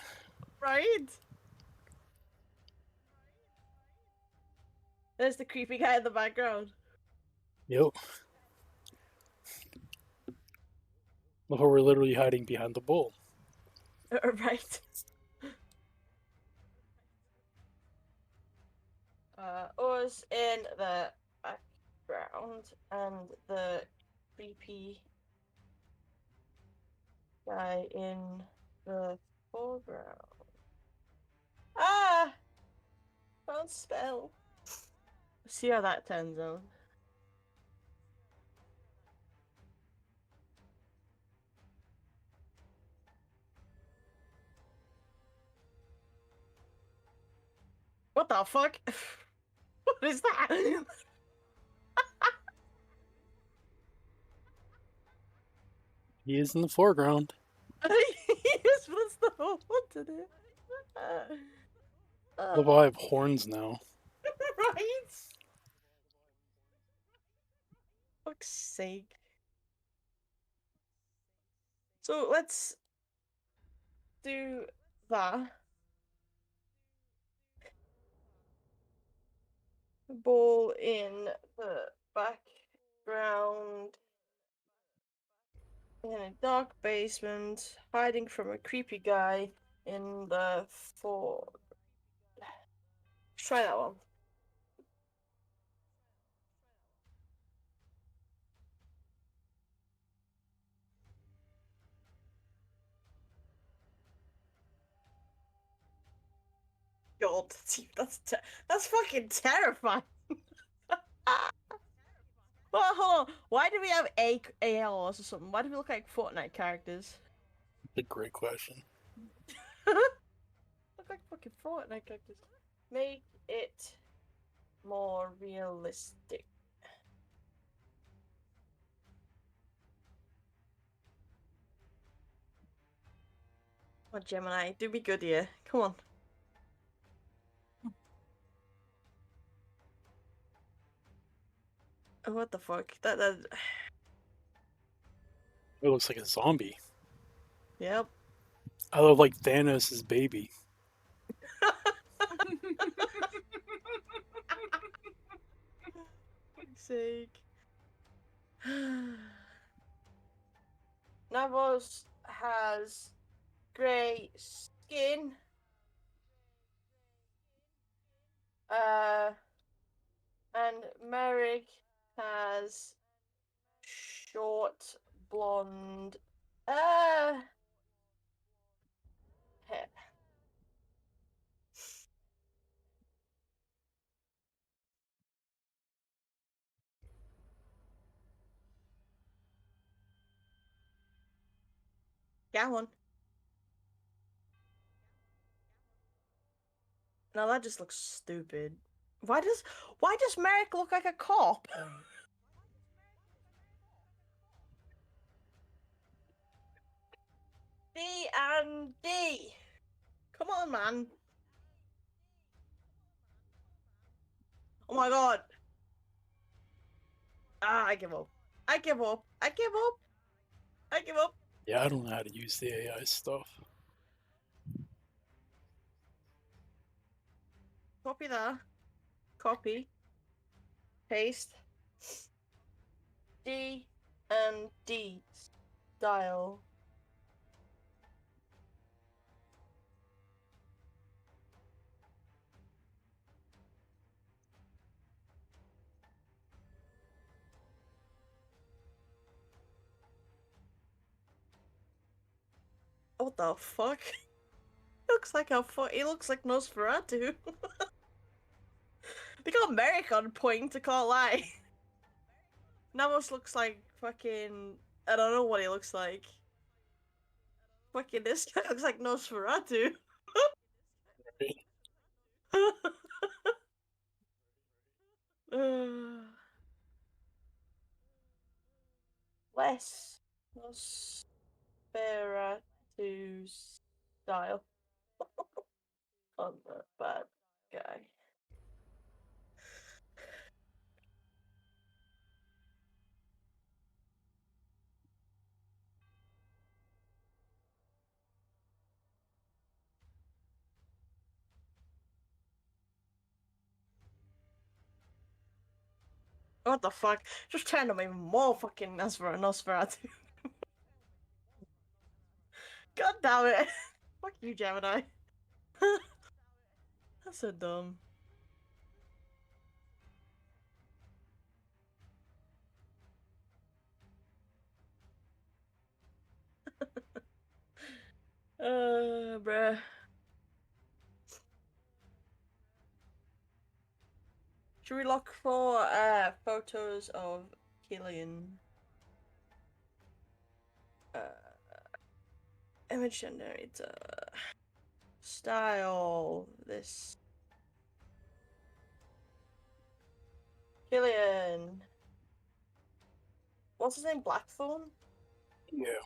Right? There's the creepy guy in the background. Yep. Look how we're literally hiding behind the bull. Right. Us in the background and the creepy guy in the foreground. Ah! Don't spell. See how that turns out. What the fuck? What is that? He is in the foreground. Yes, what's the whole to do? Although I have horns now. Right? Fuck's sake. So let's do that. Ball in the background in a dark basement, hiding from a creepy guy in the fore. Try that one. God, that's fucking terrifying. Well, hold on. Why do we have ALs or something? Why do we look like Fortnite characters? That's a great question. Look like fucking Fortnite characters. Make it more realistic. Come on, Gemini, do me good here. Come on. Oh, what the fuck? That It looks like a zombie. Yep. I look like Thanos' baby. Fuck's sake. Navos has grey skin. And Merrick has short blonde hair. Go on. No, that just looks stupid. Why does Merrick look like a cop? D and D. Come on, man. Oh my god. Ah, I give up. I give up. I give up. I give up. Yeah, I don't know how to use the AI stuff. Copy that. Copy. Paste. D and D. Style. What the fuck? He looks like Nosferatu. They got Merrick on point, I can't lie. Namos looks like fucking... I don't know what he looks like. Fucking this guy looks like Nosferatu. Less Nosferatu style on the bad guy. What the fuck? Just turned him even more fucking Nosferatu. God damn it. Fuck you, Gemini. That's so dumb. Bruh. Should we look for photos of Killian? Image generator. Style. This. Killian. What's his name? Blackthorn? Yeah.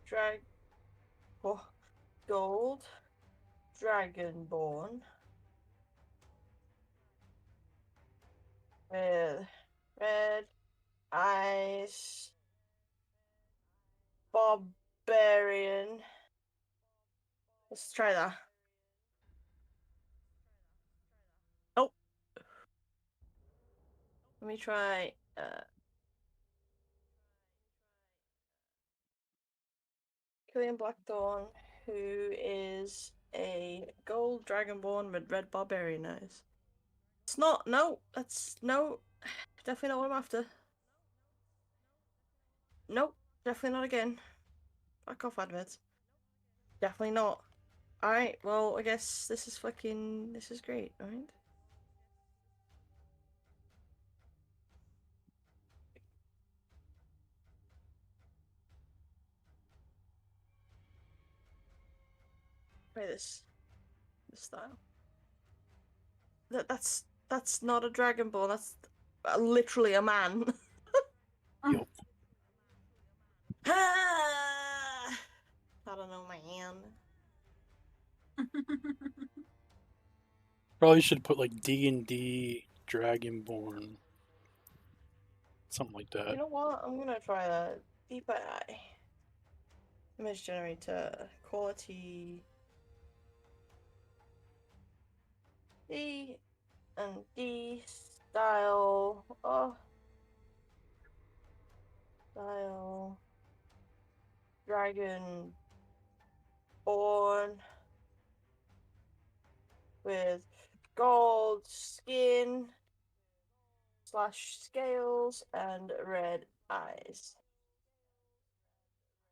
Drag. Oh, gold. Dragonborn. With red eyes. Barbarian. Let's try that. Oh. Let me try Killian Blackthorn, who is a gold dragonborn with red barbarian eyes. It's not. No, that's no. Definitely not what I'm after. Nope, definitely not again. Fuck off, adverts. Definitely not. Alright, well, I guess this is fucking. This is great, alright? Try this. This style. That's not a dragonborn, that's literally a man. Yep. I don't know, man. Probably should put like D&D Dragonborn. Something like that. You know what? I'm gonna try that. Deep eye. Image generator. Quality. D and D. Style. Oh. Style. Dragon. Born. With gold skin. / scales and red eyes.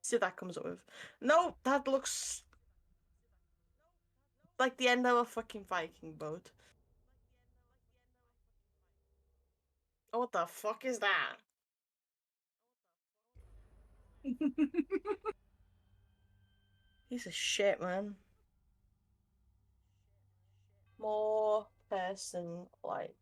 See what that comes up with. No, that looks like the end of a fucking Viking boat. Oh, what the fuck is that? Piece of shit, man. More person like.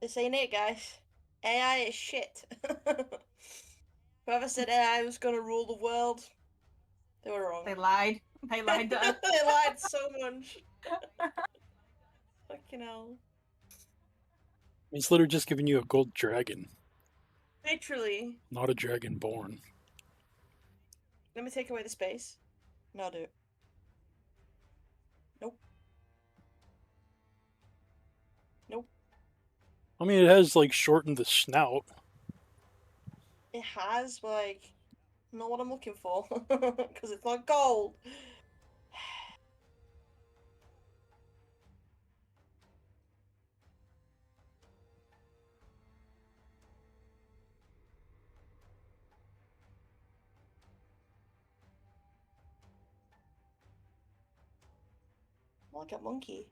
This ain't it, guys. AI is shit. Whoever said AI was gonna rule the world, they were wrong. They lied. They lied to us. They lied so much. Fucking hell. It's literally just giving you a gold dragon, Literally. not a dragonborn. Let me take away the space. No, I'll do it. Nope. Nope. I mean, it has like shortened the snout. It has, but like, not what I'm looking for. Because it's not gold. Like a monkey.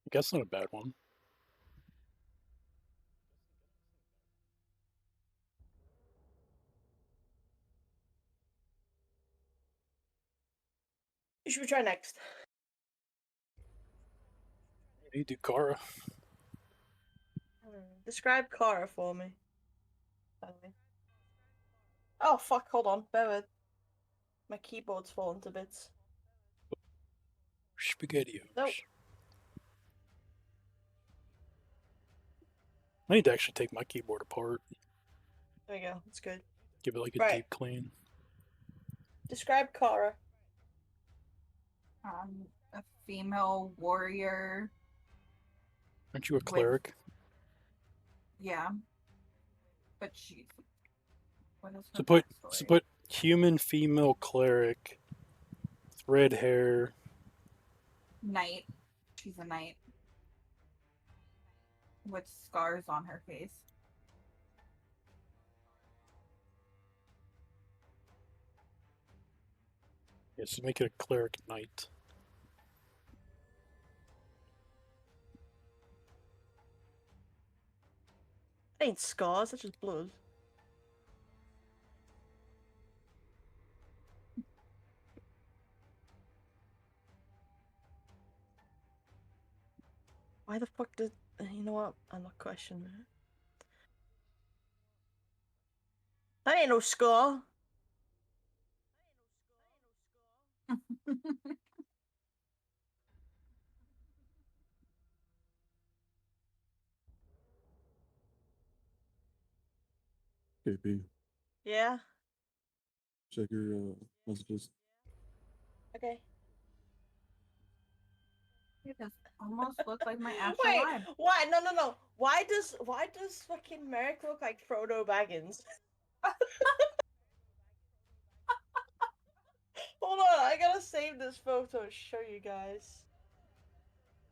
I guess not a bad one. What should we try next? You do Kara. Describe Kara for me. By the way. Oh fuck, hold on. Bear with. My keyboard's fallen to bits. SpaghettiOs. Nope. I need to actually take my keyboard apart. There we go. That's good. Give it like a Right. deep clean. Describe Kara. A female warrior. Aren't you a cleric? Yeah. But she's. What is her So put backstory? human female cleric, with red hair. Knight. She's a knight. With scars on her face. Yes, make it a cleric knight. That ain't scars, that's just blood. Why the fuck did... You know what? I'm not questioning it. That ain't no scar. KP, Yeah? check your messages. Okay. It does almost look like my actual Wait, vibe. why? No. Why does fucking Merrick look like Frodo Baggins? Hold on, I gotta save this photo and show you guys.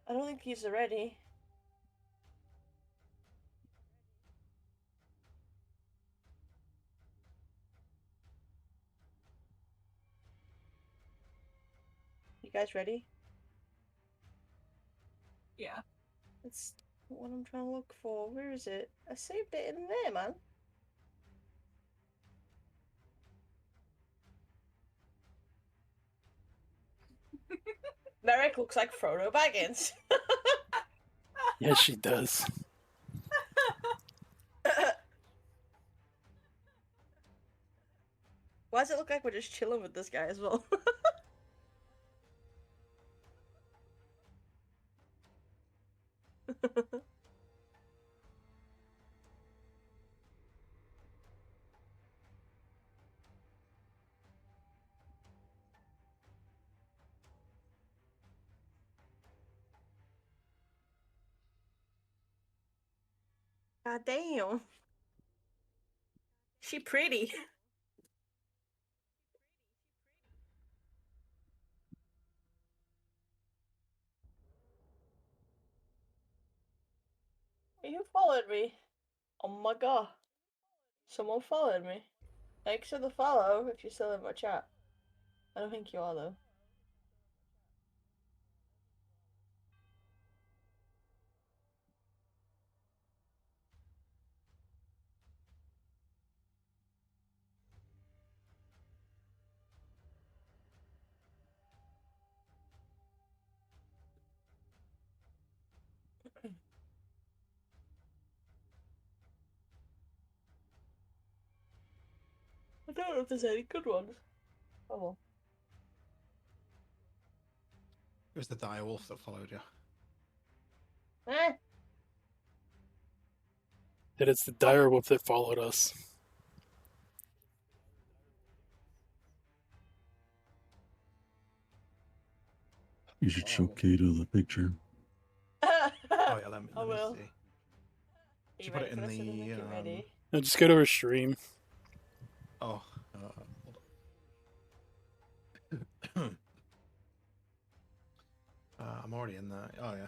I don't think he's ready. You guys ready? Yeah. It's what I'm trying to look for. Where is it? I saved it in there, man. Merrick looks like Frodo Baggins. Yes, she does. Why does it look like we're just chilling with this guy as well? God damn. She pretty. You followed me. Oh my god. Someone followed me. Thanks for the follow if you're still in my chat. I don't think you are though. I don't know if there's any good ones. Oh well. It was the direwolf that followed you. Eh. That it's the direwolf that followed us. You should show Kata the picture. Oh yeah, let me I will. see. Are Did you you put ready it for in this? I don't think the? you're ready. Now just go to her stream. Oh, hold on. I'm already in there. Oh yeah.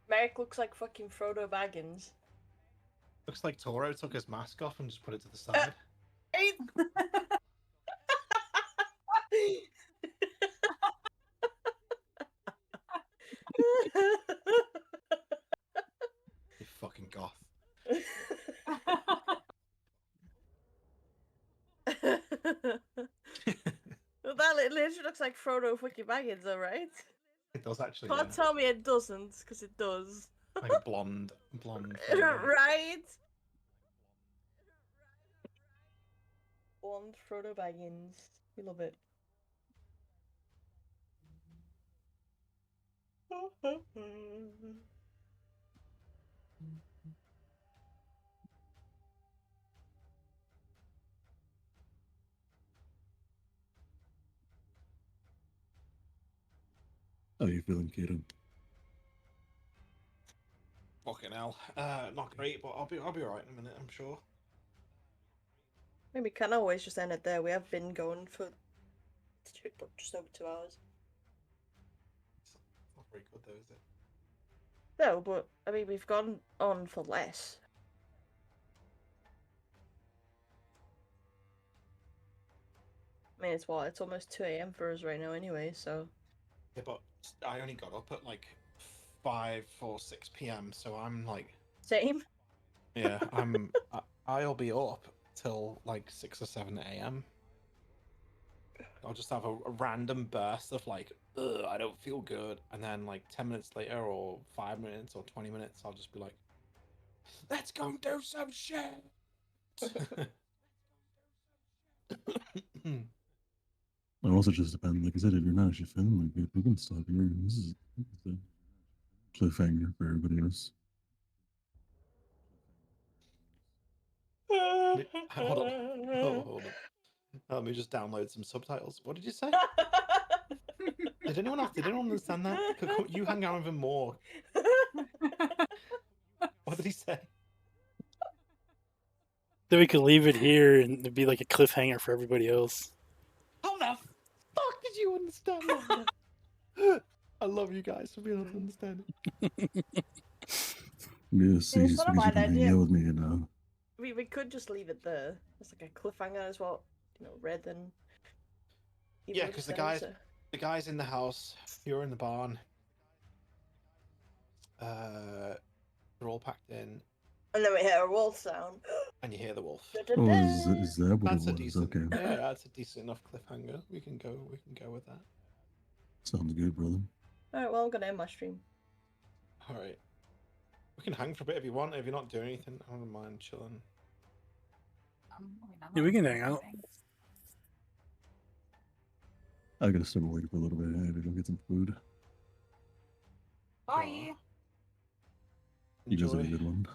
Merrick looks like fucking Frodo Baggins. Looks like Toro took his mask off and just put it to the side. You fucking goth. Well, that literally looks like Frodo fucking Baggins, though, right? It does actually. Can't Yeah. tell me it doesn't, because it does. Like a blonde Frodo. Right? Blonde Frodo Baggins. We love it. How you feeling, Kata? Fucking hell. Not great, but I'll be alright in a minute, I'm sure. I mean, we can always just end it there. We have been going for just over 2 hours. It's not very good though, is it? No, but I mean, we've gone on for less. I mean, it's what? It's almost 2 a.m. for us right now anyway, so. Yeah, but I only got up at like 5 or 6 p.m. So I'm like, Same. yeah, I'll be up till like 6 or 7 a.m. I'll just have a random burst of like, ugh, I don't feel good, and then like 10 minutes later, or 5 minutes, or 20 minutes, I'll just be like, let's go and do some shit. It also just depends. Like I said, if you're not actually feeling like it, we can stop here. This is a cliffhanger for everybody else. Hold on. Oh, hold on. Let me just download some subtitles. What did you say? Did anyone understand that? You hang out even more. What did he say? Then we could leave it here and it'd be like a cliffhanger for everybody else. How the fuck did you understand that? I love you guys for being able to understand it. Yeah, see, it's just not a because you bad can hang idea. out with me, you know. We could just leave it there. It's like a cliffhanger as well. Red and. Yeah, because the guys in the house, you're in the barn. They're all packed in. And then we hear a wolf sound. And you hear the wolf. Oh, is that what That's it a was? decent. Okay. Yeah, that's a decent enough cliffhanger. We can go with that. Sounds good, brother. Alright, well, I'm gonna end my stream. Alright. We can hang for a bit if you want. If you're not doing anything, I don't mind chilling. Yeah, we can hang out. I gotta step away for a little bit. I gotta go get some food. Bye. You guys have a good one.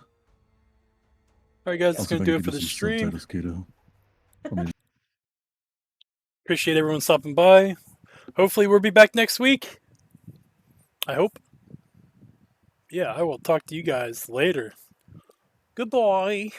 All right, guys, that's Also, gonna if I do can it for give the you some stream. subtitles, Kato. I mean, Appreciate everyone stopping by. Hopefully, we'll be back next week. I hope. Yeah, I will talk to you guys later. Goodbye.